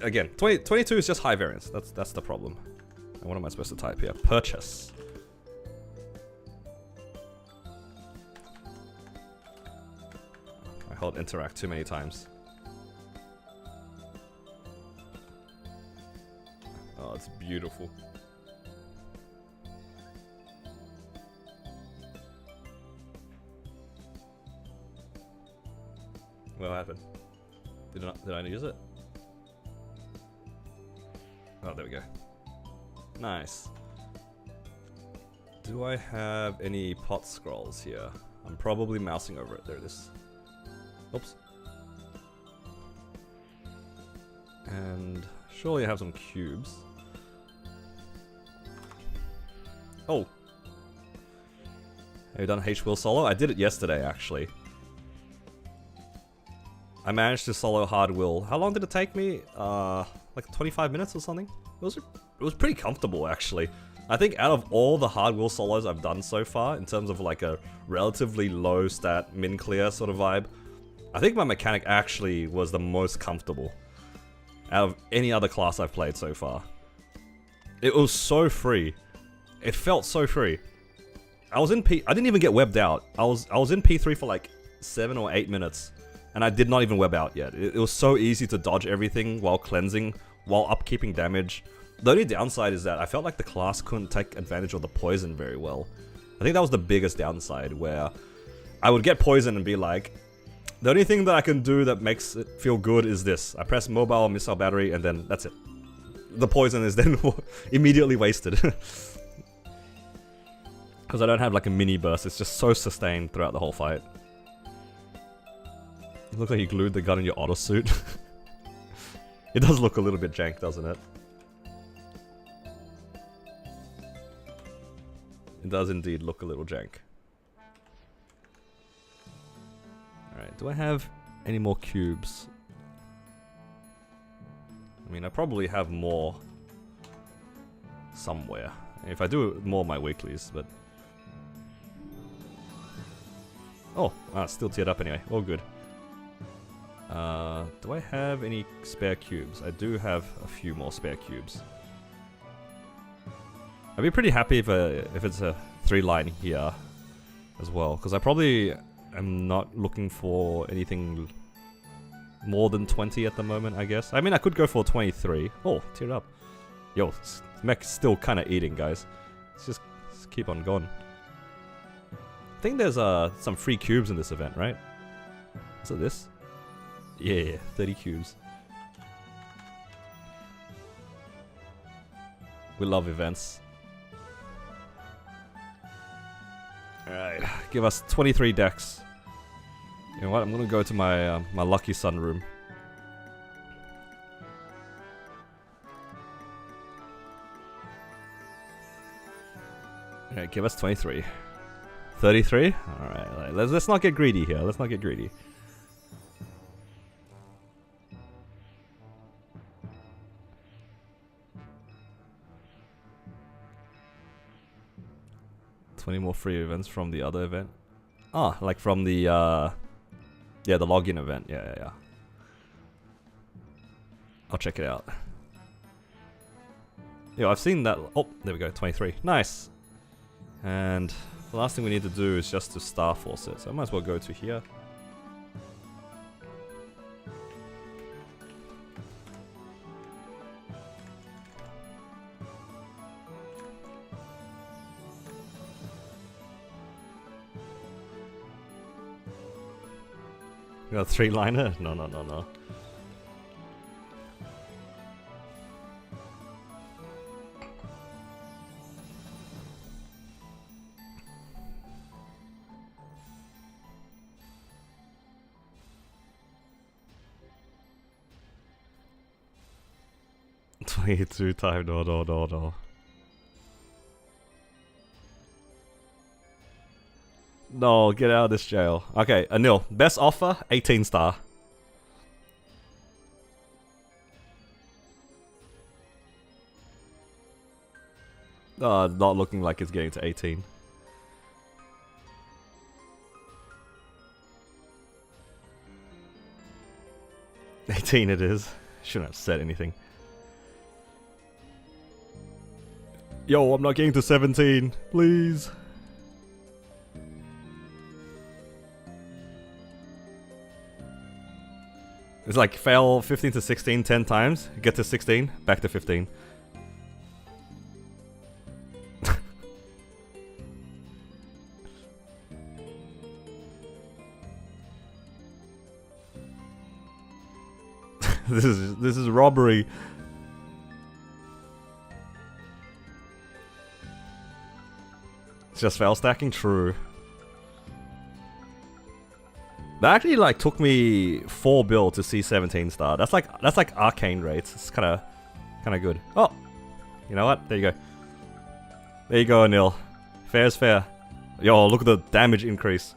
Again, 22 is just high variance. That's the problem. And what am I supposed to type here? Purchase. I held interact too many times. Oh, it's beautiful. What happened? Did I use it? Oh, there we go. Nice. Do I have any pot scrolls here? I'm probably mousing over it. There it is. Oops. And surely I have some cubes. Oh. Have you done H-Will solo? I did it yesterday, actually. I managed to solo hard will. How long did it take me? Like 25 minutes or something? It was pretty comfortable, actually. I think out of all the hard will solos I've done so far, in terms of like a relatively low stat min clear sort of vibe, I think my mechanic actually was the most comfortable out of any other class I've played so far. It was so free. It felt so free. I was in P. I didn't even get webbed out. I was in P3 for like 7 or 8 minutes, and I did not even web out yet. It was so easy to dodge everything while cleansing, while upkeeping damage. The only downside is that I felt like the class couldn't take advantage of the poison very well. I think that was the biggest downside, where I would get poison and be like, the only thing that I can do that makes it feel good is this. I press mobile missile battery and then that's it. The poison is then immediately wasted. Because I don't have like a mini burst, it's just so sustained throughout the whole fight. It looks like you glued the gun in your auto suit. It does look a little bit jank, doesn't it? It does indeed look a little jank. Alright, do I have any more cubes? I mean, I probably have more somewhere. If I do more of my weeklies, but... Oh, still tiered up anyway. All good. Do I have any spare cubes? I do have a few more spare cubes. I'd be pretty happy if it's a 3-line here as well, because I probably am not looking for anything more than 20 at the moment, I guess. I mean, I could go for 23. Oh, tiered up. Yo, mech's still kind of eating, guys. Let's keep on going. I think there's some free cubes in this event, right? Is it this? Yeah, 30 cubes. We love events. Alright, give us 23 decks. You know what, I'm gonna go to my my Lucky Sun room. Alright, give us 23. 33? Alright, let's not get greedy here, let's not get greedy. More free events from the other event. Ah, like from the yeah, the login event. Yeah. I'll check it out. Yeah, I've seen that. Oh, there we go, 23. Nice. And the last thing we need to do is just to Star Force it. So I might as well go to here. You got a 3-liner? No. $22 time, no. No, get out of this jail. Okay, Anil, best offer, 18 star. Not looking like it's getting to 18. $18 it is. Shouldn't have said anything. Yo, I'm not getting to 17, please. It's like fail 15 to 16 10 times, get to 16, back to 15. This is robbery. It's just fail stacking, true. That actually like took me 4 build to see 17 star. That's like arcane rates. It's kind of good. Oh, you know what? There you go. There you go, Anil. Fair is fair. Yo, look at the damage increase.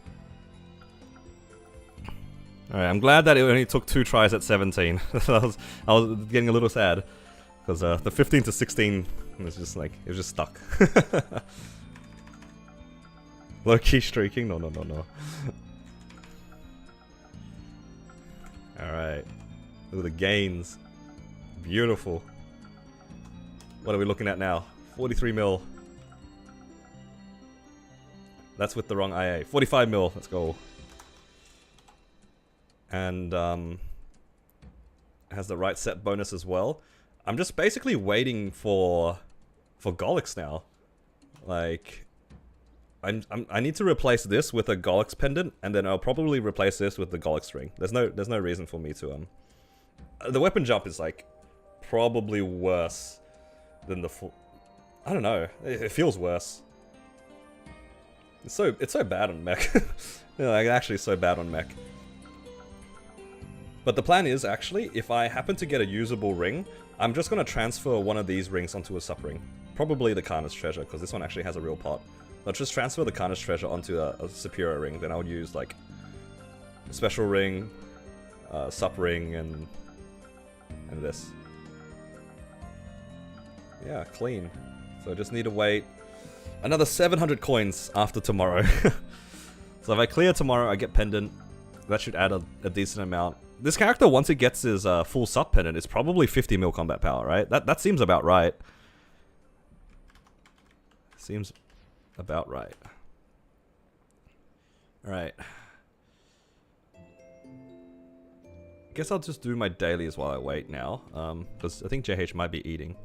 Alright, I'm glad that it only took 2 tries at 17. I was getting a little sad because the 15 to 16 was just like it was just stuck. Low key streaking? No. Alright. Look at the gains. Beautiful. What are we looking at now? 43 mil. That's with the wrong IA. 45 mil. Let's go. And has the right set bonus as well. I'm just basically waiting for Golix now. Like, I need to replace this with a Golix pendant, and then I'll probably replace this with the Golix ring. There's no reason for me to the weapon jump is like probably worse than the full. I don't know. It feels worse. It's so bad on mech. Yeah, like actually so bad on mech. But the plan is actually, if I happen to get a usable ring, I'm just gonna transfer one of these rings onto a sub ring. Probably the Carnage Treasure, because this one actually has a real pot. Let's just transfer the Carnage Treasure onto a superior ring. Then I'll use like a special ring, sub ring, and this. Yeah, clean. So I just need to wait another 700 coins after tomorrow. So if I clear tomorrow, I get pendant. That should add a decent amount. This character, once it gets his full sub pendant, is probably 50 mil combat power, right? That seems about right. Seems about right. Alright. Guess I'll just do my dailies while I wait now. Because I think JH might be eating.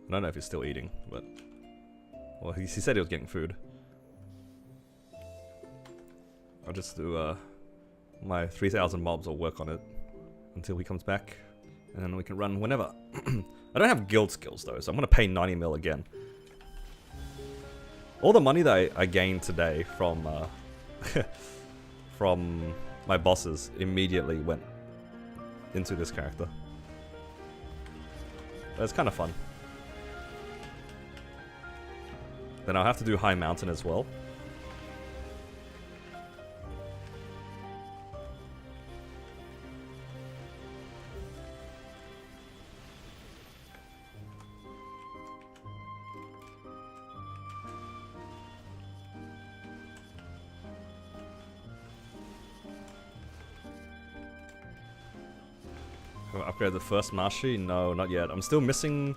I don't know if he's still eating, but... Well, he said he was getting food. I'll just do my 3,000 mobs. I'll work on it until he comes back, and then we can run whenever. I don't have guild skills though, so I'm gonna pay 90 mil again. All the money that I gained today from from my bosses immediately went into this character. But it's kind of fun. Then I'll have to do High Mountain as well. Have I upgraded the first mastery? No, not yet. I'm still missing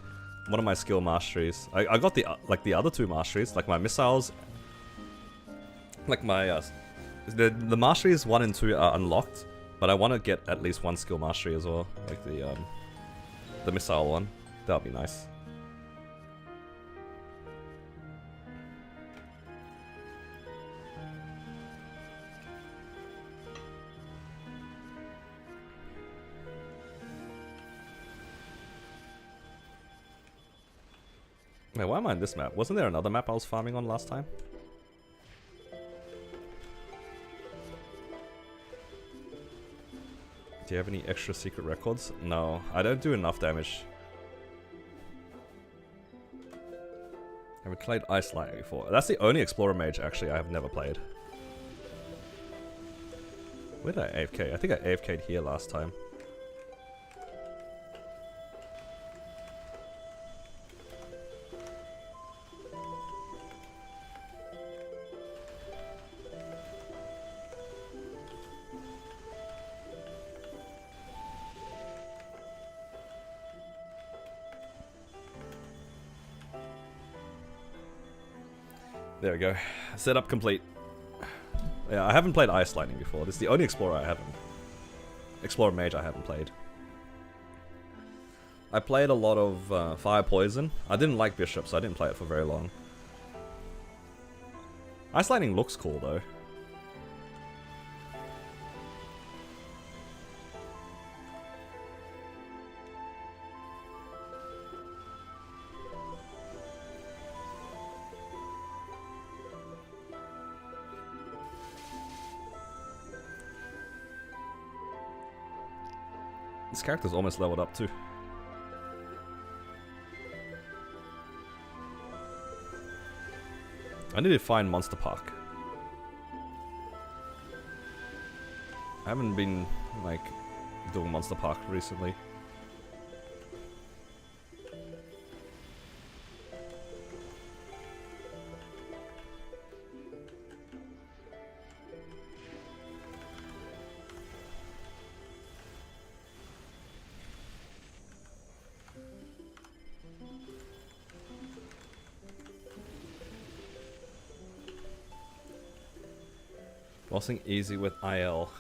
one of my skill masteries. I got the the other two masteries, like my missiles, like my the masteries 1 and 2 are unlocked, but I want to get at least one skill mastery as well, like the missile one. That would be nice. Wait, why am I on this map? Wasn't there another map I was farming on last time? Do you have any extra secret records? No, I don't do enough damage. Have we played Ice Light before? That's the only Explorer Mage actually I have never played. Where did I AFK? I think I AFK'd here last time. There we go. Setup complete. Yeah, I haven't played Ice Lightning before. This is the only Explorer I haven't. Explorer Mage I haven't played. I played a lot of Fire Poison. I didn't like Bishop, so I didn't play it for very long. Ice Lightning looks cool though. This character's almost leveled up too. I need to find Monster Park. I haven't been, like, doing Monster Park recently. Bossing easy with IL.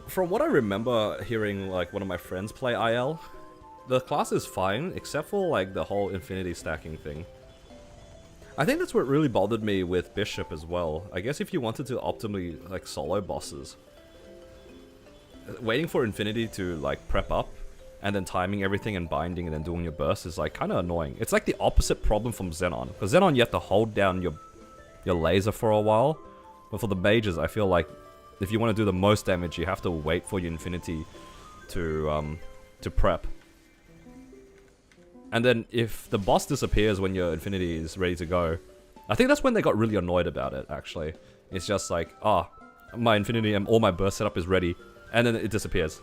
From what I remember hearing like one of my friends play IL, the class is fine except for like the whole infinity stacking thing. I think that's what really bothered me with Bishop as well. I guess if you wanted to optimally like solo bosses, waiting for infinity to like prep up and then timing everything and binding and then doing your burst is like kind of annoying. It's like the opposite problem from Xenon. Because Xenon you have to hold down your laser for a while, but for the mages I feel like if you want to do the most damage you have to wait for your infinity to prep. And then if the boss disappears when your infinity is ready to go, I think that's when they got really annoyed about it, actually. It's just like, my infinity and all my burst setup is ready, and then it disappears.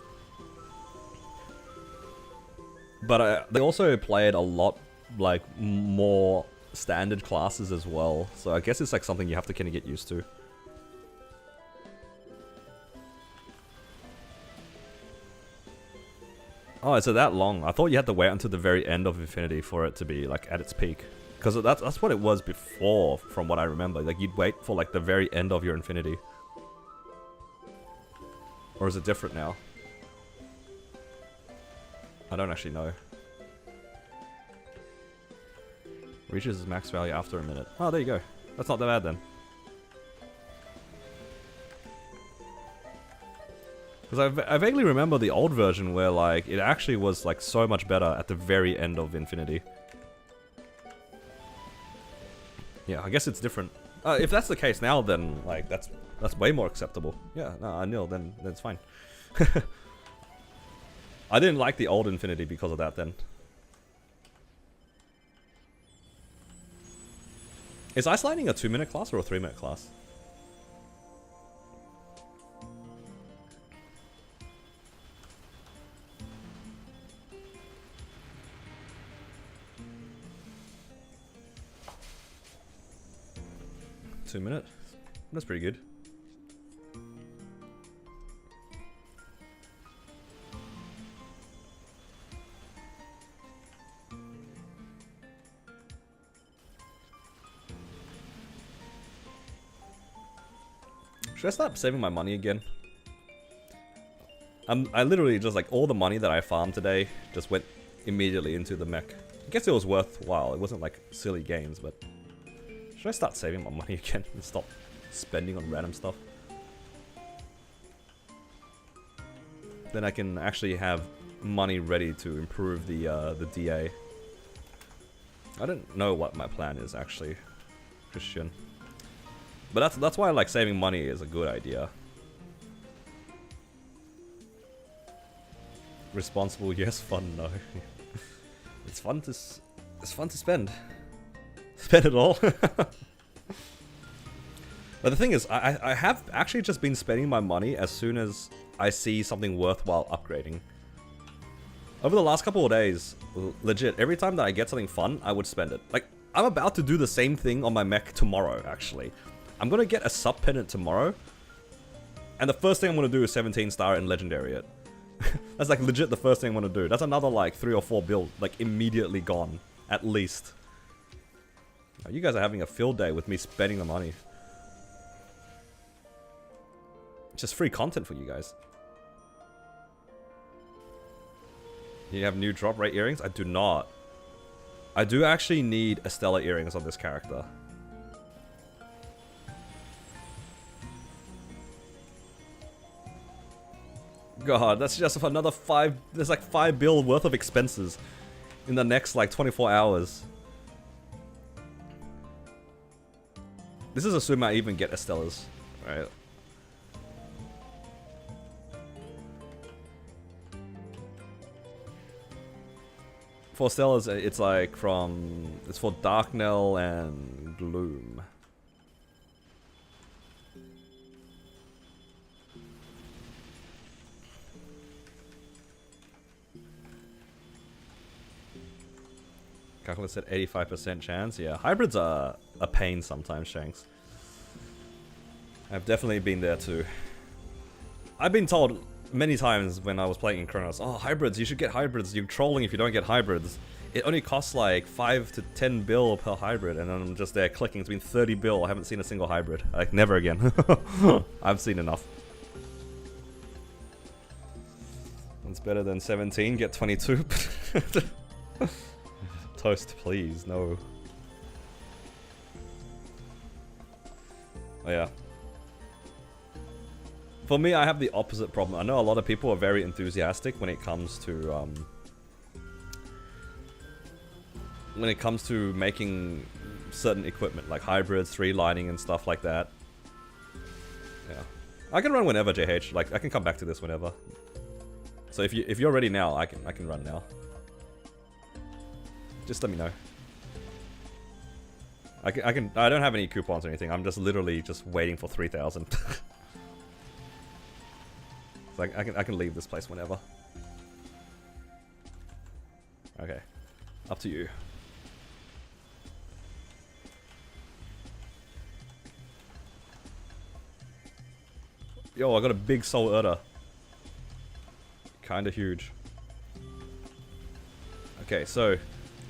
But they also played a lot, like, more standard classes as well, so I guess it's like something you have to kind of get used to. Oh, is it that long? I thought you had to wait until the very end of Infinity for it to be, like, at its peak. Because that's what it was before, from what I remember. Like, you'd wait for, like, the very end of your Infinity. Or is it different now? I don't actually know. Reaches its max value after a minute. Oh, there you go. That's not that bad then. Because I vaguely remember the old version where, like, it actually was, like, so much better at the very end of Infinity. Yeah, I guess it's different. If that's the case now, then, like, that's way more acceptable. Yeah, no, I know, then it's fine. I didn't like the old Infinity because of that, then. Is Ice Lightning a 2-minute class or a 3-minute class? Minute. That's pretty good. Should I start saving my money again? I literally just like all the money that I farmed today just went immediately into the mech. I guess it was worthwhile. It wasn't like silly gains, but should I start saving my money again and stop spending on random stuff? Then I can actually have money ready to improve the DA. I don't know what my plan is actually, Christian. But that's why like saving money is a good idea. Responsible, yes. Fun, no. It's fun to spend. Spend it all. But the thing is, I have actually just been spending my money as soon as I see something worthwhile upgrading. Over the last couple of days, legit, every time that I get something fun, I would spend it. Like, I'm about to do the same thing on my mech tomorrow, actually. I'm gonna get a sub pendant tomorrow, and the first thing I'm gonna do is 17 star and legendary it. That's like legit the first thing I'm gonna do. That's another like 3 or 4 build, like immediately gone, at least. You guys are having a field day with me spending the money. It's just free content for you guys. You have new drop rate earrings? I do not. I do actually need a stellar earrings on this character. God, that's just another 5... There's like 5 bill worth of expenses in the next like 24 hours. This is assuming I even get Estella's, right? For Stellas, it's like from... It's for Darknell and Gloom. Calculus said 85% chance. Yeah, hybrids are a pain sometimes, Shanks. I've definitely been there too. I've been told many times when I was playing in Chronos, oh, hybrids, you should get hybrids, you're trolling if you don't get hybrids. It only costs like 5 to 10 bill per hybrid, and I'm just there clicking. It's been 30 bill. I haven't seen a single hybrid. Like, never again. I've seen enough. It's better than 17. Get 22. Toast, please. No. Oh, yeah. For me, I have the opposite problem. I know a lot of people are very enthusiastic when it comes to, making certain equipment, like hybrids, 3-lining and stuff like that. Yeah. I can run whenever, JH. Like, I can come back to this whenever. So if you're ready now, I can run now. Just let me know. I don't have any coupons or anything. I'm just literally just waiting for 3,000. So I can leave this place whenever. Okay. Up to you. Yo, I got a big soul Urda. Kinda huge. Okay, so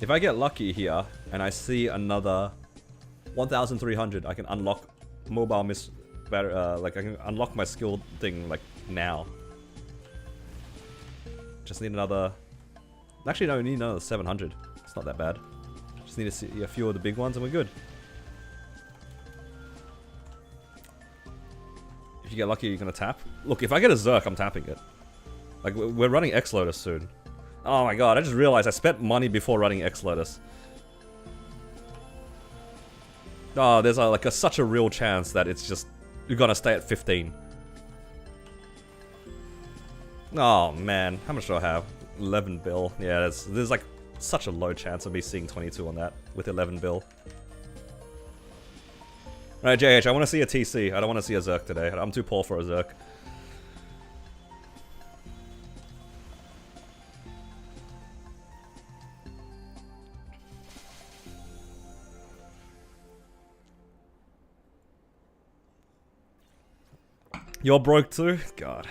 if I get lucky here and I see another 1,300, I can unlock mobile like I can unlock my skill thing like now. Just need another. Actually, no, we need another 700. It's not that bad. Just need to see a few of the big ones and we're good. If you get lucky, you're gonna tap. Look, if I get a Zerk, I'm tapping it. Like, we're running X-Lotus soon. Oh my god, I just realized I spent money before running X-Lotus. Oh, there's like such a real chance that it's just... You're gonna stay at 15. Oh man, how much do I have? 11 bill. Yeah, there's like such a low chance of me seeing 22 on that with 11 bill. Alright, JH, I want to see a TC. I don't want to see a Zerk today. I'm too poor for a Zerk. You're broke too? God.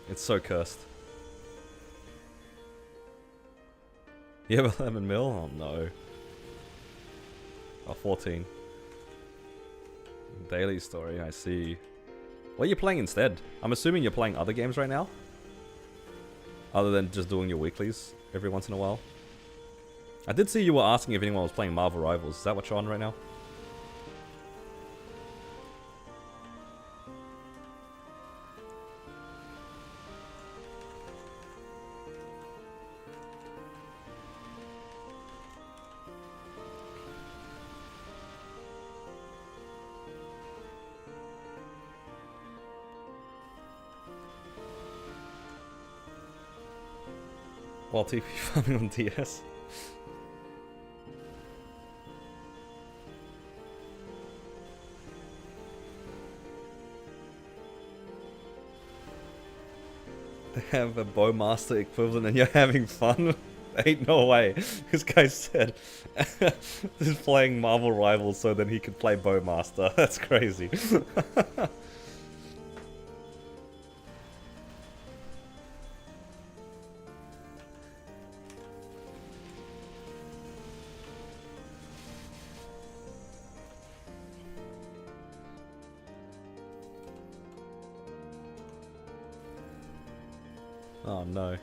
It's so cursed. You have 11 mil? Oh no. Oh, 14. Daily story, I see. What are you playing instead? I'm assuming you're playing other games right now? Other than just doing your weeklies every once in a while? I did see you were asking if anyone was playing Marvel Rivals. Is that what you're on right now? While TP farming on DS. They have a Bowmaster equivalent and you're having fun? Ain't no way. This guy said he's playing Marvel Rivals so then he could play Bowmaster. That's crazy. Oh no.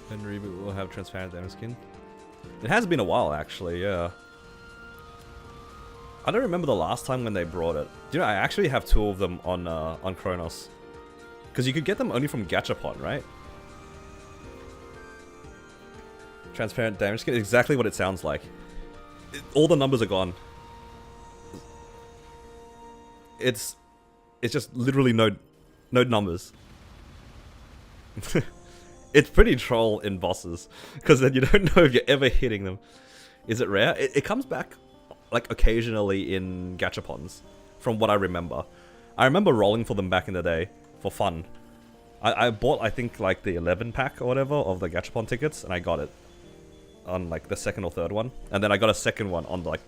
Then reboot will have transparent damage skin. It has been a while actually, yeah. I don't remember the last time when they brought it. Do you know, I actually have 2 of them on Chronos. Because you could get them only from Gachapon, right? Transparent damage skin, exactly what it sounds like. All the numbers are gone. It's just literally no numbers. It's pretty troll in bosses, because then you don't know if you're ever hitting them. Is it rare? It comes back, like, occasionally in gachapons, from what I remember. I remember rolling for them back in the day, for fun. I bought, I think, like, the 11 pack or whatever of the gachapon tickets, and I got it on, like, the second or third one. And then I got a second one on, like,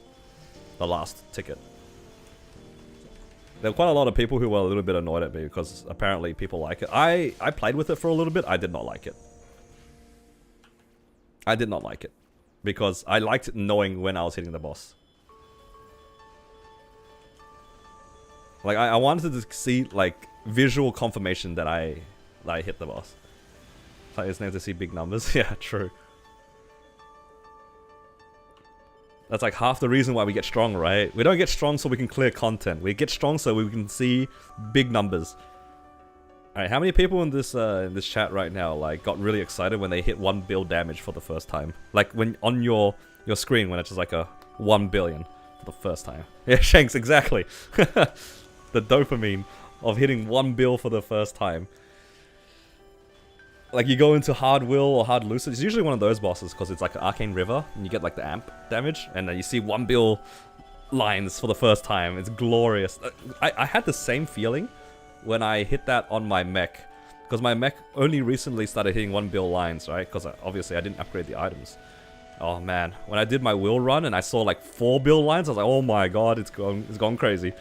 the last ticket. There were quite a lot of people who were a little bit annoyed at me because apparently people like it. I played with it for a little bit. I did not like it. I did not like it. Because I liked knowing when I was hitting the boss. Like, I wanted to see, like, visual confirmation that I hit the boss. Players need to see big numbers. Yeah, true. That's like half the reason why we get strong, right? We don't get strong so we can clear content. We get strong so we can see big numbers. Alright, how many people in this chat right now like got really excited when they hit 1 bill damage for the first time? Like when on your screen when it's just like a 1 billion for the first time. Yeah, Shanks, exactly. The dopamine of hitting 1 bill for the first time. Like, you go into Hard Will or Hard Lucid. It's usually one of those bosses because it's like an Arcane River and you get like the amp damage and then you see 1 bill lines for the first time. It's glorious. I had the same feeling when I hit that on my mech because my mech only recently started hitting 1 bill lines, right? Because obviously I didn't upgrade the items. Oh man, when I did my will run and I saw like 4 bill lines, I was like, oh my god, it's gone crazy.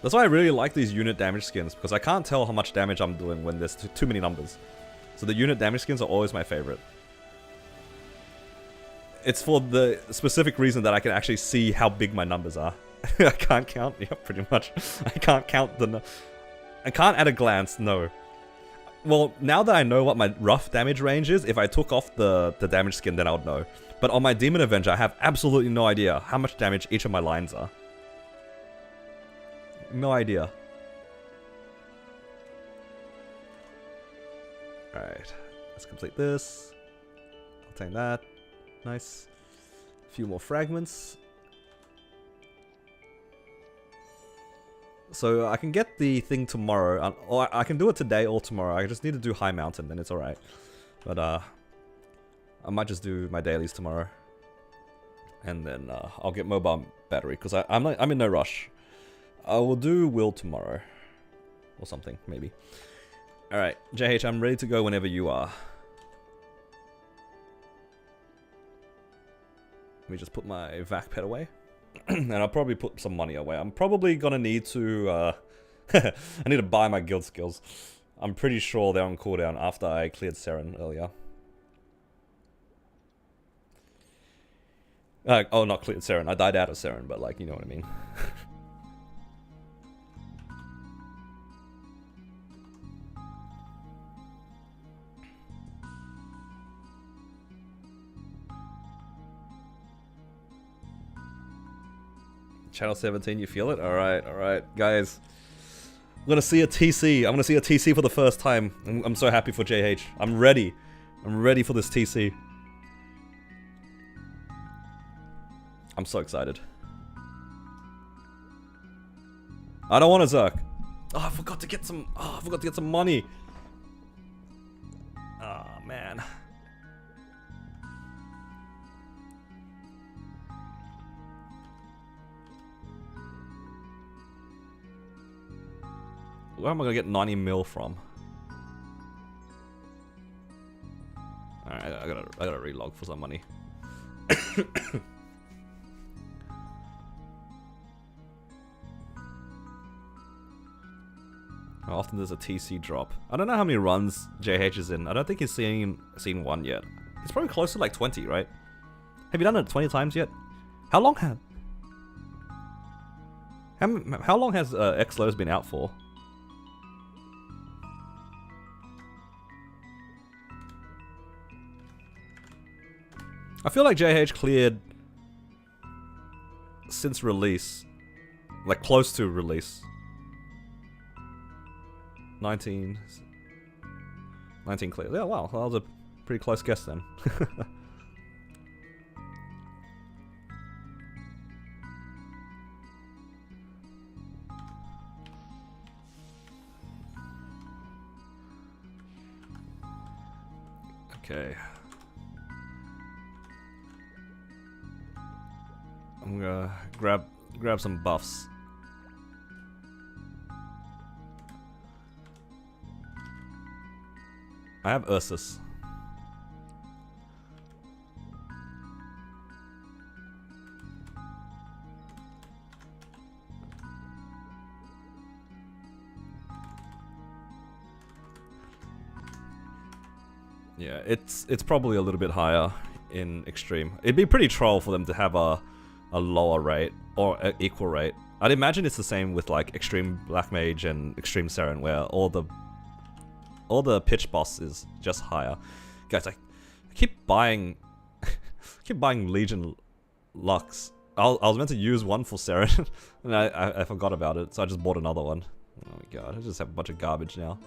That's why I really like these unit damage skins, because I can't tell how much damage I'm doing when there's too many numbers. So the unit damage skins are always my favorite. It's for the specific reason that I can actually see how big my numbers are. I can't count, yeah, pretty much. I can't count I can't at a glance, no. Well, now that I know what my rough damage range is, if I took off the damage skin, then I would know. But on my Demon Avenger, I have absolutely no idea how much damage each of my lines are. No idea. Alright, let's complete this. I'll take that. Nice. A few more fragments. So I can get the thing tomorrow, or I can do it today or tomorrow. I just need to do High Mountain, then it's alright. But I might just do my dailies tomorrow. And then I'll get mobile battery, because I'm in no rush. I will do Will tomorrow. Or something, maybe. Alright, JH, I'm ready to go whenever you are. Let me just put my vac pet away. And I'll probably put some money away. I'm probably gonna need to... I need to buy my guild skills. I'm pretty sure they're on cooldown after I cleared Seren earlier. Oh, not cleared Seren. I died out of Seren, but like, you know what I mean. Channel 17, you feel it? Alright, guys. I'm gonna see a TC. I'm gonna see a TC for the first time. I'm so happy for JH. I'm ready. I'm ready for this TC. I'm so excited. I don't want a Zerk. Oh, I forgot to get some. Oh, I forgot to get some money. Oh, man. Where am I gonna get 90 mil from? Alright, I gotta relog for some money. How often does a TC drop? I don't know how many runs JH is in. I don't think he's seen one yet. He's probably close to like 20, right? Have you done it 20 times yet? How long has... How long has X-Lows been out for? I feel like JH cleared since release. Like, close to release. 19 clear. Yeah, wow, that was a pretty close guess then. Okay. I'm gonna grab some buffs. I have Ursus. Yeah, it's probably a little bit higher in extreme. It'd be pretty troll for them to have a lower rate or an equal rate. I'd imagine it's the same with like extreme black mage and extreme Seren, where all the pitch boss is just higher. Guys, I keep buying Legion Lux. I was meant to use one for Seren, and I forgot about it, so I just bought another one. Oh my god, I just have a bunch of garbage now.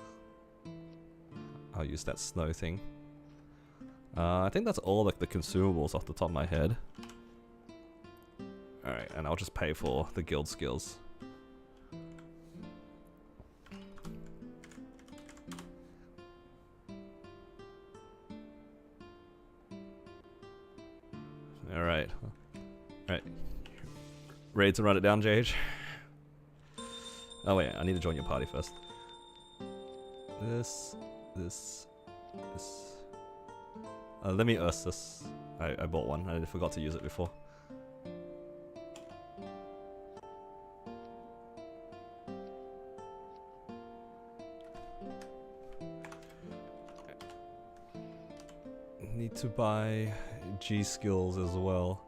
I'll use that snow thing. I think that's all like the consumables off the top of my head. Alright, and I'll just pay for the guild skills. Alright. Alright. Ready to run it down, JH? Oh wait, I need to join your party first. This. Let me Ursus. I bought one. I forgot to use it before. Need to buy G skills as well.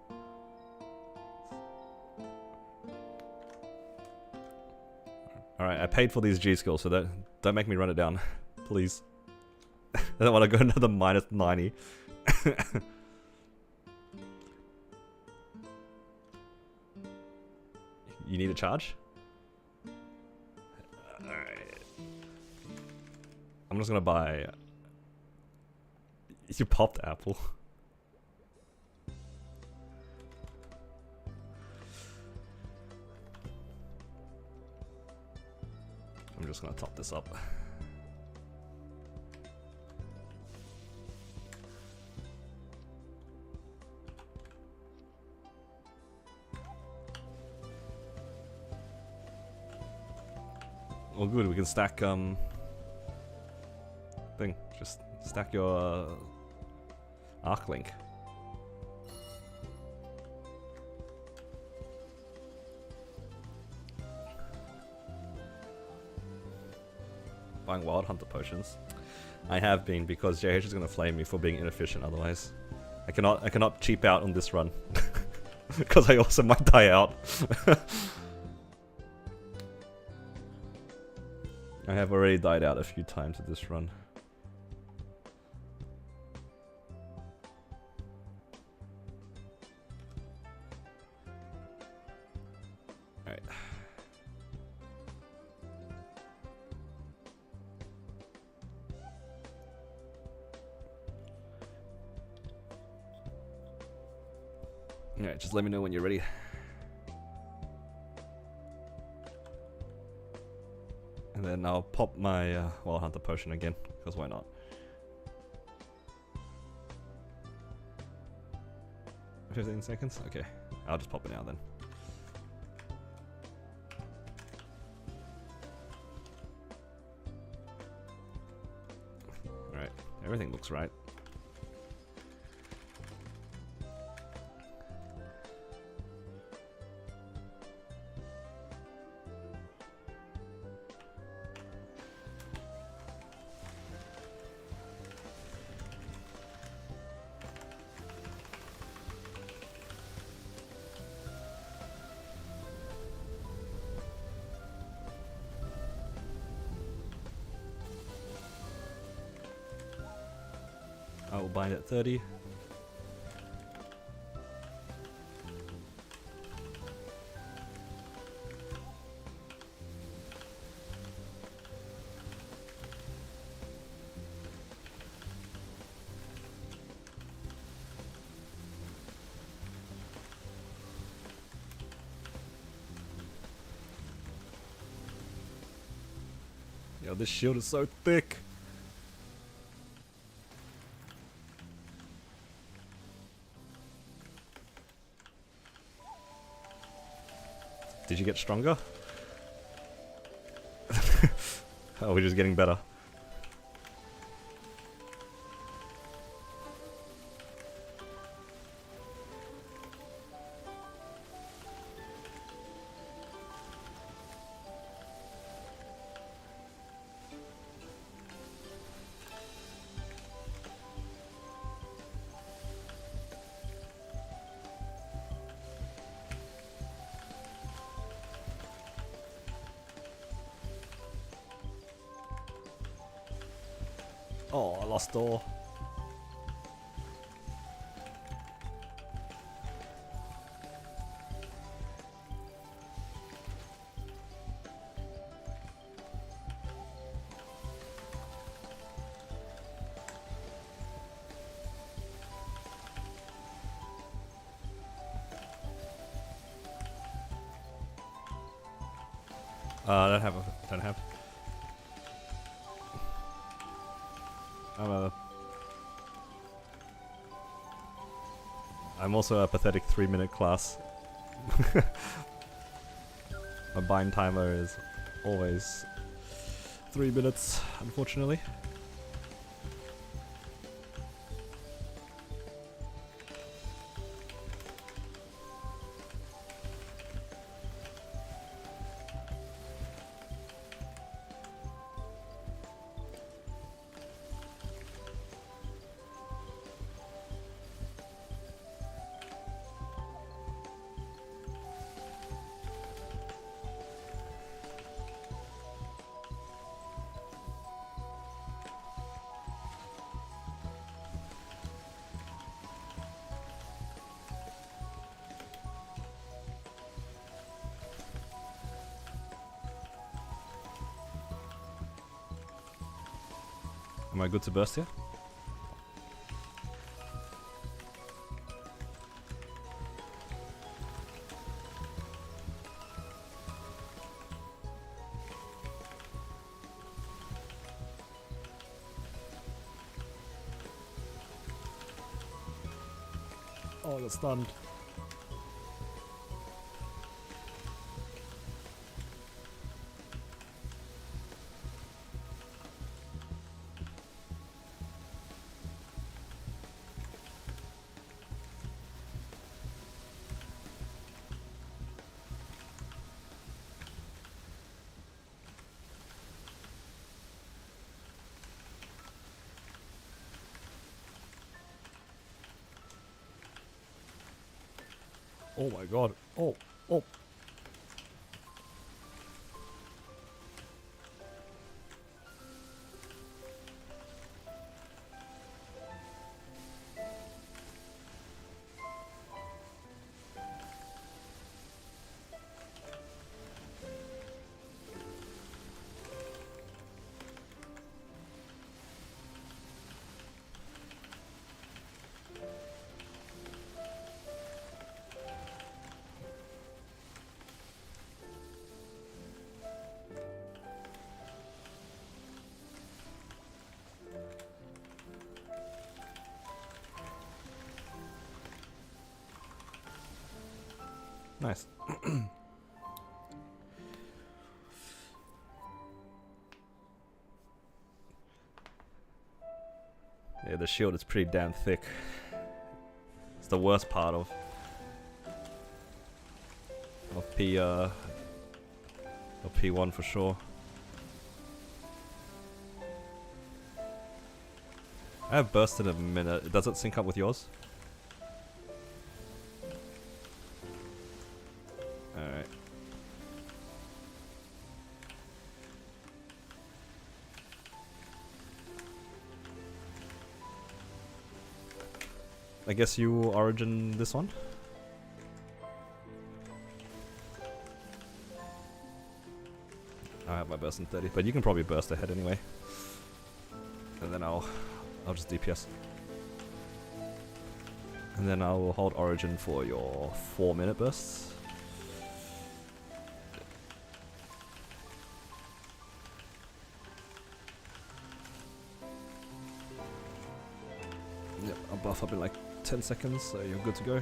Alright, I paid for these G skills, so don't make me run it down. Please. I don't want to go another minus 90. You need a charge? Alright. I'm just gonna buy... You popped apple. I'm just gonna top this up. Well, good. We can stack thing. Just stack your arc link. Buying wild hunter potions. I have been, because JH is gonna flame me for being inefficient otherwise. I cannot cheap out on this run. Because I also might die out. I have already died out a few times at this run. Alright. Alright, just let me know when you're ready. And then I'll pop my Wild Hunter potion again, because why not? 15 seconds? Okay, I'll just pop it now then. Alright, everything looks right. I will bind at 30. Yo, this shield is so thick. Did you get stronger? Oh, we're just getting better. Oh, I lost door. I don't have. I'm also a pathetic 3-minute class. My bind timer is always 3 minutes, unfortunately. Am I good to burst here? Oh, I got stunned. Oh my god. Oh, oh. Nice. Yeah, the shield is pretty damn thick. It's the worst part of P1 for sure. I have burst in a minute. Does it sync up with yours? Alright. I guess you origin this one? I have my burst in 30, but you can probably burst ahead anyway. And then I'll just DPS. And then I will hold origin for your 4-minute bursts. Yep, I'll buff up in like 10 seconds, so you're good to go.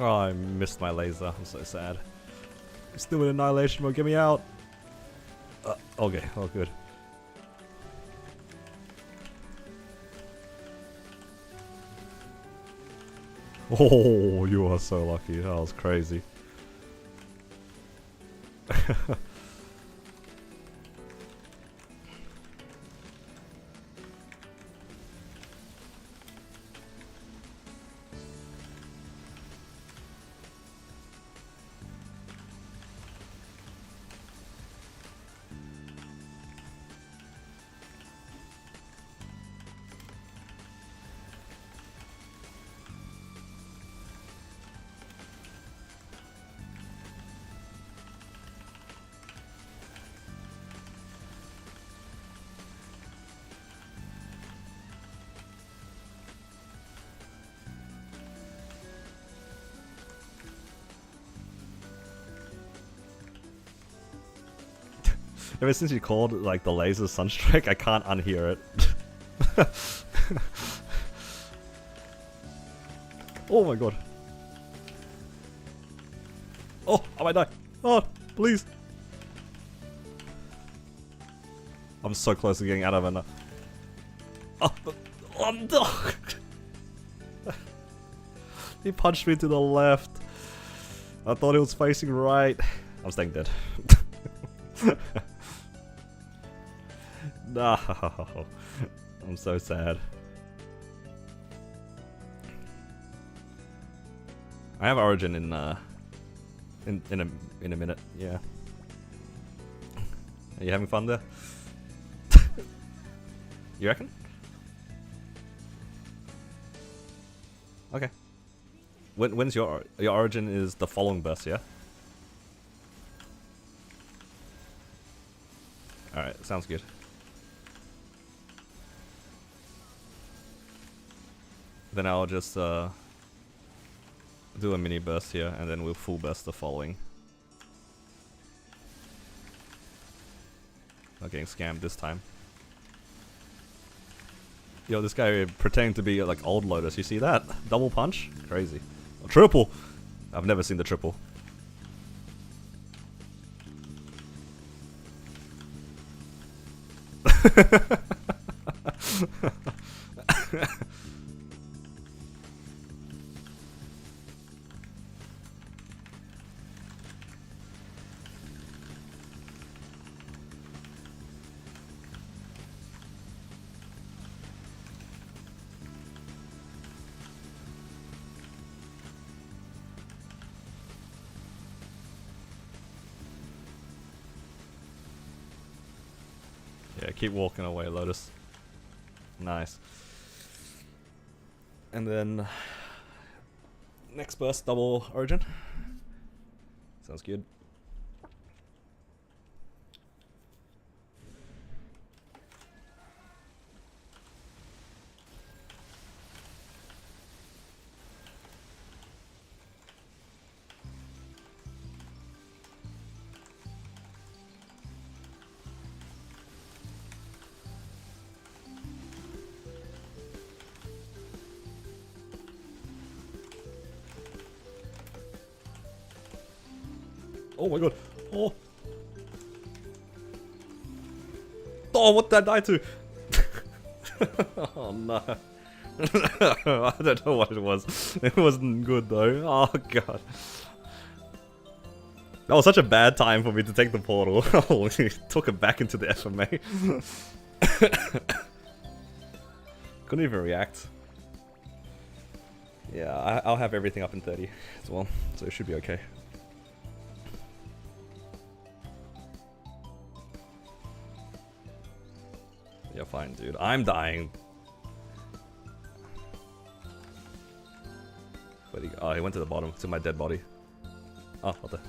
Oh, I missed my laser. I'm so sad. I'm still in annihilation mode. Get me out. Okay. Oh, good. Oh, you are so lucky. That was crazy. Ever since you called like the laser sunstrike, I can't unhear it. Oh my god. Oh, I might die. Oh, please. I'm so close to getting out of it. Oh no. He punched me to the left. I thought he was facing right. I'm staying dead. No, I'm so sad. I have Origin in a minute. Yeah. Are you having fun there? You reckon? Okay. When's your Origin is the following burst? Yeah. All right. Sounds good. Then I'll just do a mini burst here, and then we'll full burst the following. Not getting scammed this time. Yo, this guy pretending to be like old Lotus. You see that? Double punch? Crazy. Oh, triple! I've never seen the triple. Yeah, keep walking away, Lotus. Nice. And then next burst, double Origin. Sounds good. Oh my god. Oh. Oh, what did I die to? Oh no. I don't know what it was. It wasn't good though. Oh god. That was such a bad time for me to take the portal. Oh, he took it back into the FMA. Couldn't even react. Yeah, I'll have everything up in 30 as well, so it should be okay. You're fine, dude. I'm dying. Where'd he go? Oh, he went to the bottom, to my dead body. Oh, what the?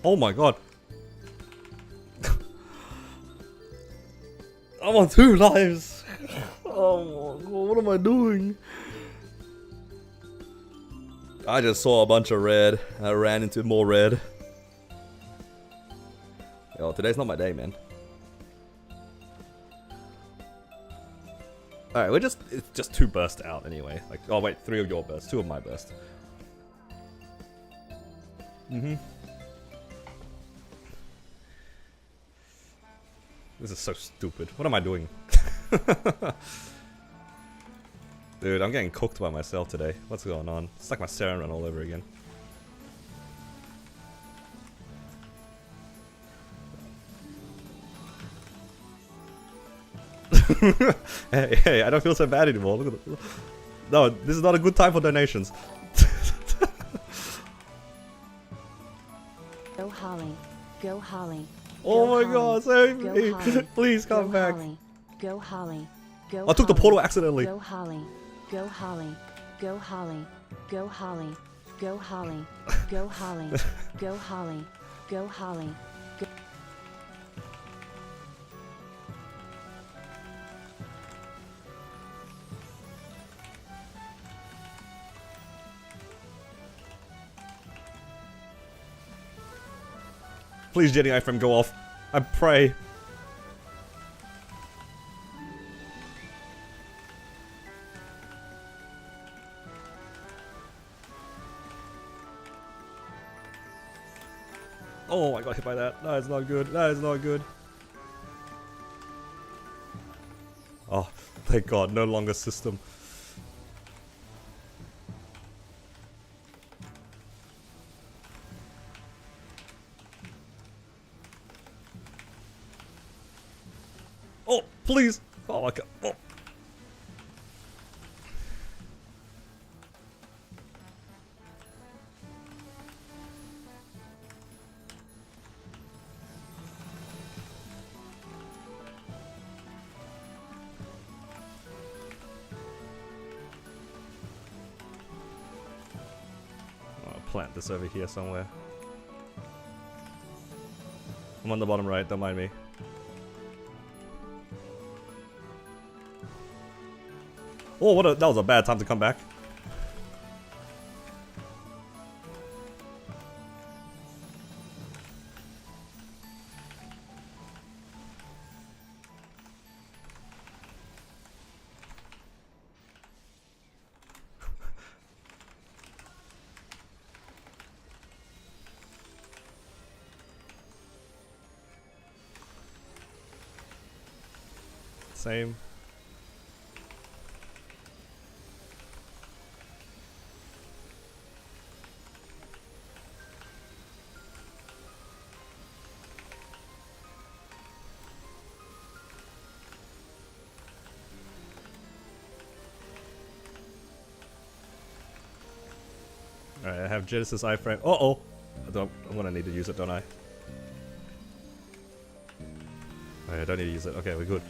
Oh my god. I'm on 2 lives. Oh my god, what am I doing? I just saw a bunch of red. I ran into more red. Yo, today's not my day, man. Alright, it's just 2 bursts out anyway. Like, oh wait, 3 of your bursts, 2 of my bursts. This is so stupid. What am I doing? Dude, I'm getting cooked by myself today. What's going on? It's like my Saren run all over again. Hey, I don't feel so bad anymore. Look at no, this is not a good time for donations. Go Holly. Go Holly. Oh Go my Holly. god, save Go me. Holly. Please come Go back. Holly. Go Holly. Go I took the Holly. portal accidentally. Go Holly. Go Holly. Go Holly. Go Holly. Go Holly. Go Holly. Go Holly. Go Holly. Go Please, Jenny iframe, go off. I pray. Oh, I got hit by that. That is not good. That is not good. Oh, thank God. No longer system. Oh, please. Oh my God. Oh. I'll plant this over here somewhere. I'm on the bottom right, don't mind me. Oh, that was a bad time to come back. Same. Alright, I have Genesis iframe. Uh-oh! I'm gonna need to use it, don't I? Alright, I don't need to use it. Okay, we're good.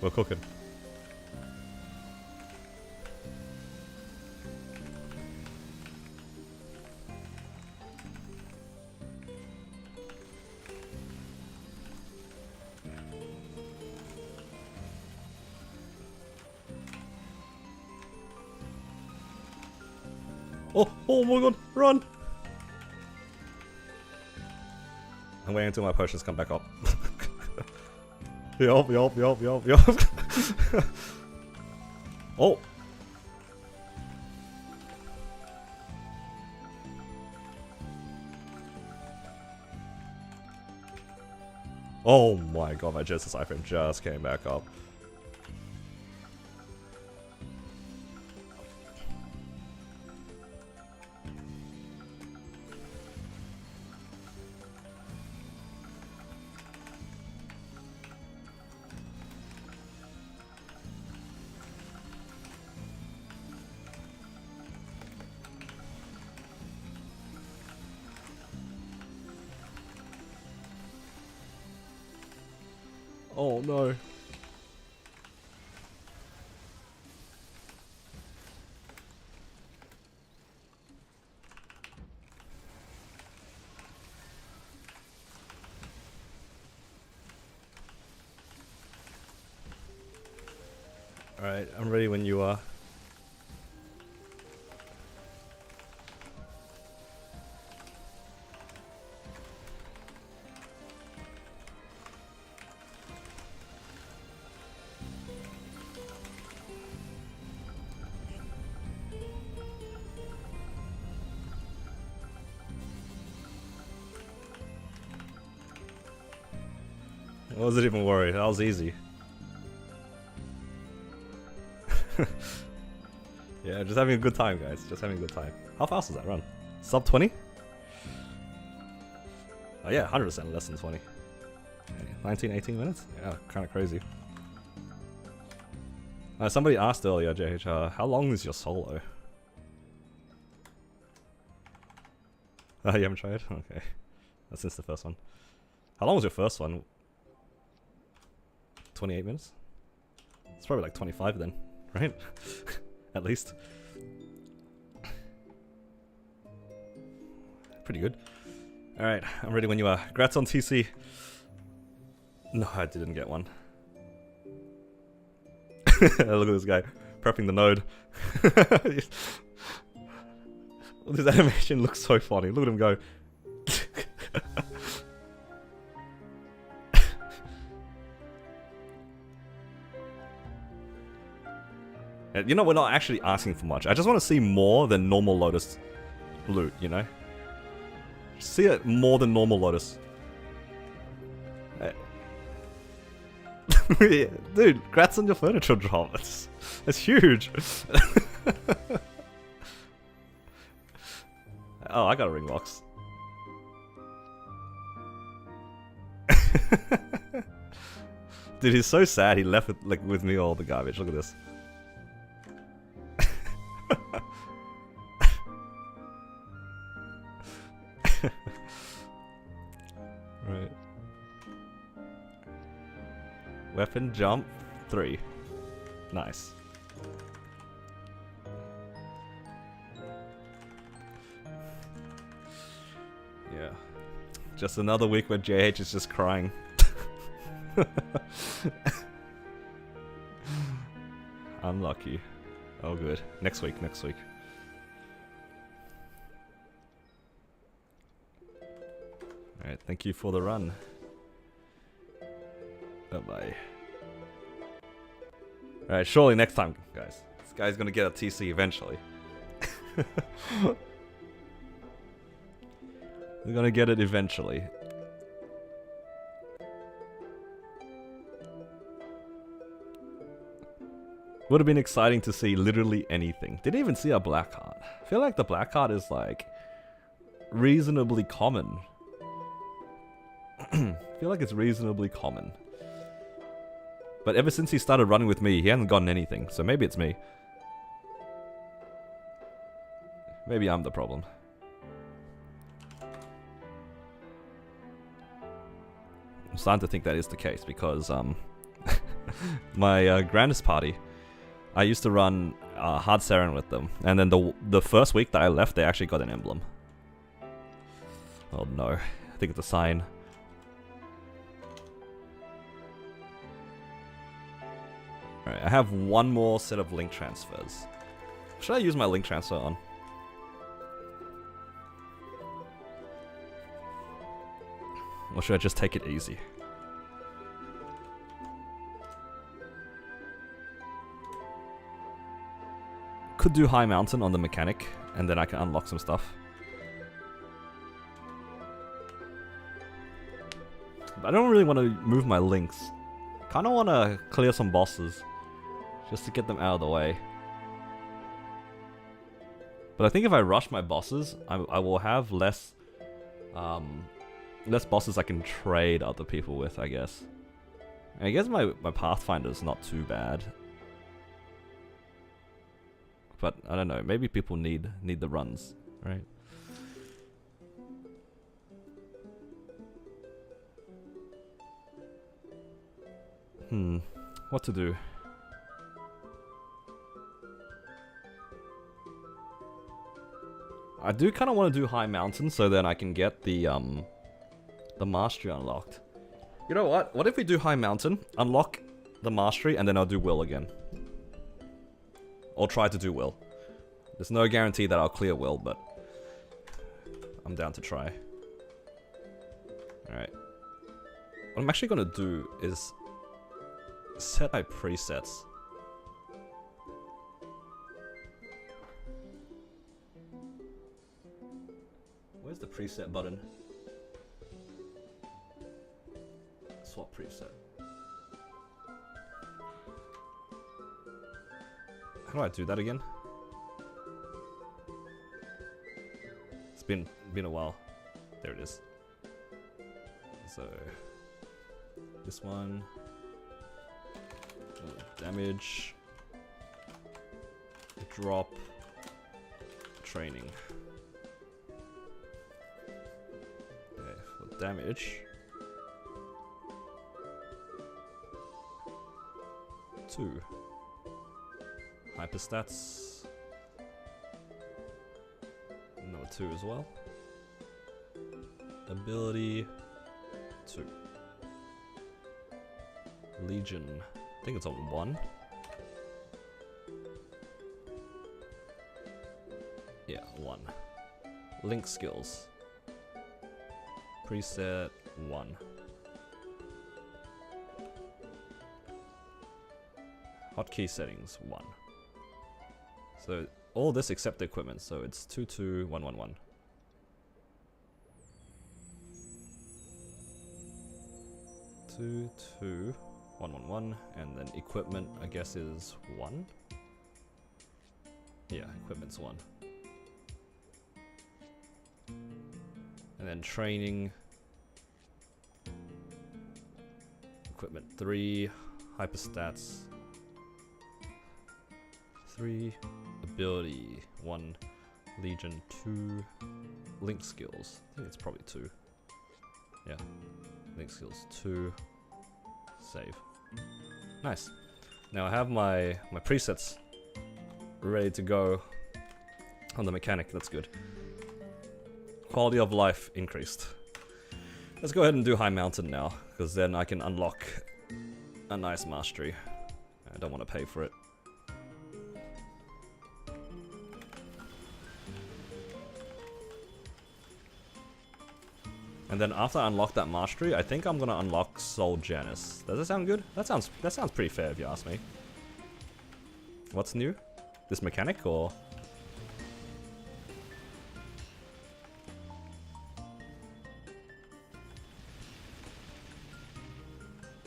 We're cooking. Oh my god, run! I'm waiting until my potions come back up. Yup. Oh! Oh my god, my Genesis iframe just came back up. Oh no. Alright, I'm ready when you are. I wasn't even worried, that was easy. Yeah, just having a good time, guys. Just having a good time. How fast does that run? Sub 20? Oh yeah, 100% less than 20. 19, 18 minutes? Yeah, kind of crazy. Somebody asked earlier, JH, how long is your solo? Oh, you haven't tried? Okay. That's since the first one. How long was your first one? 28 minutes? It's probably like 25 then, right? At least. Pretty good. Alright, I'm ready when you are. Congrats on TC. No, I didn't get one. Look at this guy, prepping the node. This animation looks so funny. Look at him go. You know, we're not actually asking for much. I just want to see more than normal Lotus loot, you know? See it more than normal Lotus. Dude, congrats on your furniture drop. It's huge. Oh, I got a ring box. Dude, he's so sad he left with me all the garbage. Look at this. Right. Weapon jump 3. Nice. Yeah. Just another week where JH is just crying. Unlucky. Oh good. Next week, next week. Alright, thank you for the run. Bye-bye. Alright, surely next time, guys. This guy's gonna get a TC eventually. We're gonna get it eventually. Would have been exciting to see literally anything. Didn't even see a black heart. I feel like the black heart is like reasonably common. I feel like it's reasonably common. But ever since he started running with me, he hasn't gotten anything. So maybe it's me. Maybe I'm the problem. I'm starting to think that is the case because my grandest party, I used to run Hard Saren with them, and then the first week that I left, they actually got an emblem. Oh no, I think it's a sign. Alright, I have one more set of link transfers. Should I use my link transfer on? Or should I just take it easy? Could do High Mountain on the mechanic, and then I can unlock some stuff. But I don't really want to move my links. Kinda want to clear some bosses, just to get them out of the way. But I think if I rush my bosses, I will have less bosses I can trade other people with, I guess. I guess my Pathfinder is not too bad. But I don't know, maybe people need the runs, right? What to do? I do kind of want to do High Mountain so then I can get the Mastery unlocked. You know what? What if we do High Mountain, unlock the Mastery, and then I'll do Will again? Or try to do Will. There's no guarantee that I'll clear Will, but I'm down to try. Alright. What I'm actually gonna do is set my presets. Where's the preset button? Swap preset. How do I do that again? It's been a while. There it is. So this one, damage, drop, training. Okay, for damage, 2. Hyperstats, number 2 as well. Ability, 2. Legion, I think it's on 1. Yeah, 1. Link skills. Preset 1. Hotkey settings 1. So all this except the equipment, so it's 22111. Two, 111, and then equipment, I guess, is 1. Yeah, equipment's 1. And then training, equipment 3, hyperstats 3, ability 1, legion 2, link skills, I think it's probably 2. Yeah, link skills 2. Save. Nice. Now I have my presets ready to go on the mechanic. That's good. Quality of life increased. Let's go ahead and do High Mountain now, because then I can unlock a nice mastery. I don't want to pay for it. And then after I unlock that mastery, I think I'm gonna unlock Soul Janus. Does that sound good? That sounds pretty fair if you ask me. What's new? This mechanic or?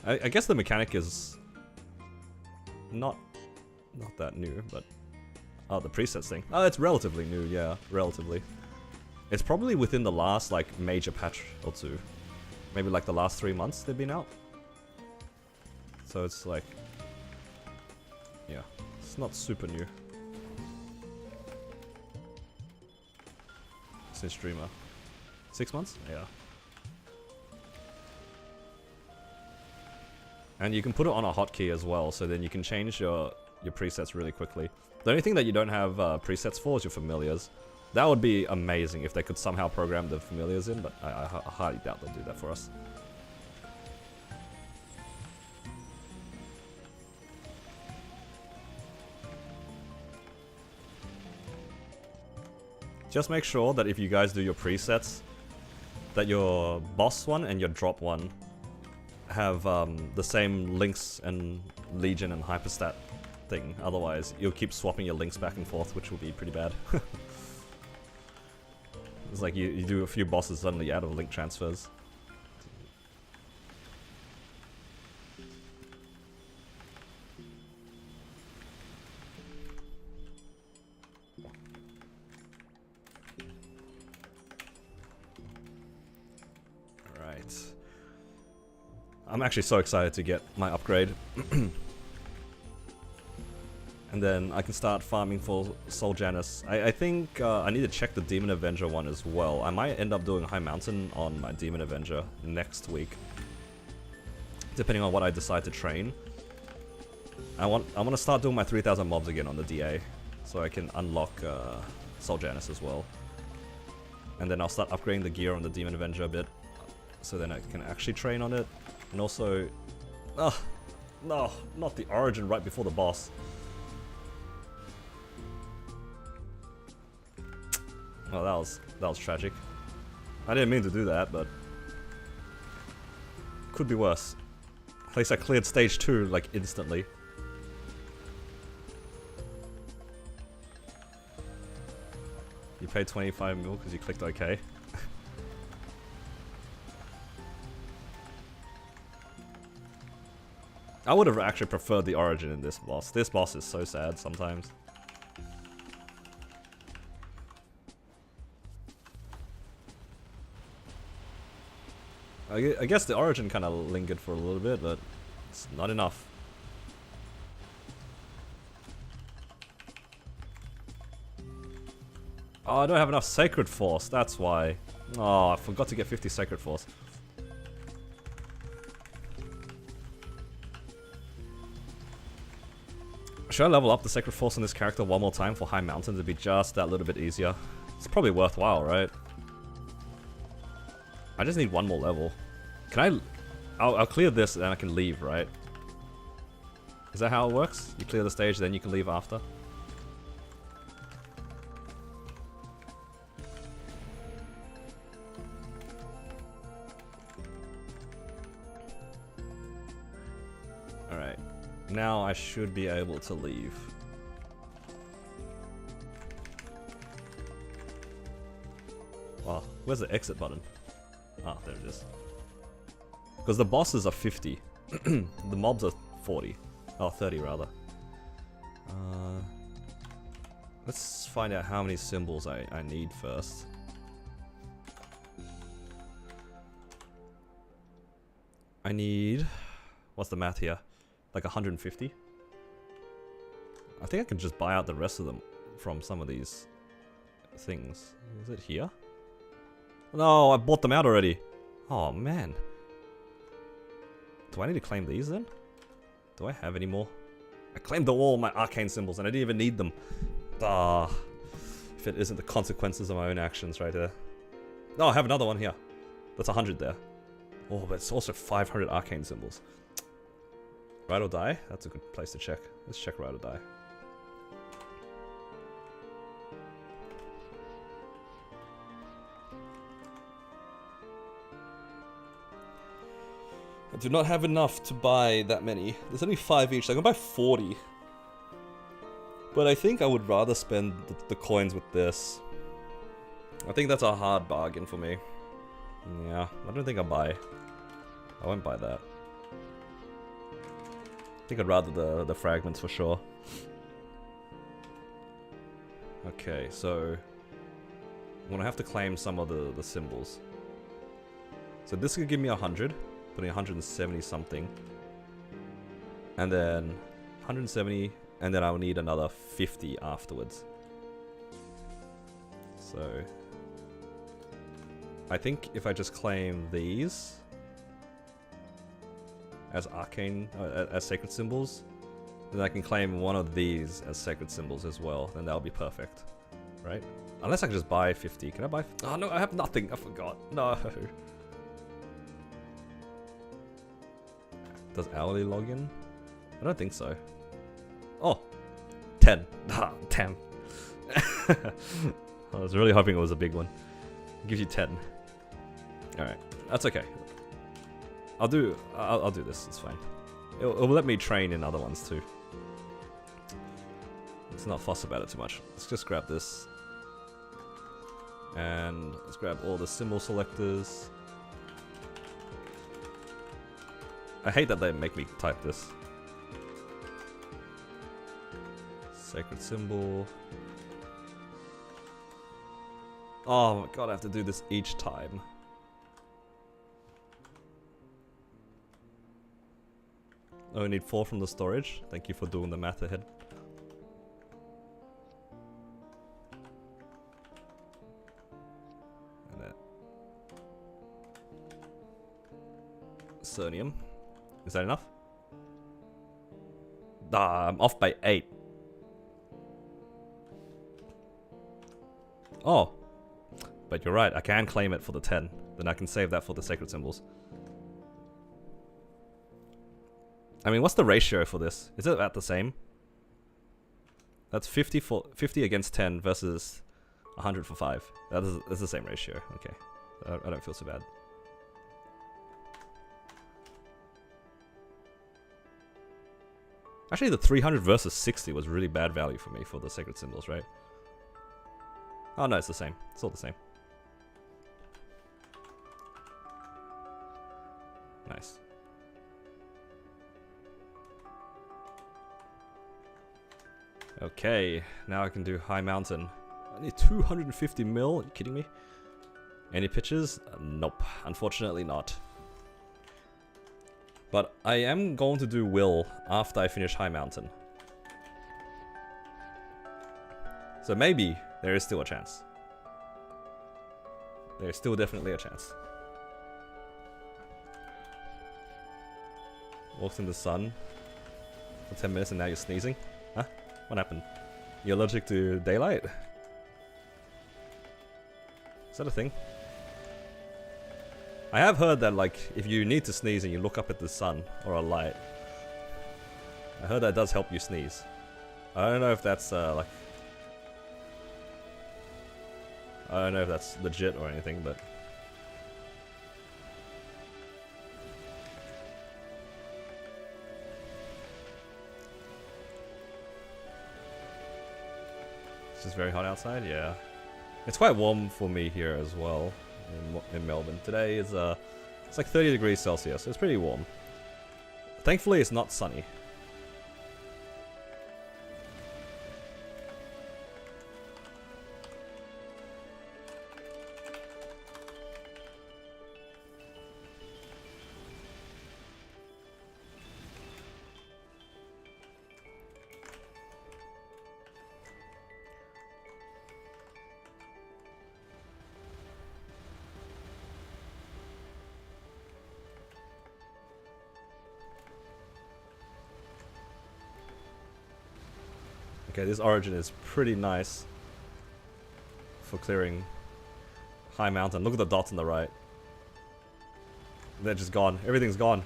I guess the mechanic is not that new, but oh, the presets thing. Oh, it's relatively new, yeah, relatively. It's probably within the last, like, major patch or 2. Maybe, like, the last 3 months they've been out. So it's, like... yeah, it's not super new. Since Dreamer. 6 months? Yeah. And you can put it on a hotkey as well, so then you can change your presets really quickly. The only thing that you don't have presets for is your familiars. That would be amazing if they could somehow program the familiars in, but I highly doubt they'll do that for us. Just make sure that if you guys do your presets, that your boss one and your drop one have the same links and legion and hyperstat thing. Otherwise, you'll keep swapping your links back and forth, which will be pretty bad. It's like you do a few bosses suddenly out of link transfers. Alright. I'm actually so excited to get my upgrade. And then I can start farming for Soul Janus. I think I need to check the Demon Avenger one as well. I might end up doing High Mountain on my Demon Avenger next week, depending on what I decide to train. I want to start doing my 3000 mobs again on the DA, so I can unlock Soul Janus as well. And then I'll start upgrading the gear on the Demon Avenger a bit, so then I can actually train on it. And also, no, not the Origin right before the boss. Oh, that was tragic. I didn't mean to do that, but could be worse. At least I cleared stage 2 like instantly. You paid 25 mil because you clicked OK. I would have actually preferred the origin in this boss. This boss is so sad sometimes. I guess the origin kind of lingered for a little bit, but it's not enough. Oh, I don't have enough Sacred Force, that's why. Oh, I forgot to get 50 Sacred Force. Should I level up the Sacred Force on this character one more time for High Mountain to be just that little bit easier? It's probably worthwhile, right? I just need one more level. Can I'll clear this and then I can leave, right? Is that how it works? You clear the stage, then you can leave after? Alright. Now I should be able to leave. Oh, where's the exit button? Ah, there it is. Because the bosses are 50. The mobs are 40. Oh, 30 rather. Let's find out how many symbols I need first. I need... What's the math here? Like 150? I think I can just buy out the rest of them from some of these things. Is it here? No, I bought them out already. Oh, man. Do I need to claim these then? Do I have any more? I claimed all my arcane symbols and I didn't even need them. Ah, if it isn't the consequences of my own actions right there. No, I have another one here. That's 100 there. Oh, but it's also 500 arcane symbols. Ride or die? That's a good place to check. Let's check ride or die. I do not have enough to buy that many. There's only 5 each, so I can buy 40. But I think I would rather spend the coins with this. I think that's a hard bargain for me. Yeah, I don't think I'll buy. I won't buy that. I think I'd rather the fragments for sure. Okay, so I'm gonna have to claim some of the symbols. So this could give me 100. Putting 170 something, and then 170, and then I'll need another 50 afterwards. So I think if I just claim these as arcane, as sacred symbols, then I can claim one of these as sacred symbols as well. Then that'll be perfect, right? Unless I can just buy 50. Can I buy? Oh no, I have nothing. I forgot. No. Does hourly log in? I don't think so. Oh, 10. Ah, damn. I was really hoping it was a big one. It gives you 10. Alright, that's okay. I'll do this, it's fine. It'll let me train in other ones too. Let's not fuss about it too much. Let's just grab this. And let's grab all the symbol selectors. I hate that they make me type this. Sacred symbol. Oh my god, I have to do this each time. Oh, I need 4 from the storage. Thank you for doing the math ahead. And that. Cernium. Is that enough? Ah, I'm off by 8. Oh. But you're right, I can claim it for the 10. Then I can save that for the sacred symbols. I mean, what's the ratio for this? Is it about the same? That's 50 against 10 versus 100 for 5. That's the same ratio. Okay. I don't feel so bad. Actually, the 300 versus 60 was really bad value for me for the sacred symbols, right? Oh no, it's the same. It's all the same. Nice. Okay, now I can do High Mountain. I need 250 mil. Are you kidding me? Any pitches? Nope. Unfortunately not. But I am going to do Will after I finish High Mountain. So maybe there is still a chance. There is still definitely a chance. Walks in the sun for 10 minutes and now you're sneezing? Huh? What happened? You're allergic to daylight? Is that a thing? I have heard that, like, if you need to sneeze and you look up at the sun or a light, I heard that does help you sneeze. I don't know if that's, like... I don't know if that's legit or anything, but... It's just very hot outside, yeah. It's quite warm for me here as well. In Melbourne. Today is it's like 30 degrees Celsius. It's pretty warm. Thankfully it's not sunny. Okay, this origin is pretty nice for clearing High Mountain. Look at the dots on the right. They're just gone. Everything's gone.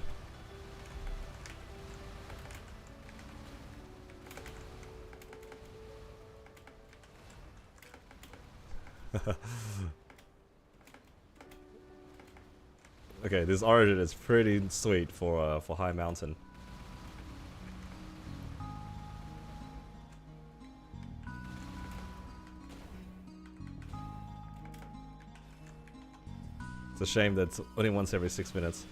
Okay, this origin is pretty sweet for High Mountain. It's a shame that it's only once every 6 minutes.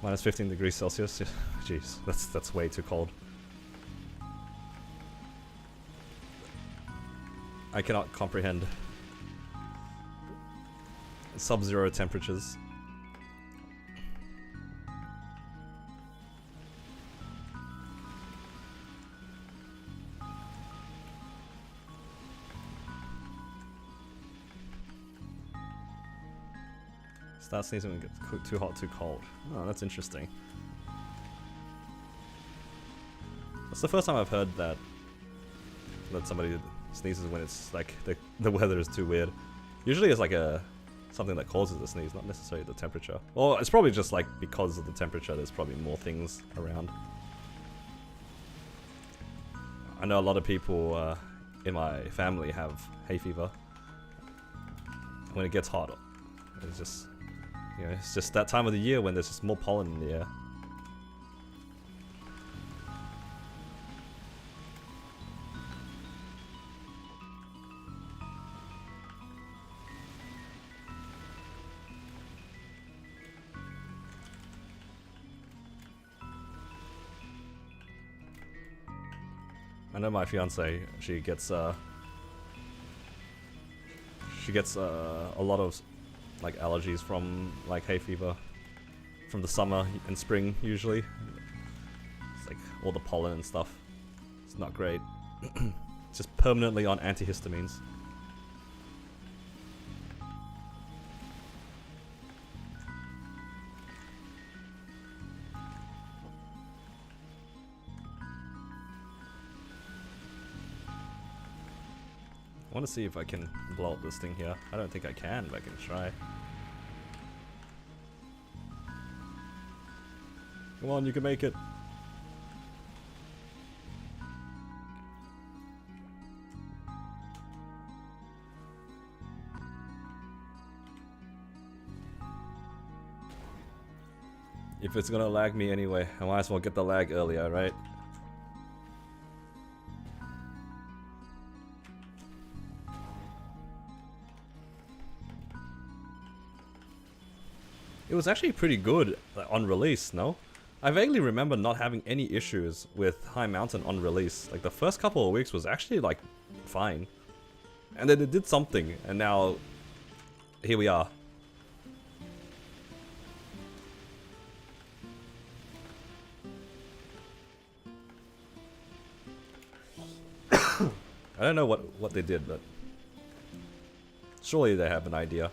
Minus 15 degrees Celsius. Jeez, that's way too cold. I cannot comprehend sub-zero temperatures. Start sneezing when it gets too hot, too cold. Oh, that's interesting. That's the first time I've heard that somebody sneezes when it's like the weather is too weird. Usually it's like something that causes the sneeze, not necessarily the temperature. Or it's probably just like because of the temperature, there's probably more things around. I know a lot of people in my family have hay fever. When it gets hot, it's just, you know, it's just that time of the year when there's just more pollen in the air. I know my fiance, she gets a lot of like allergies from like hay fever from the summer and spring usually. It's like all the pollen and stuff. It's not great. It's just permanently on antihistamines. I want to see if I can blow up this thing here. I don't think I can, but I can try. Come on, you can make it. If it's gonna lag me anyway, I might as well get the lag earlier, right? It was actually pretty good on release, no? I vaguely remember not having any issues with High Mountain on release. Like the first couple of weeks was actually like fine. And then it did something, and now here we are. I don't know what they did, but surely they have an idea.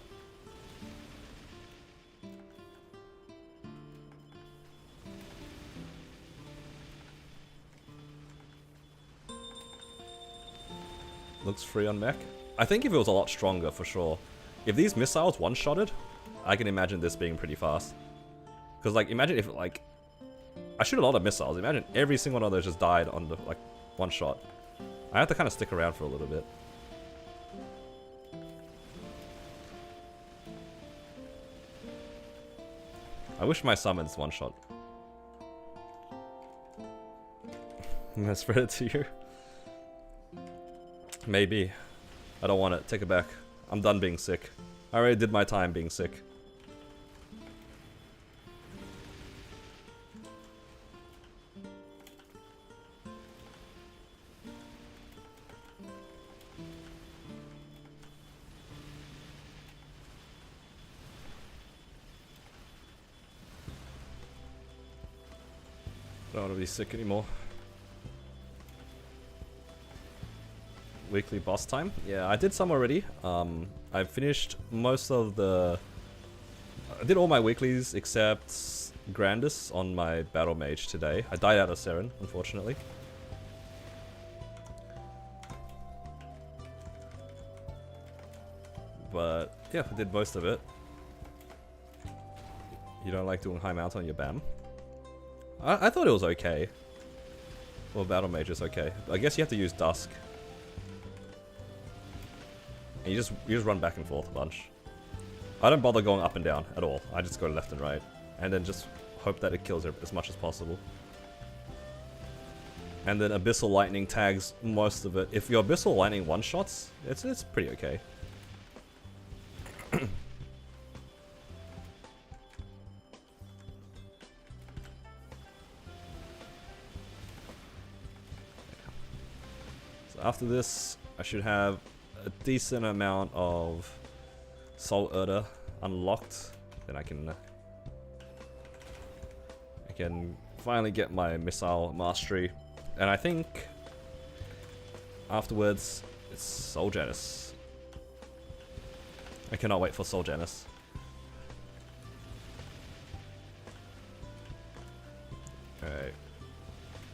Looks free on mech. I think if it was a lot stronger, for sure. If these missiles one-shotted, I can imagine this being pretty fast. Because, like, imagine if, like... I shoot a lot of missiles. Imagine every single one of those just died on the, like, one shot. I have to kind of stick around for a little bit. I wish my summons one-shot. I'm gonna spread it to you. Maybe. I don't want it. Take it back. I'm done being sick. I already did my time being sick. Don't want to be sick anymore. Weekly boss time? Yeah, I did some already. I finished most of the... I did all my weeklies except Grandis on my Battle Mage today. I died out of Seren, unfortunately. But yeah, I did most of it. You don't like doing High Mount on your BAM? I thought it was okay. Well, Battle Mage is okay. I guess you have to use Dusk. And you just run back and forth a bunch. I don't bother going up and down at all. I just go left and right. And then just hope that it kills it as much as possible. And then Abyssal Lightning tags most of it. If your Abyssal Lightning one-shots, it's pretty okay. So after this, I should have a decent amount of Soul Erda unlocked. Then I can finally get my missile mastery. And I think afterwards it's Soul Janus. I cannot wait for Soul Janus. Alright.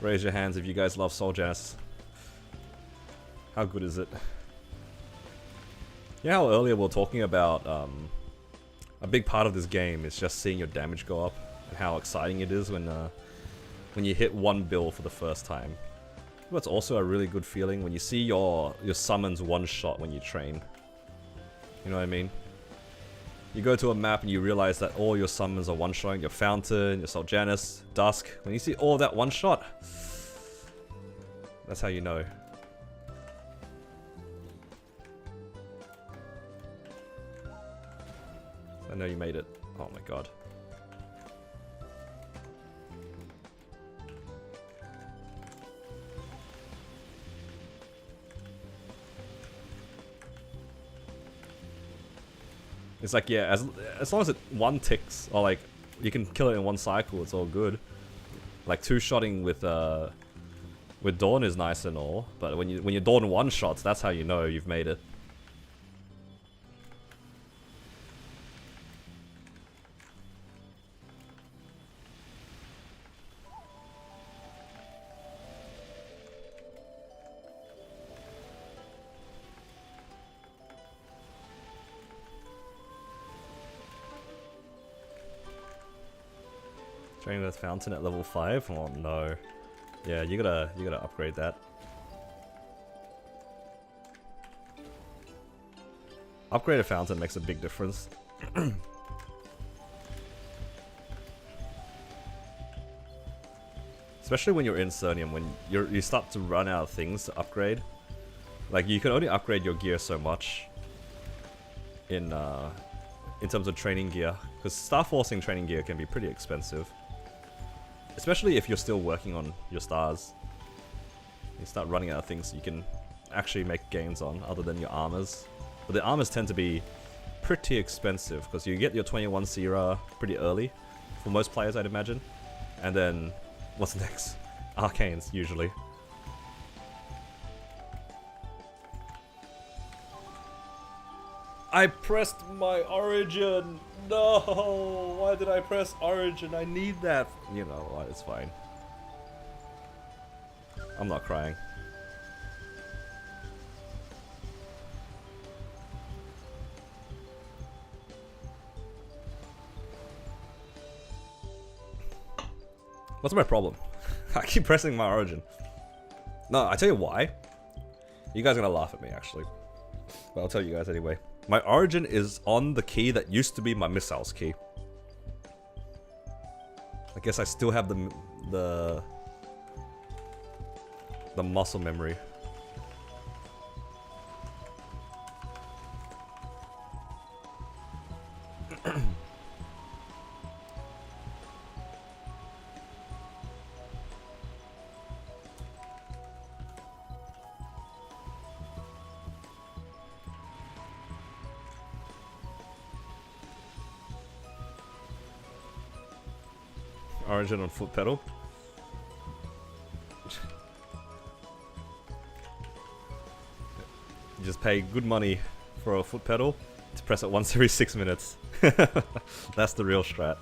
Raise your hands if you guys love Soul Janus. How good is it? You know how earlier we were talking about a big part of this game is just seeing your damage go up and how exciting it is when you hit one bill for the first time. What's also a really good feeling when you see your summons one shot when you train. You know what I mean? You go to a map and you realize that all your summons are one shotting, your Fountain, your Soul Janus, Dusk. When you see all that one shot, that's how you know. I know you made it. Oh my god. It's like, yeah, as long as it one ticks, or like, you can kill it in one cycle, it's all good. Like, two-shotting with Dawn is nice and all, but when you Dawn one-shots, that's how you know you've made it. Training with Fountain at level 5? Oh no. Yeah, you gotta upgrade that. Upgrade a Fountain makes a big difference. Especially when you're in Cernium, when you start to run out of things to upgrade. Like, you can only upgrade your gear so much in terms of training gear, because Star Forcing training gear can be pretty expensive. Especially if you're still working on your stars. You start running out of things you can actually make gains on, other than your armors. But the armors tend to be pretty expensive, because you get your 21 Sierra pretty early, for most players I'd imagine. And then, what's next? Arcanes, usually. I pressed my origin! No! Why did I press origin? I need that! You know what, it's fine. I'm not crying. What's my problem? I keep pressing my origin. No, I tell you why. You guys are gonna laugh at me, actually. But I'll tell you guys anyway. My origin is on the key that used to be my missiles key. I guess I still have the muscle memory. Origin on foot pedal. You just pay good money for a foot pedal to press it once every 6 minutes. That's the real strat.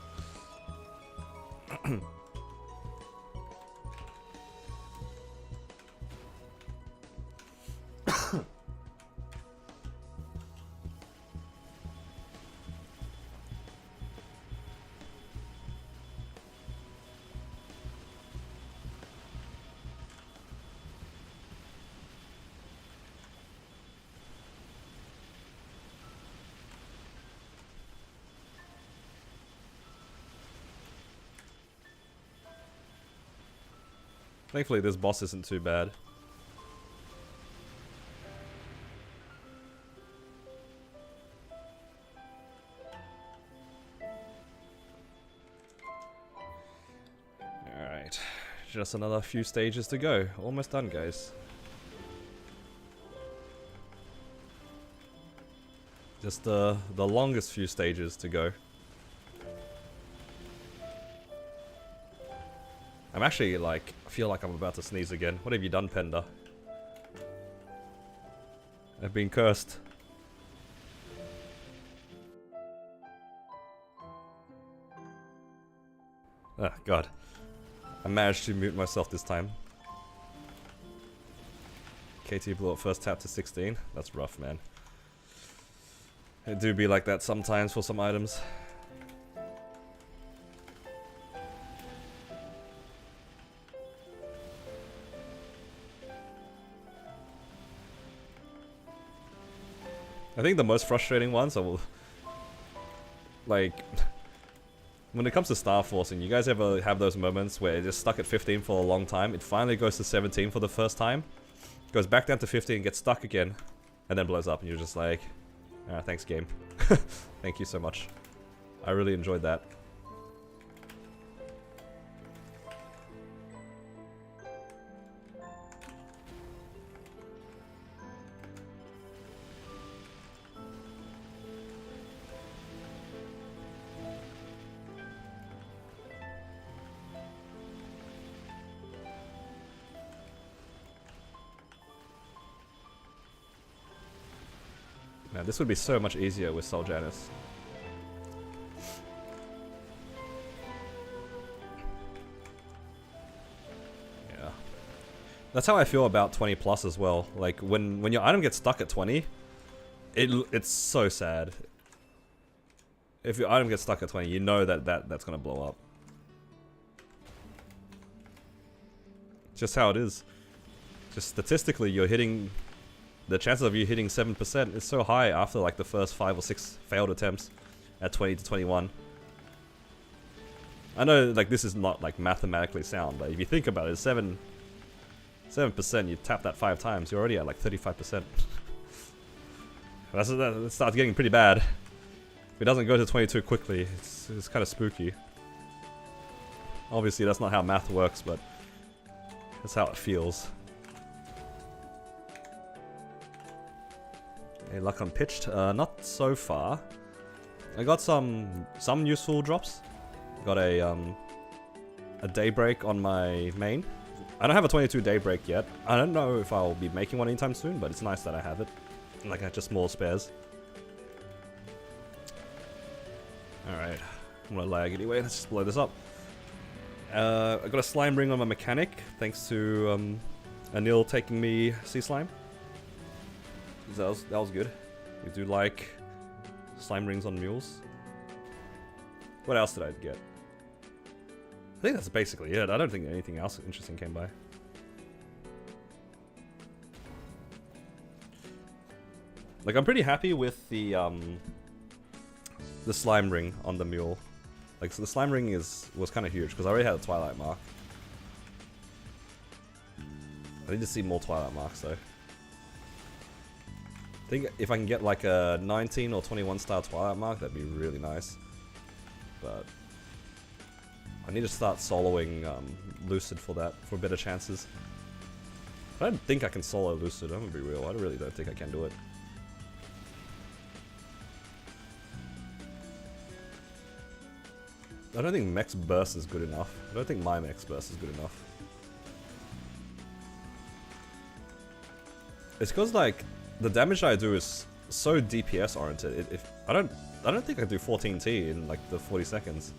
Thankfully, this boss isn't too bad. Alright, just another few stages to go. Almost done, guys. Just the longest few stages to go. I'm actually like, I feel like I'm about to sneeze again. What have you done, Penda? I've been cursed. Ah, God. I managed to mute myself this time. KT blew up first tap to 16. That's rough, man. It do be like that sometimes for some items. I think the most frustrating ones are, like, when it comes to Star Forcing, you guys ever have those moments where it just stuck at 15 for a long time, it finally goes to 17 for the first time, goes back down to 15, gets stuck again, and then blows up, and you're just like, ah, thanks game. Thank you so much. I really enjoyed that. Now, this would be so much easier with Sol Janus. Yeah. That's how I feel about 20 plus as well. Like, when your item gets stuck at 20, it's so sad. If your item gets stuck at 20, you know that's gonna blow up. Just how it is. Just statistically, you're hitting... The chances of you hitting 7% is so high after like the first 5 or 6 failed attempts at 20 to 21. I know like this is not like mathematically sound, but if you think about it, 7%, you tap that 5 times, you're already at like 35%. That starts getting pretty bad. If it doesn't go to 22 quickly, it's kind of spooky. Obviously that's not how math works, but that's how it feels. Hey, luck unpitched? Not so far. I got some useful drops. Got a daybreak on my main. I don't have a 22 daybreak yet. I don't know if I'll be making one anytime soon, but it's nice that I have it. Like I just more spares. Alright, I'm gonna lag anyway. Let's just blow this up. I got a slime ring on my mechanic, thanks to Anil taking me sea slime. That was good. We do like slime rings on mules. What else did I get? I think that's basically it. I don't think anything else interesting came by. Like I'm pretty happy with the slime ring on the mule. Like so the slime ring was kind of huge because I already had a twilight mark. I need to see more twilight marks though. I think if I can get like a 19 or 21 star twilight mark, that'd be really nice. But I need to start soloing Lucid for that, for better chances. I don't think I can solo Lucid, I'm gonna be real. I really don't think I can do it. I don't think Mech's Burst is good enough. I don't think my Mech's Burst is good enough. It's because like the damage I do is so DPS oriented. If I don't think I can do 14T in like the 40 seconds.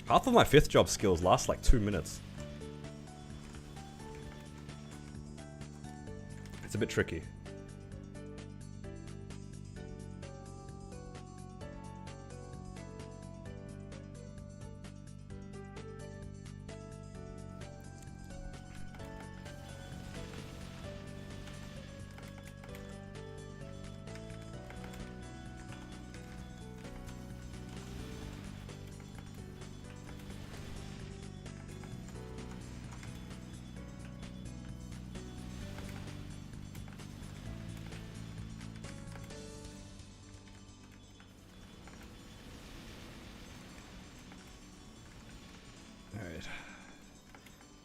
Half of my 5th job skills last like 2 minutes. It's a bit tricky.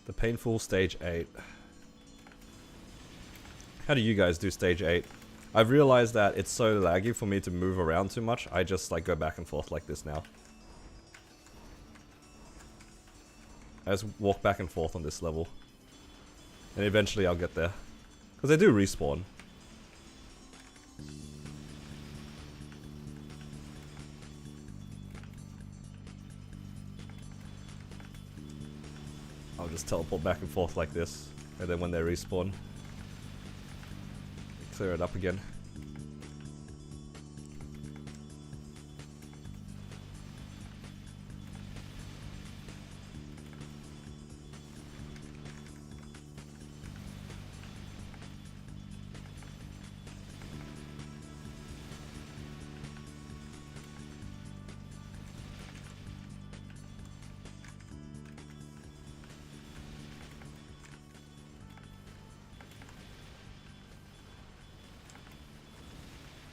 The painful stage 8. How do you guys do stage 8? I've realized that it's so laggy for me to move around too much. I just like go back and forth like this now. I just walk back and forth on this level. And eventually I'll get there. Because they do respawn. I'll just teleport back and forth like this, and then when they respawn, clear it up again.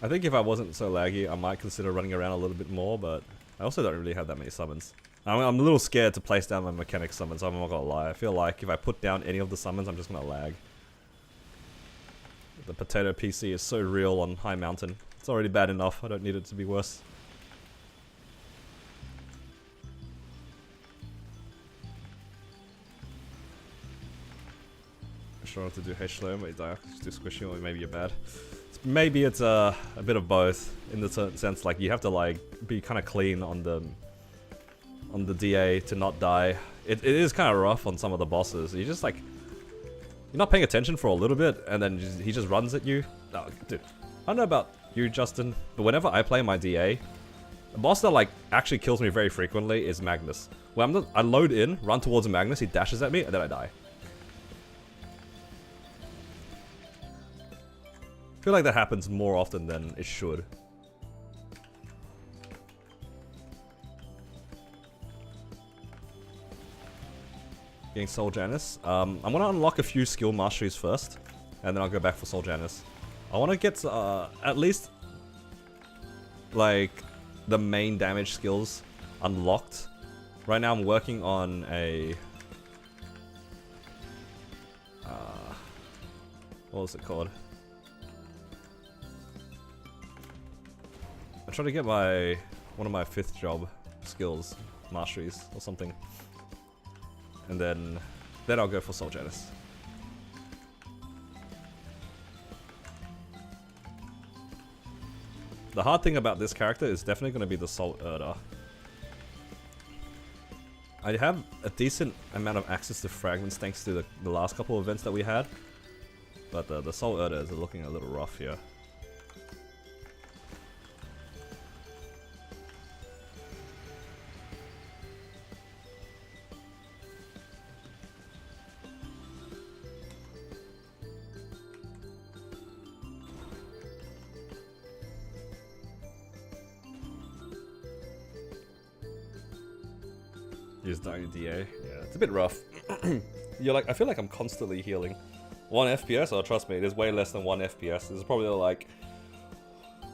I think if I wasn't so laggy, I might consider running around a little bit more, but I also don't really have that many summons. I'm a little scared to place down my mechanic summons, I'm not gonna lie. I feel like if I put down any of the summons, I'm just gonna lag. The potato PC is so real on High Mountain. It's already bad enough, I don't need it to be worse. I'm sure not to do H-Slow, but it's too squishy, or maybe you're bad. Maybe it's a bit of both, in the sense like you have to like be kind of clean on the DA to not die. It is kind of rough on some of the bosses. You just like, you're not paying attention for a little bit, and then he just runs at you. Oh, dude, I don't know about you, Justin, but whenever I play my DA, the boss that like actually kills me very frequently is Magnus. Where I load in, run towards Magnus, he dashes at me, and then I die. I feel like that happens more often than it should. getting Soul Janus. I'm gonna unlock a few skill masteries first, and then I'll go back for Soul Janus. I want to get at least like the main damage skills unlocked. Right now I'm working on a what was it called? I'm trying to get my one of my 5th job skills masteries or something, and then I'll go for Soul Janus. The hard thing about this character is definitely going to be the Soul Erda. I have a decent amount of access to fragments thanks to the last couple of events that we had, but the Soul Erda is looking a little rough here. Use dying DA. Yeah, it's a bit rough. You're like, I feel like I'm constantly healing. 1 FPS? Oh, trust me, it is way less than 1 FPS. It's probably like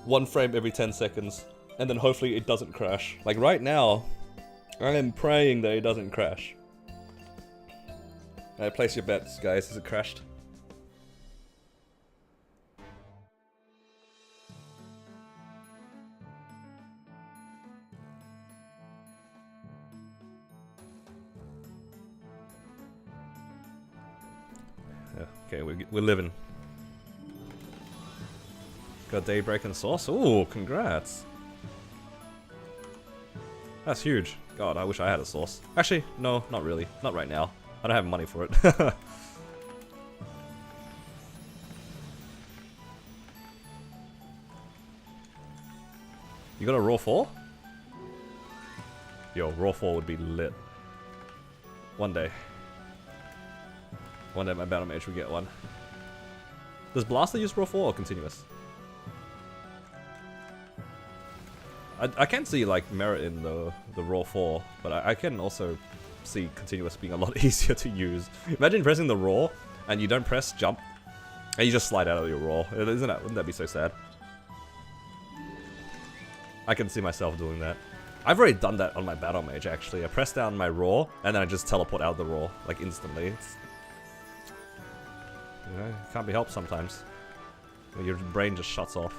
1 frame every 10 seconds. And then hopefully it doesn't crash. Like right now, I am praying that it doesn't crash. Alright, place your bets, guys. Has it crashed? Okay, we're living. Got Daybreak and Sauce. Ooh, congrats. That's huge. God, I wish I had a sauce. Actually, no, not really. Not right now. I don't have money for it. You got a Raw 4? Yo, Raw 4 would be lit. One day. One day my battle mage will get one. Does Blaster use Raw 4 or continuous? I can see like merit in the Raw 4, but I can also see continuous being a lot easier to use. Imagine pressing the Raw and you don't press jump and you just slide out of your Raw. Wouldn't that be so sad? I can see myself doing that. I've already done that on my battle mage actually. I press down my Raw and then I just teleport out of the Raw like instantly. It's, you know, it can't be helped sometimes. Your brain just shuts off.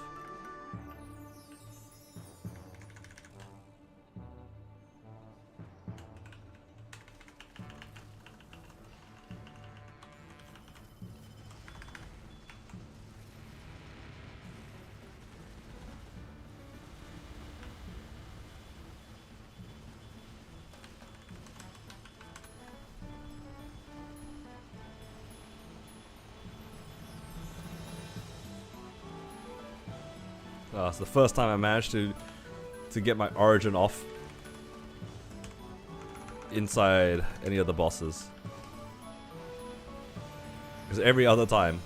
It's the first time I managed to get my origin off inside any of the bosses. Because every other time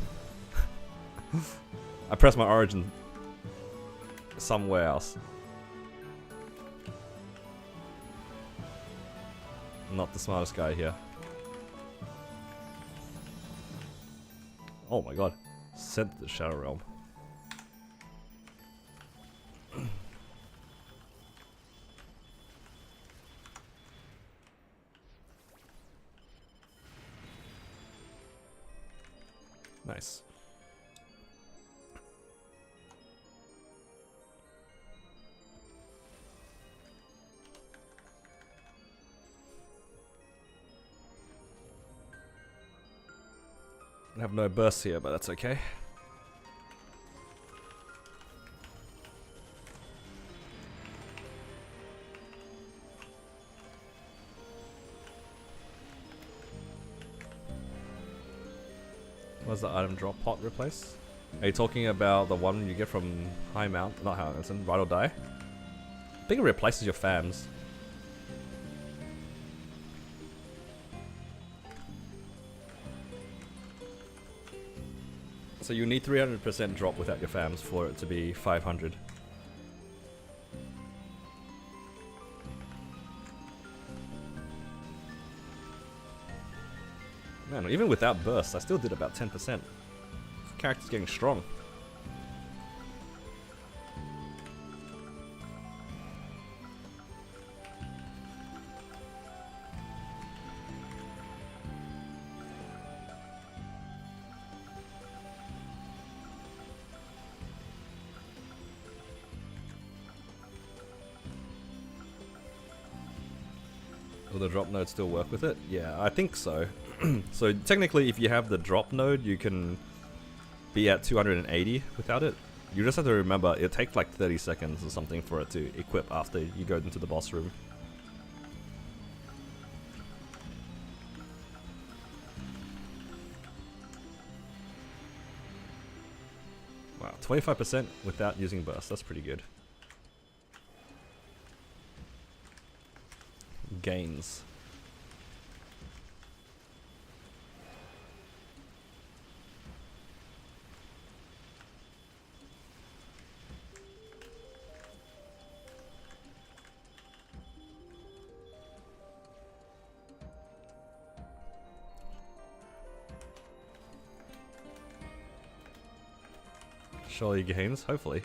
I press my origin somewhere else. I'm not the smartest guy here. Oh my god. Sent to the Shadow Realm. Nice. I have no bursts here, but that's okay. What's the item drop pot replace? Are you talking about the one you get from High Mount? Not High Mountain, Ride or Die? I think it replaces your FAMs. So you need 300% drop without your FAMs for it to be 500. Man, even without burst, I still did about 10%. Character's getting strong. Will the drop node still work with it? Yeah, I think so. So technically, if you have the drop node, you can be at 280 without it. You just have to remember, it takes like 30 seconds or something for it to equip after you go into the boss room. Wow, 25% without using burst, that's pretty good. Gains. Surely gains, hopefully.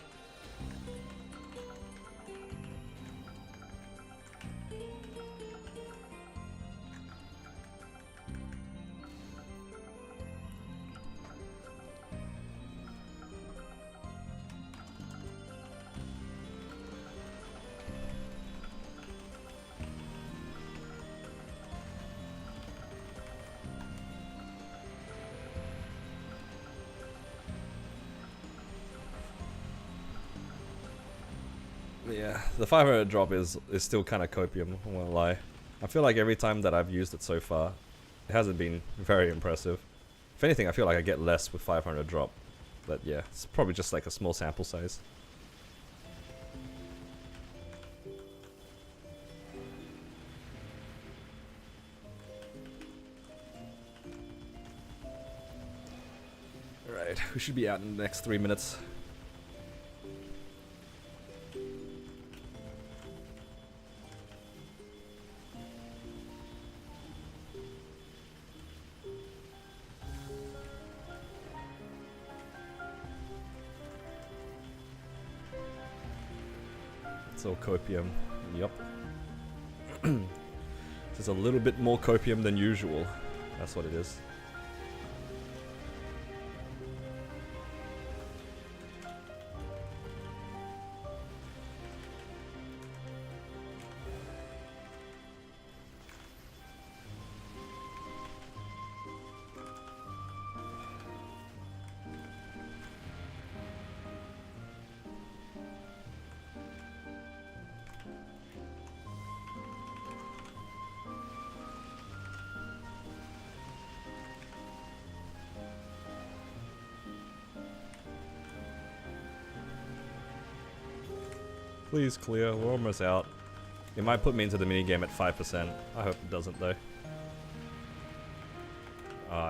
Yeah, the 500 drop is still kind of copium, I won't lie. I feel like every time that I've used it so far, it hasn't been very impressive. If anything, I feel like I get less with 500 drop. But yeah, it's probably just like a small sample size. Alright, we should be out in the next 3 minutes. It's all copium. Yup. Just a little bit more copium than usual. That's what it is. Please clear, we're almost out. It might put me into the minigame at 5%. I hope it doesn't though.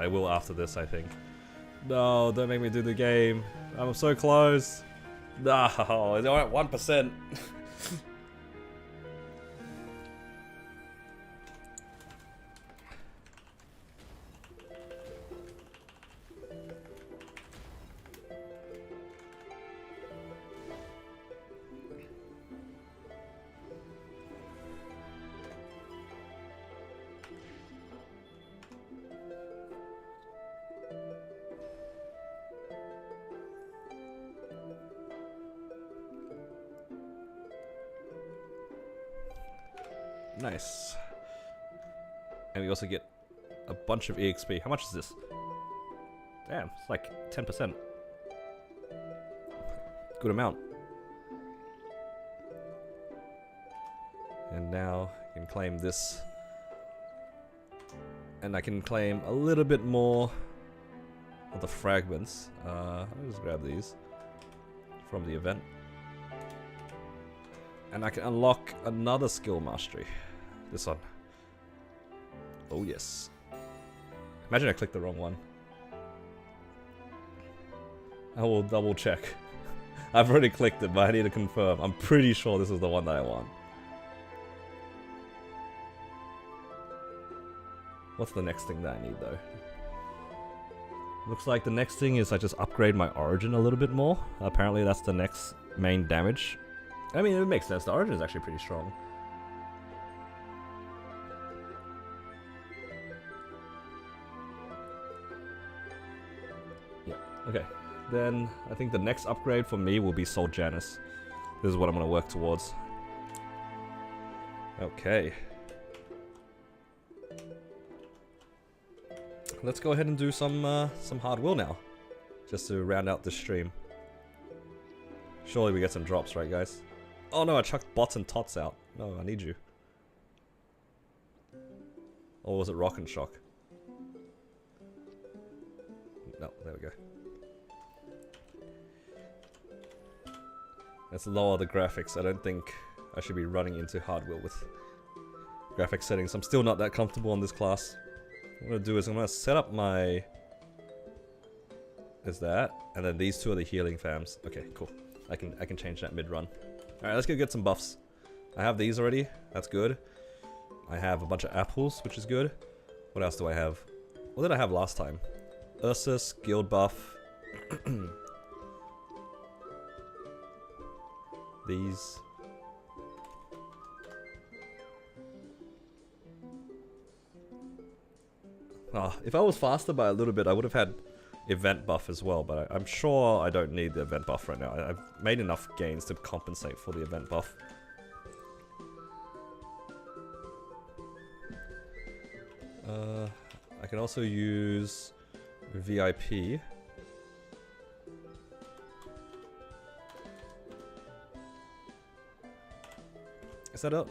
It will after this, I think. No, don't make me do the game. I'm so close. No, it's only at 1%. Nice. And we also get a bunch of EXP. How much is this? Damn, it's like 10%. Good amount. And now I can claim this. And I can claim a little bit more of the fragments. I'll just grab these from the event. And I can unlock another skill mastery. This one. Oh yes. Imagine I clicked the wrong one. I will double check. I've already clicked it, but I need to confirm. I'm pretty sure this is the one that I want. What's the next thing that I need though? Looks like the next thing is I just upgrade my origin a little bit more. Apparently that's the next main damage. I mean, it makes sense. The origin is actually pretty strong. Yeah, okay. Then I think the next upgrade for me will be Soul Janus. This is what I'm going to work towards. Okay. Let's go ahead and do some hard will now, just to round out this stream. Surely we get some drops, right, guys? Oh no, I chucked bots and tots out. No, I need you. Or was it Rock and Shock? No, there we go. Let's lower the graphics. I don't think I should be running into hard will with graphics settings. I'm still not that comfortable on this class. What I'm gonna do is I'm gonna set up my... Is that? And then these two are the healing fams. Okay, cool. I can change that mid-run. Alright, let's go get some buffs. I have these already. That's good. I have a bunch of apples, which is good. What else do I have? What did I have last time? Ursus, guild buff. These. If I was faster by a little bit, I would have had event buff as well, but I'm sure I don't need the event buff right now. I've made enough gains to compensate for the event buff. I can also use VIP. Is that up?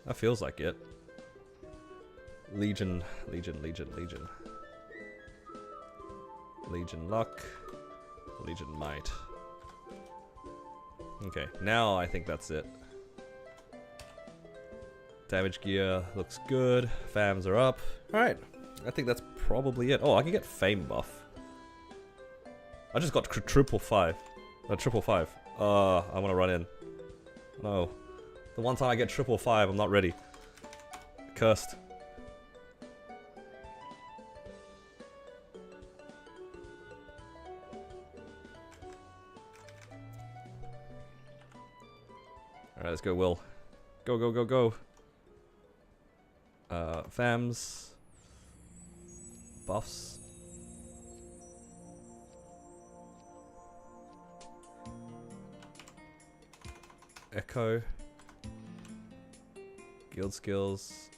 That feels like it. Legion, Legion, Legion, Legion. Legion Luck. Legion Might. Okay, now I think that's it. Damage gear looks good. Fams are up. Alright, I think that's probably it. Oh, I can get Fame buff. I just got triple five. Triple five. I want to run in. No. The one time I get triple five, I'm not ready. Cursed. Alright, let's go, Will. Go, go, go, go. Fams. Buffs. Echo. Guild skills.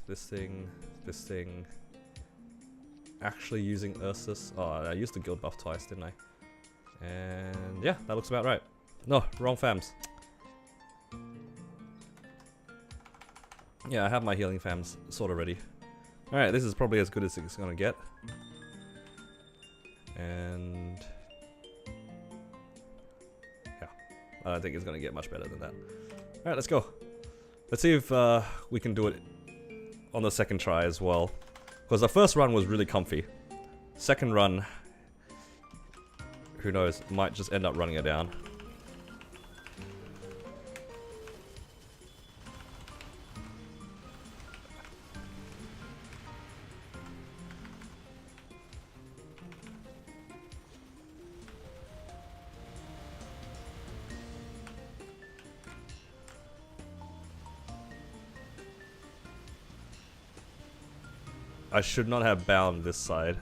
This thing. This thing. Actually using Ursus. Oh, I used the guild buff twice, didn't I? And yeah, that looks about right. No, wrong fams. Yeah, I have my healing fams sort of ready. Alright, this is probably as good as it's gonna get. And yeah, I don't think it's gonna get much better than that. Alright, let's go. Let's see if we can do it on the second try as well. Because the first run was really comfy. Second run, who knows, might just end up running it down. I should not have bound this side.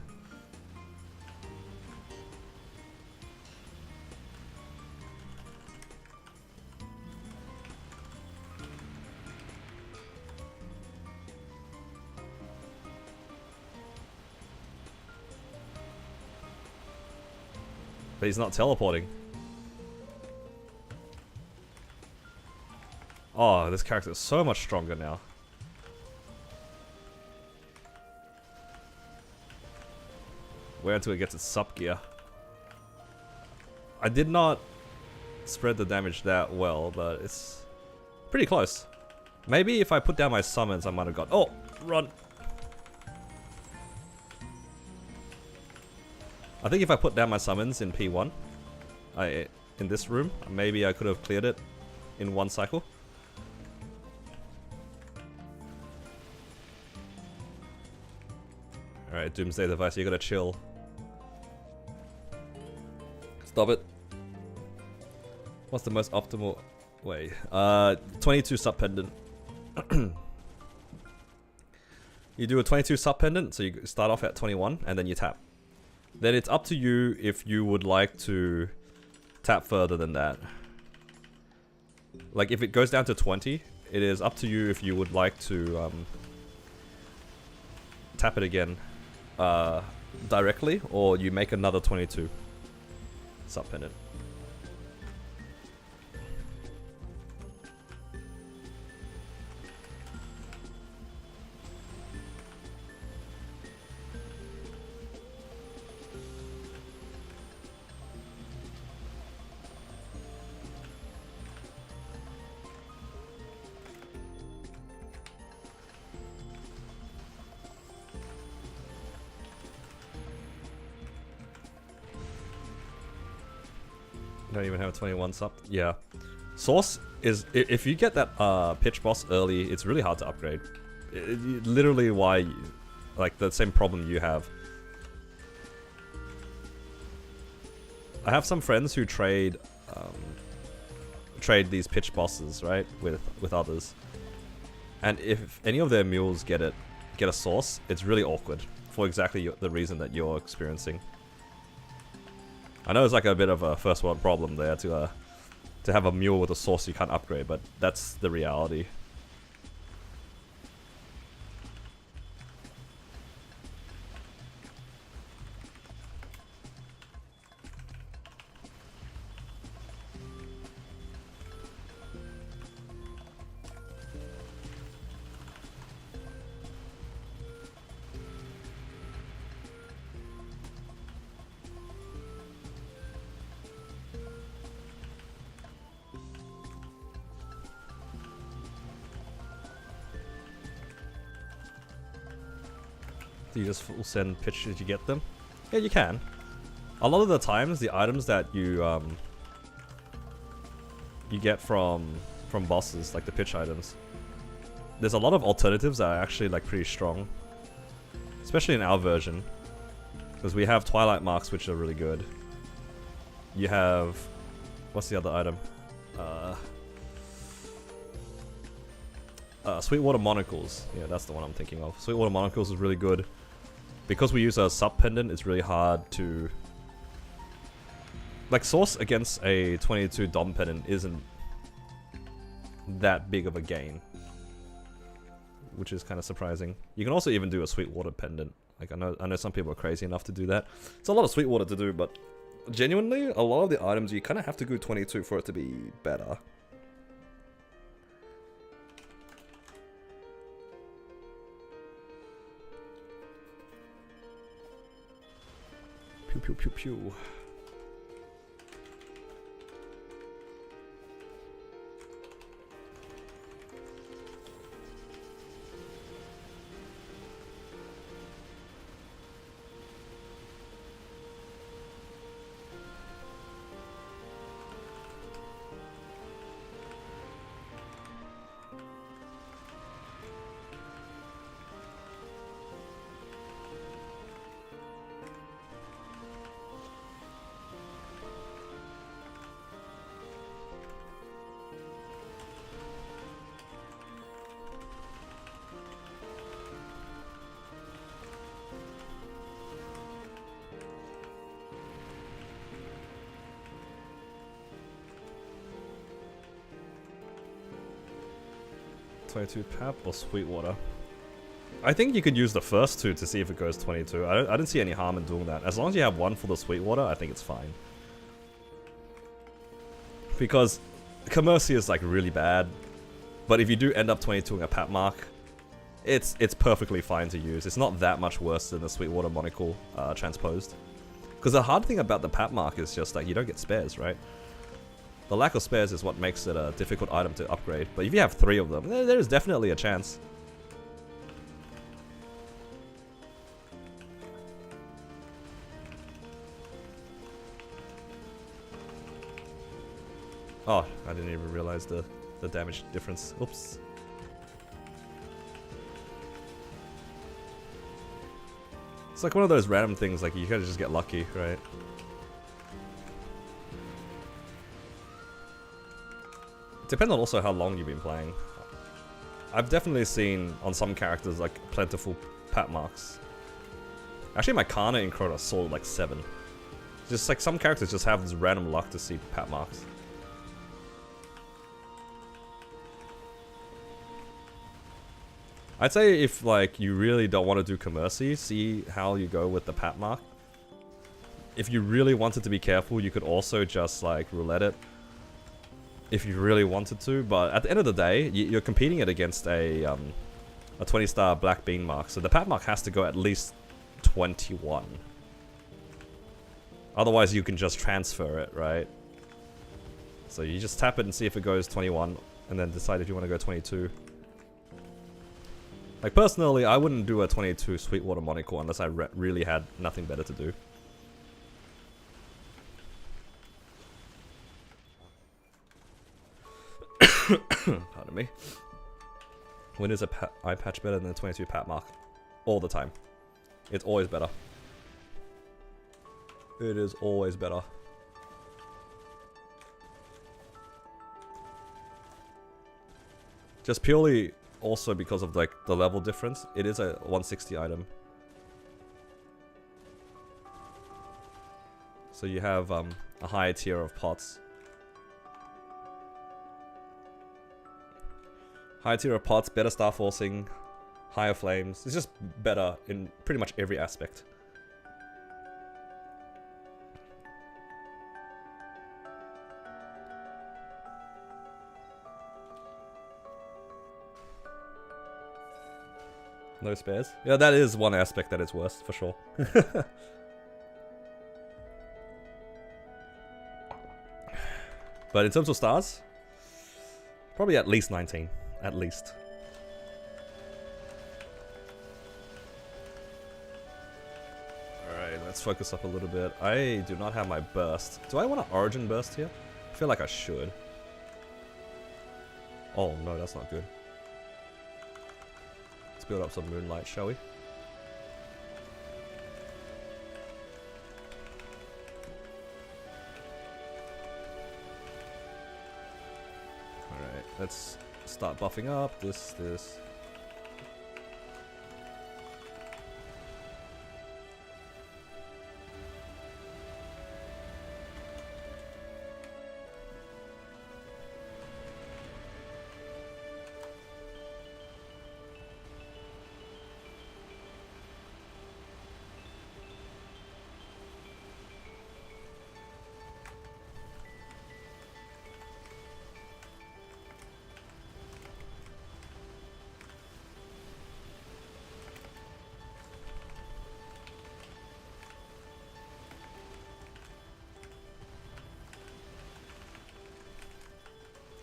But he's not teleporting. Oh, this character is so much stronger now. Wait until it gets its sub gear. I did not spread the damage that well, but it's pretty close. Maybe if I put down my summons, I might have got... Oh! Run! I think if I put down my summons in P1, in this room, maybe I could have cleared it in one cycle. Alright, Doomsday Device, you gotta chill. Stop it. What's the most optimal way? 22 sub pendant. You do a 22 sub pendant, so you start off at 21 and then you tap. Then it's up to you if you would like to tap further than that. Like if it goes down to 20, it is up to you if you would like to tap it again directly, or you make another 22 sub pendant. Don't even have a 21 sub. Yeah. Source is, if you get that pitch boss early, it's really hard to upgrade. Literally why, like the same problem you have. I have some friends who trade these pitch bosses, right, with others. And if any of their mules get a source, it's really awkward for exactly the reason that you're experiencing. I know it's like a bit of a first world problem there to have a mule with a source you can't upgrade, but that's the reality. Do you just full send pitch as you get them? Yeah, you can. A lot of the times, the items that you get from bosses, like the pitch items, there's a lot of alternatives that are actually like pretty strong, especially in our version, because we have Twilight Marks, which are really good. You have, what's the other item? Sweetwater Monocles. Yeah, that's the one I'm thinking of. Sweetwater Monocles is really good. Because we use a sub pendant, it's really hard to... Like, source against a 22 dom pendant isn't that big of a gain, which is kind of surprising. You can also even do a Sweetwater pendant. Like, I know some people are crazy enough to do that. It's a lot of Sweetwater to do, but genuinely, a lot of the items you kind of have to go 22 for it to be better. Pew pew pew pew. .22 Pap or Sweetwater? I think you could use the first two to see if it goes 22. I don't see any harm in doing that. As long as you have one for the Sweetwater, I think it's fine. Because Commercy is like really bad, but if you do end up 22ing a Pap Mark, it's perfectly fine to use. It's not that much worse than the Sweetwater Monocle transposed. Because the hard thing about the Pap Mark is just like you don't get spares, right? The lack of spares is what makes it a difficult item to upgrade. But if you have 3 of them, there is definitely a chance. Oh, I didn't even realize the damage difference. Oops. It's like one of those random things, like you gotta just get lucky, right? Depends on also how long you've been playing. I've definitely seen on some characters like plentiful pat marks. Actually, my Kana in Crota saw like 7. Just like some characters just have this random luck to see pat marks. I'd say if like you really don't want to do commercy, see how you go with the pat mark. If you really wanted to be careful, you could also just like roulette it. If you really wanted to, but at the end of the day, you're competing it against a 20-star black bean mark, so the pat mark has to go at least 21. Otherwise, you can just transfer it, right? So you just tap it and see if it goes 21, and then decide if you want to go 22. Like personally, I wouldn't do a 22 Sweetwater Monocle unless I really had nothing better to do. Pardon me. When is a eye patch better than a 22 pat mark? All the time. It's always better. It is always better. Just purely also because of like the level difference. It is a 160 item. So you have a higher tier of pots. Higher tier of pots, better star forcing, higher flames. It's just better in pretty much every aspect. No spares? Yeah, that is one aspect that is worse, for sure. But in terms of stars, probably at least 19. At least. Alright, let's focus up a little bit. I do not have my burst. Do I want to origin burst here? I feel like I should. Oh no, that's not good. Let's build up some moonlight, shall we? Alright, let's start buffing up this.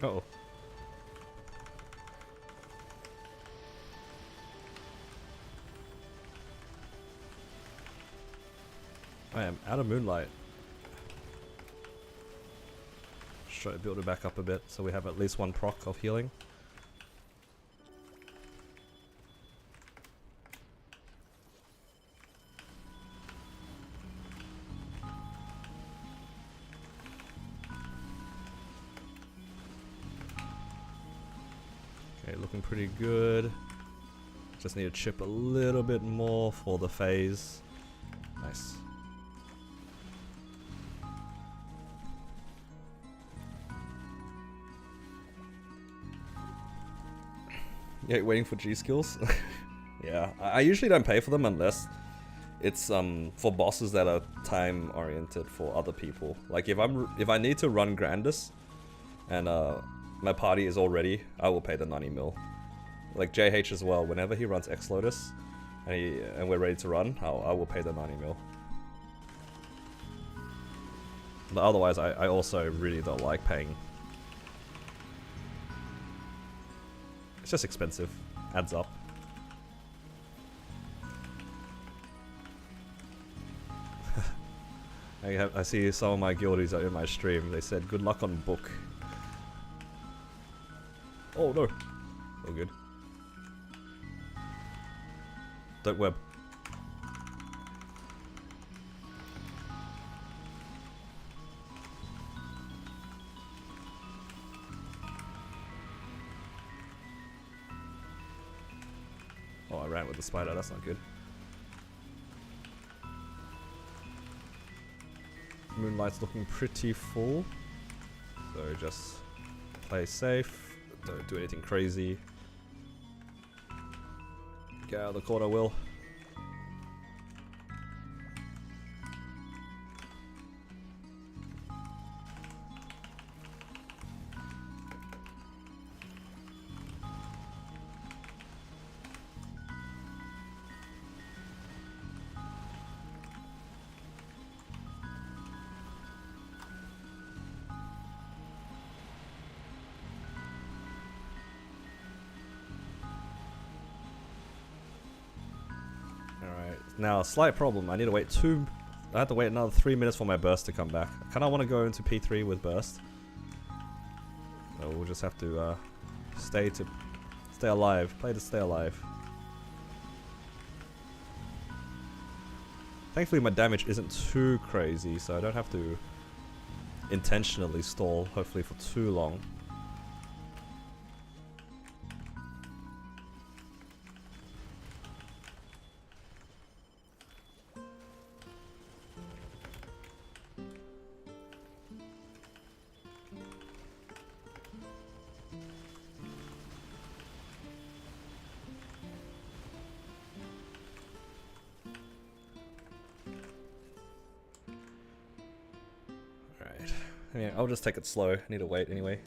Uh-oh. I am out of moonlight. Just try to build it back up a bit so we have at least one proc of healing. Looking pretty good. Just need to chip a little bit more for the phase. Nice. Yeah, waiting for G skills. Yeah, I usually don't pay for them unless it's for bosses that are time oriented for other people. Like if I need to run Grandis and my party is all ready, I will pay the 90 mil. Like JH as well, whenever he runs X Lotus and we're ready to run, I will pay the 90 mil. But otherwise, I also really don't like paying. It's just expensive. Adds up. I see some of my guildies are in my stream. They said, good luck on book. Oh no. All good. Don't web. Oh, I ran with the spider, that's not good. Moonlight's looking pretty full. So just play safe, don't do anything crazy. Get out of the corner, Will. Now, a slight problem. I need to wait I have to wait another 3 minutes for my burst to come back. I kind of want to go into P3 with burst. So we'll just have to stay alive. Play to stay alive. Thankfully, my damage isn't too crazy, so I don't have to intentionally stall, hopefully for too long. Yeah, I'll just take it slow. I need to wait anyway.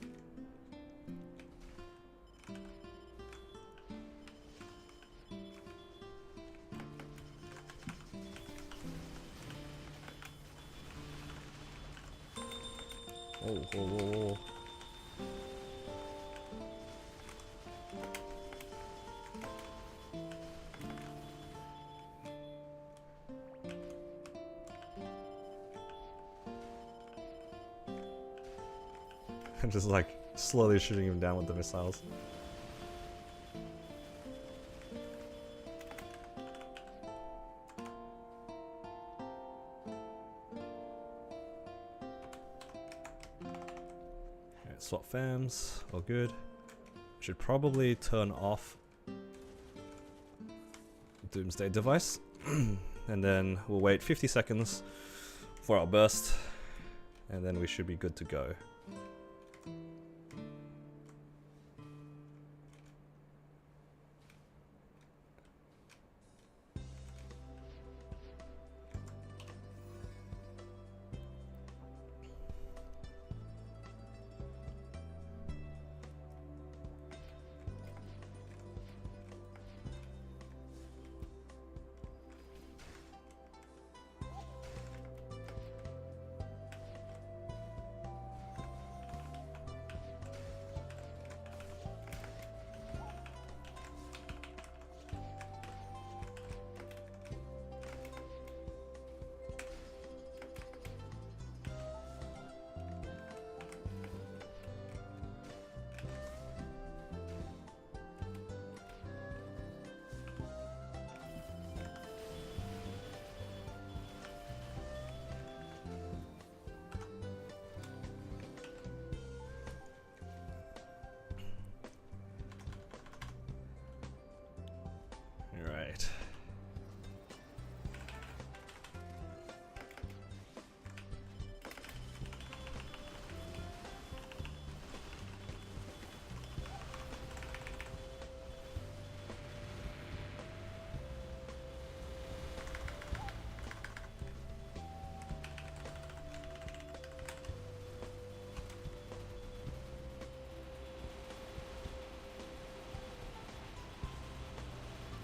Whoa, whoa, whoa, whoa. I'm just like slowly shooting him down with the missiles. Alright, swap fams, all good. Should probably turn off Doomsday device. And then we'll wait 50 seconds for our burst. And then we should be good to go. Right.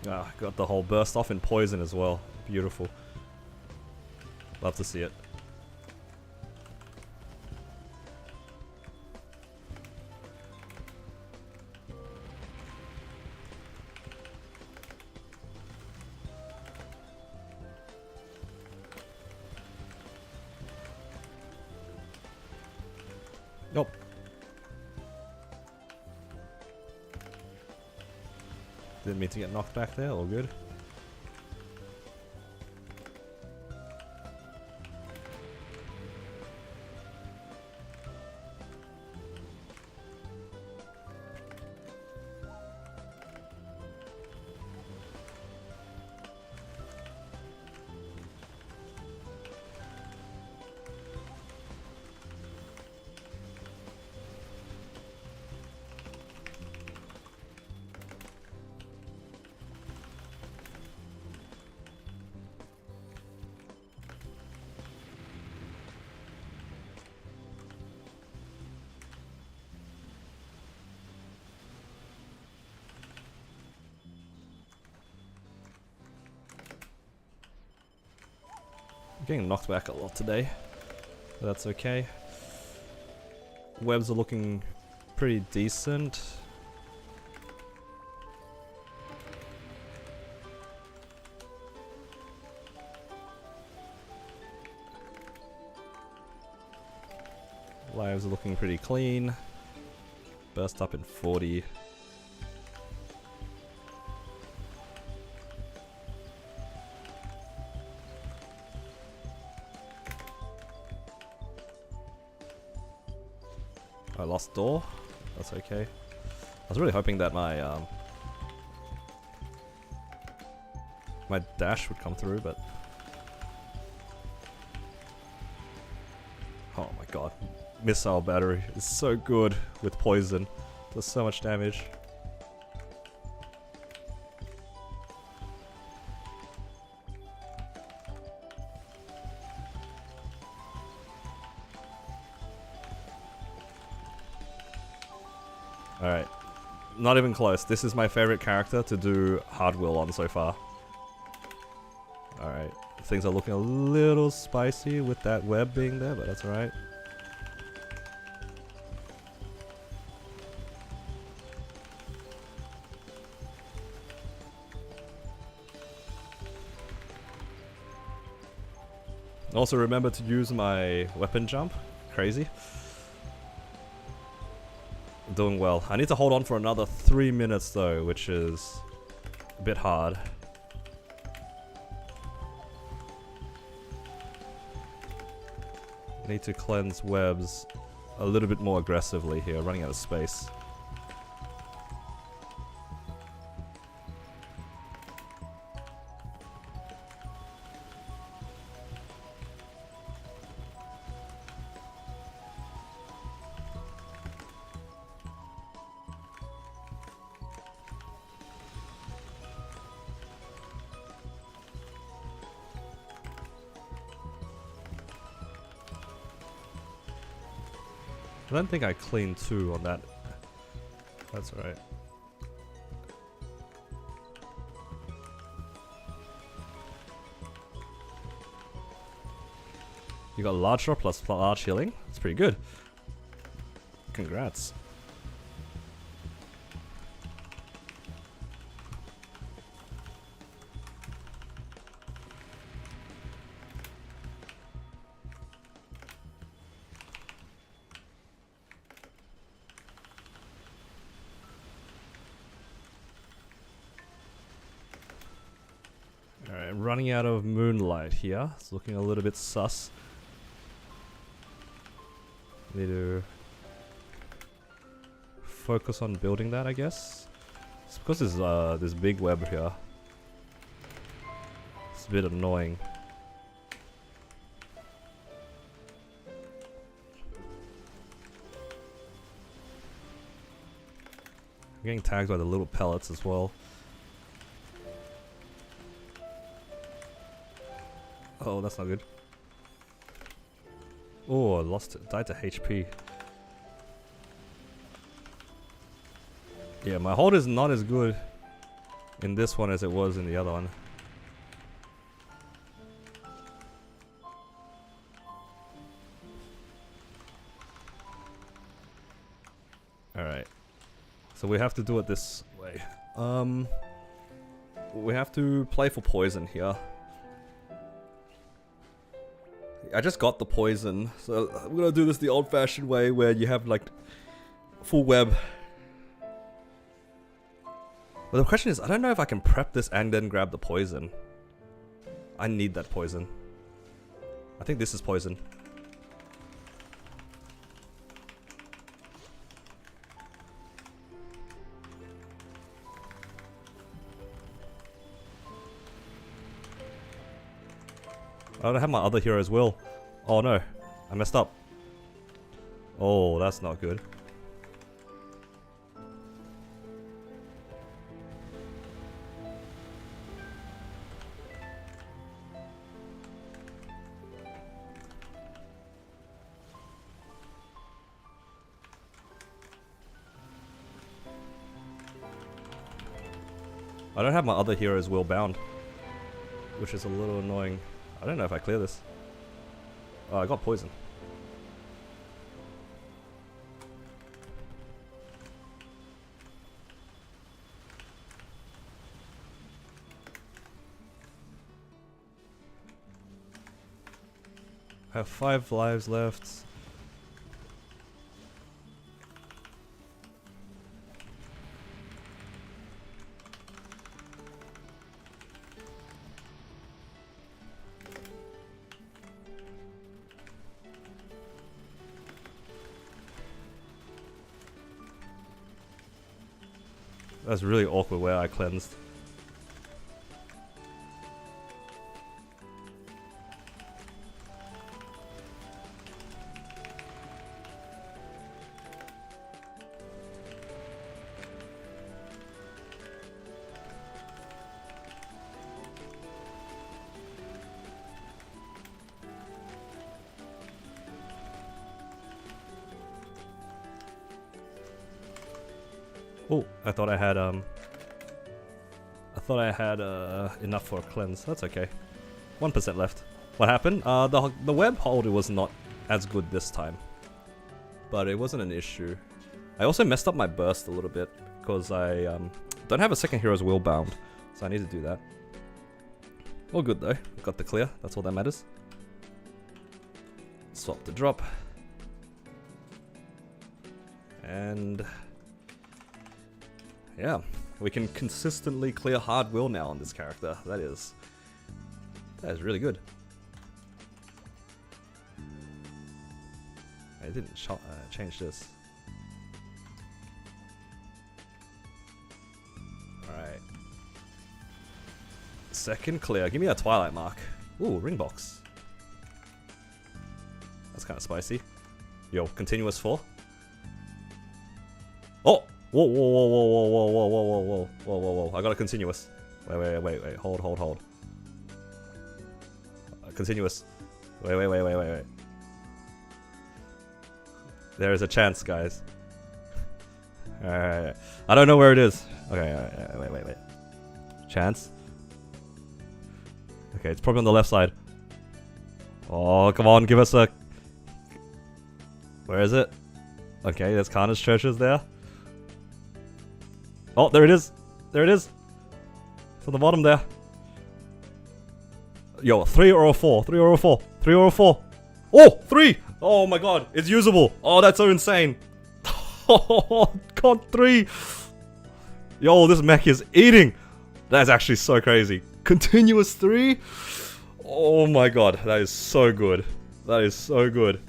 Ah, got the whole burst off in poison as well. Beautiful. Love to see it. Nope. Didn't mean to get knocked back there, all good. getting knocked back a lot today, but that's okay. Webs are looking pretty decent. Lives are looking pretty clean. Burst up in 40. I lost door. That's okay. I was really hoping that my my dash would come through, but oh my god. Missile battery is so good with poison. Does so much damage. Alright. Not even close. This is my favorite character to do hard will on so far. Alright. Things are looking a little spicy with that web being there, but that's alright. Also remember to use my weapon jump. Crazy. Doing well. I need to hold on for another 3 minutes though, which is a bit hard. Need to cleanse webs a little bit more aggressively here, running out of space. I don't think I cleaned 2 on that. That's alright. You got large drop plus large healing. That's pretty good. Congrats. Alright, running out of moonlight here. It's looking a little bit sus. Need to focus on building that, I guess. It's because there's this big web here. It's a bit annoying. I'm getting tagged by the little pellets as well. Oh, that's not good. Oh, I died to HP. Yeah, my hold is not as good in this one as it was in the other one. Alright. So we have to do it this way. We have to play for poison here. I just got the poison, so I'm gonna do this the old-fashioned way where you have like full web. But the question is, I don't know if I can prep this and then grab the poison. I need that poison. I think this is poison. I don't have my other hero as well. Oh no, I messed up. Oh, that's not good. I don't have my other hero as well bound, which is a little annoying. I don't know if I clear this. Oh, I got poison. I have 5 lives left. That's really awkward where I cleansed. Oh, I thought I had enough for a cleanse. That's okay. 1% left. What happened? The web holder was not as good this time, but it wasn't an issue. I also messed up my burst a little bit because I don't have a second hero's will bound, so I need to do that. All good though. Got the clear. That's all that matters. Swap the drop, and yeah, we can consistently clear hard will now on this character. That is really good. I didn't change this. Alright. Second clear. Give me a Twilight Mark. Ooh, ring box. That's kind of spicy. Yo, continuous 4. Oh! Whoa, whoa, whoa, whoa, whoa, whoa, whoa, whoa, whoa, whoa, whoa, whoa. I got a continuous. Wait. Hold. Continuous. Wait. There is a chance, guys. Alright. I don't know where it is. Okay, wait. Chance. Okay, it's probably on the left side. Oh, come on, give us a... Where is it? Okay, there's Carnage Treasures there. Oh, there it is. It's on the bottom there. Yo, 3 or a 4. 3 or a 4. 3 or a 4. Oh, 3! Oh my god, it's usable. Oh, that's so insane. Oh, god, 3. Yo, this mech is eating. That's actually so crazy. Continuous 3? Oh my god, that is so good. That is so good.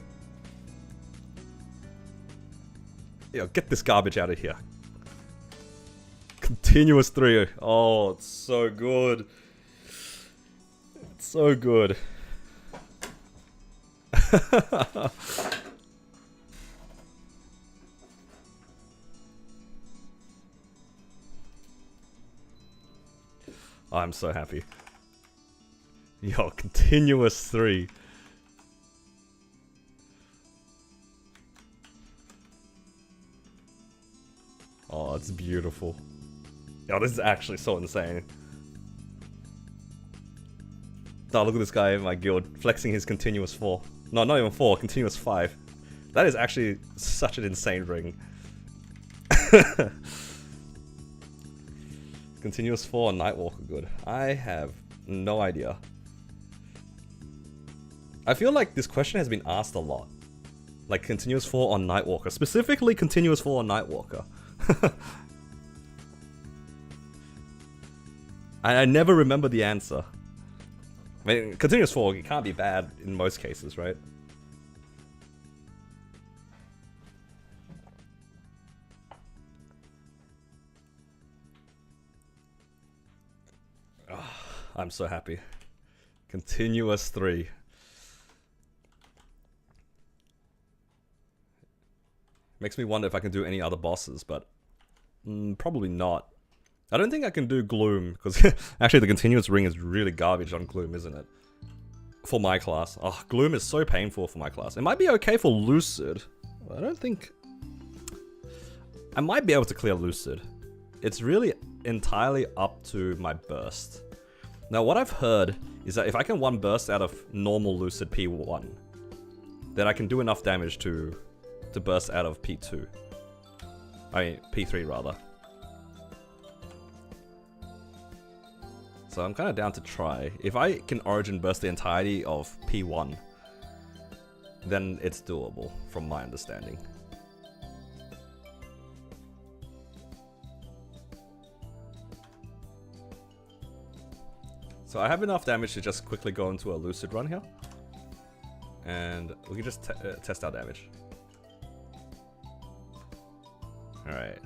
Yo, get this garbage out of here. Continuous 3. Oh, it's so good. It's so good. I'm so happy. Yo, continuous 3. Oh, it's beautiful. Yo, this is actually so insane. Oh, look at this guy in my guild, flexing his continuous 4. No, not even 4, continuous 5. That is actually such an insane ring. Continuous 4 and Nightwalker good. I have no idea. I feel like this question has been asked a lot. Like continuous 4 on Nightwalker. Specifically continuous 4 on Nightwalker. I never remember the answer. I mean, continuous 4, it can't be bad in most cases, right? Oh, I'm so happy. Continuous 3. Makes me wonder if I can do any other bosses, but probably not. I don't think I can do Gloom, because actually the continuous ring is really garbage on Gloom, isn't it? For my class. Oh, Gloom is so painful for my class. It might be okay for Lucid. I don't think... I might be able to clear Lucid. It's really entirely up to my burst. Now what I've heard is that if I can 1 burst out of normal Lucid P1, then I can do enough damage to burst out of P2. I mean, P3 rather. So I'm kind of down to try. If I can Origin burst the entirety of P1, then it's doable, from my understanding. So I have enough damage to just quickly go into a Lucid run here. And we can just test our damage. Alright.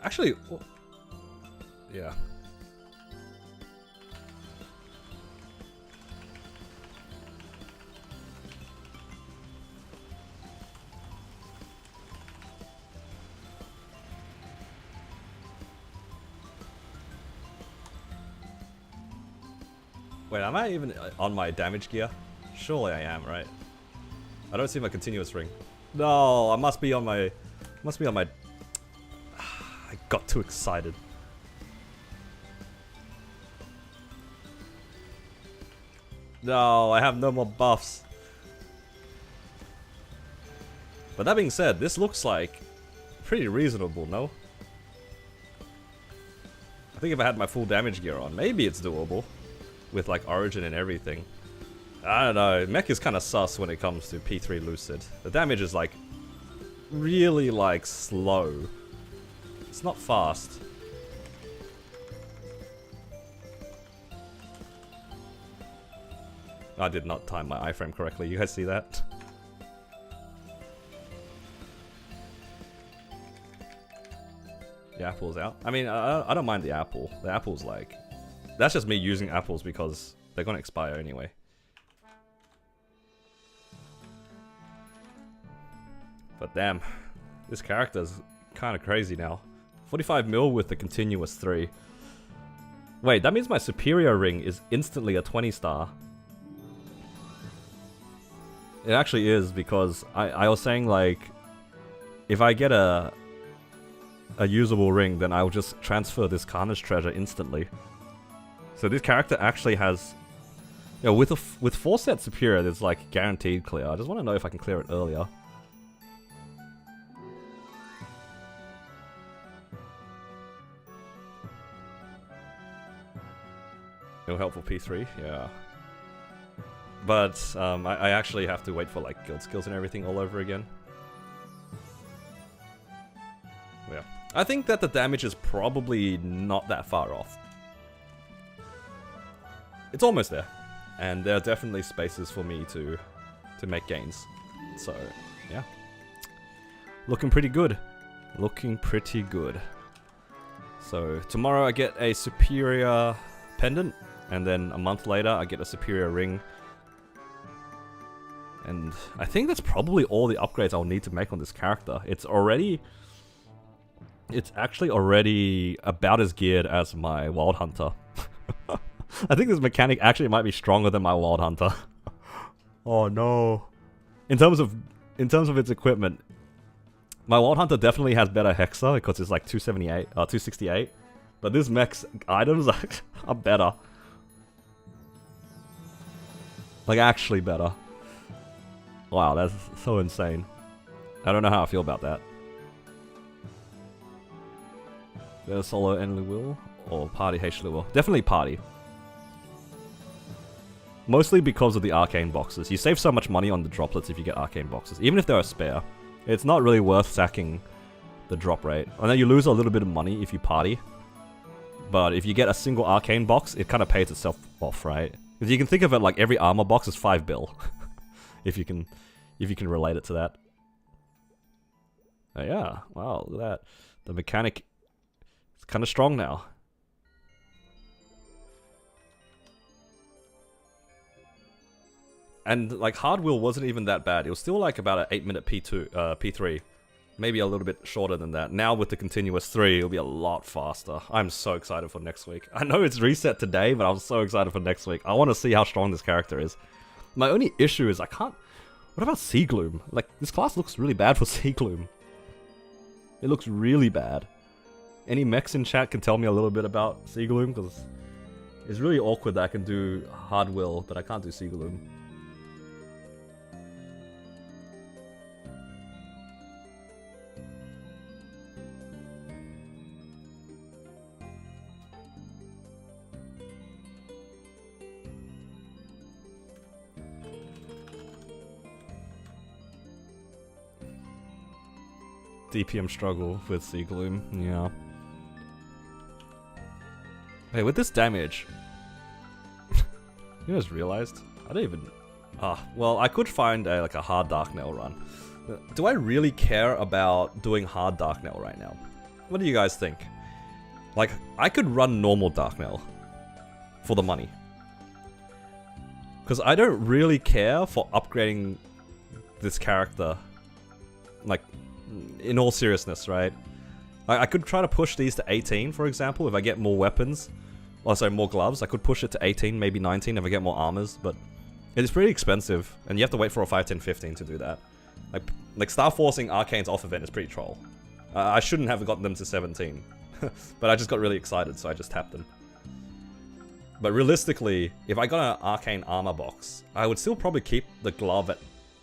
Actually, well, yeah. Wait, am I even on my damage gear? Surely I am, right? I don't see my continuous ring. No, I must be on my... I got too excited. No, I have no more buffs. But that being said, this looks like pretty reasonable, no? I think if I had my full damage gear on, maybe it's doable. With like Origin and everything. I don't know, mech is kind of sus when it comes to P3 Lucid. The damage is like really like slow. It's not fast. I did not time my iframe correctly, you guys see that? The apple's out. I mean, I don't mind the apple. The apple's like... That's just me using apples because they're gonna expire anyway. But damn, this character's kind of crazy now. 45 mil with the continuous 3. Wait, that means my superior ring is instantly a 20 star. It actually is, because I was saying like, if I get a usable ring, then I'll just transfer this Carnage treasure instantly. So this character actually has, you know, with 4 set superior, there's like guaranteed clear. I just want to know if I can clear it earlier. It'll help for P3, yeah. But I actually have to wait for like guild skills and everything all over again. Yeah, I think that the damage is probably not that far off. It's almost there, and there are definitely spaces for me to make gains. So, yeah. Looking pretty good. Looking pretty good. So, tomorrow I get a superior pendant, and then a month later I get a superior ring. And I think that's probably all the upgrades I'll need to make on this character. It's actually already about as geared as my Wild Hunter. I think this mechanic actually might be stronger than my Wild Hunter. Oh no. In terms of its equipment, my Wild Hunter definitely has better Hexa because it's like 268. But this mech's items are better. Like actually better. Wow, that's so insane. I don't know how I feel about that. Better solo Enly Will or party Hastily Will? Definitely party. Mostly because of the arcane boxes. You save so much money on the droplets if you get arcane boxes. Even if they're a spare. It's not really worth sacking the drop rate. I know you lose a little bit of money if you party. But if you get a single arcane box, it kind of pays itself off, right? Because you can think of it like every armor box is 5 bill. if you can relate it to that. Oh yeah, wow, look at that. The mechanic is kind of strong now. And like hard wheel wasn't even that bad. It was still like about an 8-minute P3. Maybe a little bit shorter than that. Now with the continuous 3, it'll be a lot faster. I'm so excited for next week. I know it's reset today, but I'm so excited for next week. I want to see how strong this character is. My only issue is I can't... What about Sea Gloom? Like, this class looks really bad for Sea Gloom. It looks really bad. Any mechs in chat can tell me a little bit about Sea Gloom, because It's really awkward that I can do Hard Will, but I can't do Sea Gloom. DPM struggle with Sea Gloom, yeah. Hey, with this damage, you just realized? I don't even... well, I could find like a hard Dark Nail run. Do I really care about doing hard Dark Nail right now? What do you guys think? Like, I could run normal Dark Nail for the money. Because I don't really care for upgrading this character. Like, in all seriousness, right? I could try to push these to 18, for example, if I get more weapons. Oh, sorry, more gloves. I could push it to 18, maybe 19 if I get more armors, but it's pretty expensive, and you have to wait for a 5, 10, 15 to do that. Like Star Forcing Arcane's off event is pretty troll. I shouldn't have gotten them to 17, but I just got really excited, so I just tapped them. But realistically, if I got an Arcane armor box, I would still probably keep the glove at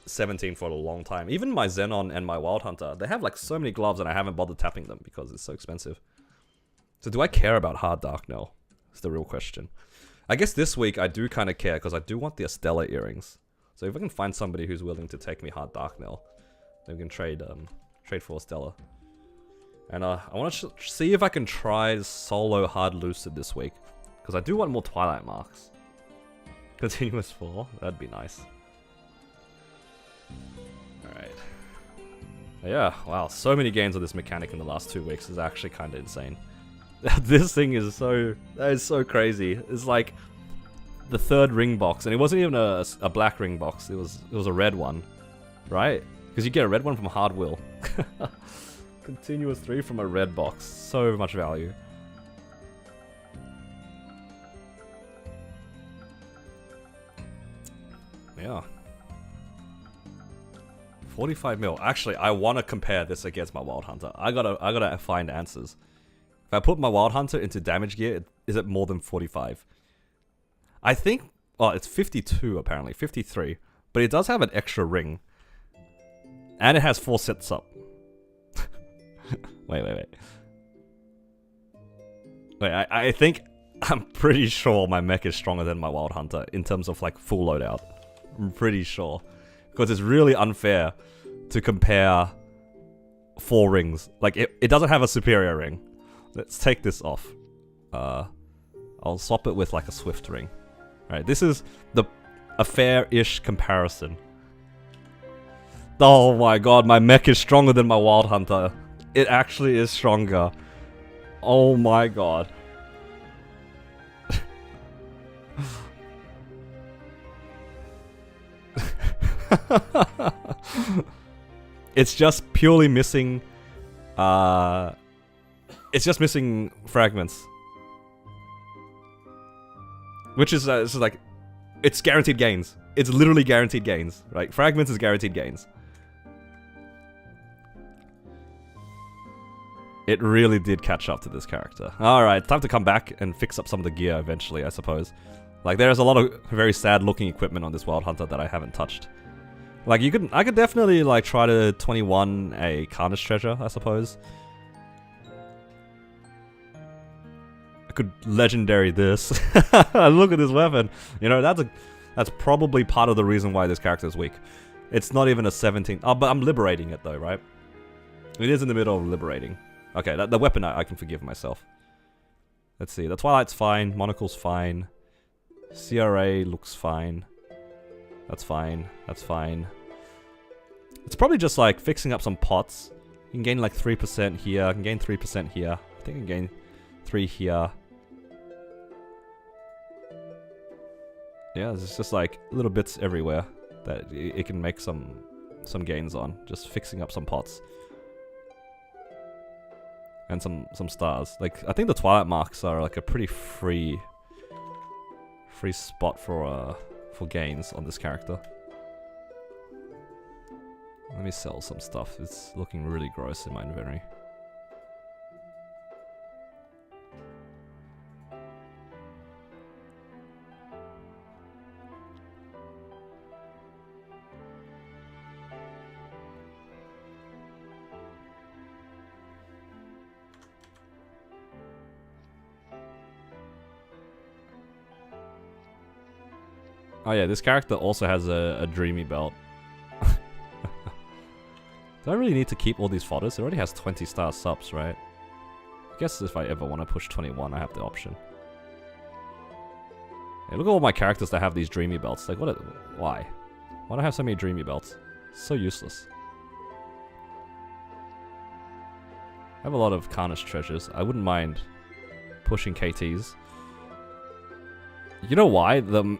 17 for a long time. Even my Xenon and my Wild Hunter, they have like so many gloves and I haven't bothered tapping them because it's so expensive. So do I care about hard Dark Nail? Is the real question. I guess this week I do kind of care because I do want the Estella earrings. So if I can find somebody who's willing to take me hard Dark Nail, then we can trade for Estella. And I want to see if I can try solo hard Lucid this week because I do want more Twilight Marks. Continuous 4, that'd be nice. Alright. Yeah, wow, so many gains of this mechanic in the last 2 weeks is actually kind of insane. This thing is that is so crazy. It's like the 3rd ring box, and it wasn't even a black ring box, it was a red one, right? Because you get a red one from Hard Will. Continuous 3 from a red box, so much value. Yeah. 45 mil. Actually, I want to compare this against my Wild Hunter. I gotta find answers. If I put my Wild Hunter into damage gear, is it more than 45? I think... Oh, it's 52 apparently. 53. But it does have an extra ring. And it has 4 sets up. Wait. Wait, I think... I'm pretty sure my mech is stronger than my Wild Hunter in terms of like full loadout. I'm pretty sure. Because it's really unfair to compare 4 rings. Like, it doesn't have a superior ring. Let's take this off. I'll swap it with like a Swift ring. Alright, this is a fair-ish comparison. Oh my god, my mech is stronger than my Wild Hunter. It actually is stronger. Oh my god. It's just purely missing it's just missing fragments, which is like, it's guaranteed gains. It's literally guaranteed gains, right? Fragments is guaranteed gains. It really did catch up to this character. Alright, time to come back and fix up some of the gear eventually, I suppose. Like, there's a lot of very sad looking equipment on this Wild Hunter that I haven't touched. Like, I could definitely like try to 21 a Carnage Treasure, I suppose. I could legendary this. Look at this weapon. You know, that's probably part of the reason why this character is weak. It's not even a 17. Oh, but I'm liberating it though, right? It is in the middle of liberating. Okay, the weapon I can forgive myself. Let's see. The Twilight's fine. Monocle's fine. CRA looks fine. That's fine. That's fine. It's probably just like fixing up some pots. You can gain like 3% here. I can gain 3% here. I think I can gain 3 here. Yeah, there's just like little bits everywhere that it can make some gains on. Just fixing up some pots. And some stars. Like, I think the Twilight Marks are like a pretty free spot for gains on this character. Let me sell some stuff. It's looking really gross in my inventory. Oh yeah, this character also has a dreamy belt. Do I really need to keep all these fodders? It already has 20-star subs, right? I guess if I ever want to push 21, I have the option. Hey, look at all my characters that have these dreamy belts. Like, why? Why do I have so many dreamy belts? So useless. I have a lot of Carnage treasures. I wouldn't mind pushing KTs. You know why? The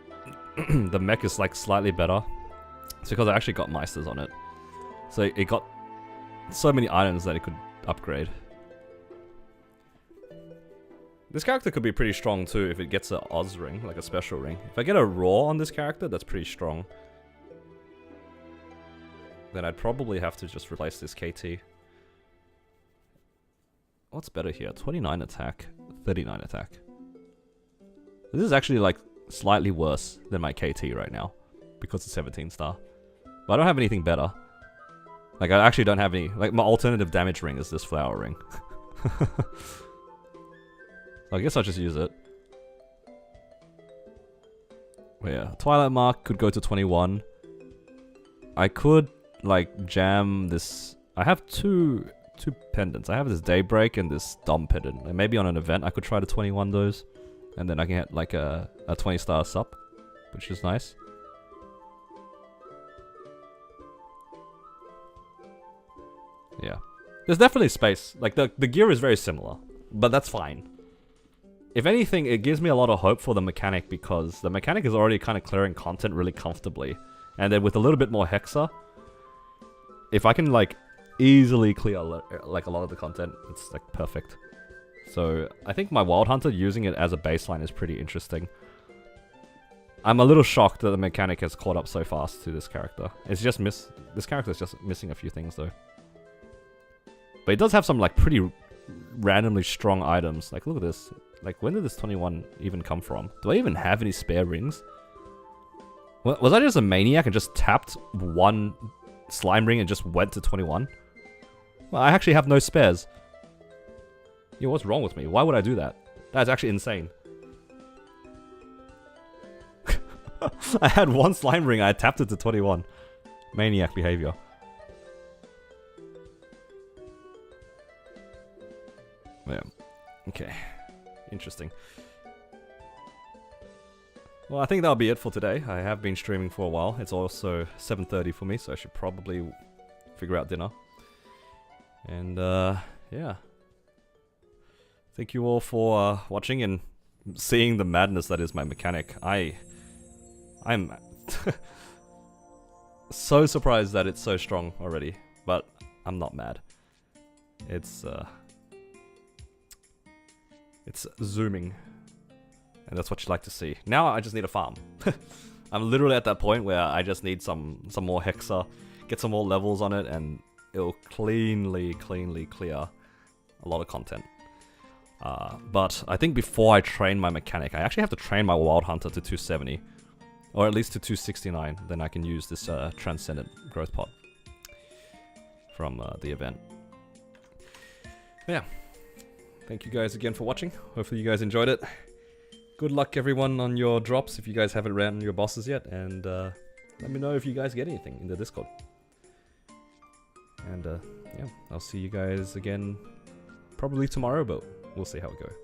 mech is like slightly better. It's because I actually got Meisters on it. So it got so many items that it could upgrade. This character could be pretty strong too if it gets an Oz ring, like a special ring. If I get a Raw on this character, that's pretty strong. Then I'd probably have to just replace this KT. What's better here? 29 attack, 39 attack. This is actually like slightly worse than my KT right now because it's 17 star. But I don't have anything better. Like I actually don't have any, like my alternative damage ring is this flower ring. I guess I'll just use it. But yeah, Twilight Mark could go to 21. I could like jam this. I have two pendants. I have this Daybreak and this Dumb pendant. And maybe on an event I could try to 21 those. And then I can get like a 20-star sup, which is nice. Yeah. There's definitely space. Like the gear is very similar, but that's fine. If anything, it gives me a lot of hope for the mechanic because the mechanic is already kind of clearing content really comfortably. And then with a little bit more Hexa, if I can like easily clear like a lot of the content, it's like perfect. So I think my Wild Hunter using it as a baseline is pretty interesting. I'm a little shocked that the mechanic has caught up so fast to this character. It's just this character is just missing a few things though. But it does have some like pretty randomly strong items. Like look at this. Like when did this 21 even come from? Do I even have any spare rings? Was I just a maniac and just tapped one slime ring and just went to 21? Well, I actually have no spares. Yo, what's wrong with me? Why would I do that? That's actually insane. I had one slime ring, I tapped it to 21. Maniac behavior. Yeah. Okay. Interesting. Well, I think that'll be it for today. I have been streaming for a while. It's also 7:30 for me, so I should probably figure out dinner. And, yeah. Thank you all for watching and seeing the madness that is my mechanic. I'm so surprised that it's so strong already, but I'm not mad. It's zooming. And that's what you like to see. Now I just need a farm. I'm literally at that point where I just need some more Hexa, get some more levels on it, and it'll cleanly clear a lot of content. But I think before I train my mechanic, I actually have to train my Wild Hunter to 270. Or at least to 269. Then I can use this Transcendent Growth Pot from the event. But yeah. Thank you guys again for watching. Hopefully you guys enjoyed it. Good luck everyone on your drops if you guys haven't ran your bosses yet. And let me know if you guys get anything in the Discord. And yeah, I'll see you guys again probably tomorrow, but we'll see how it goes.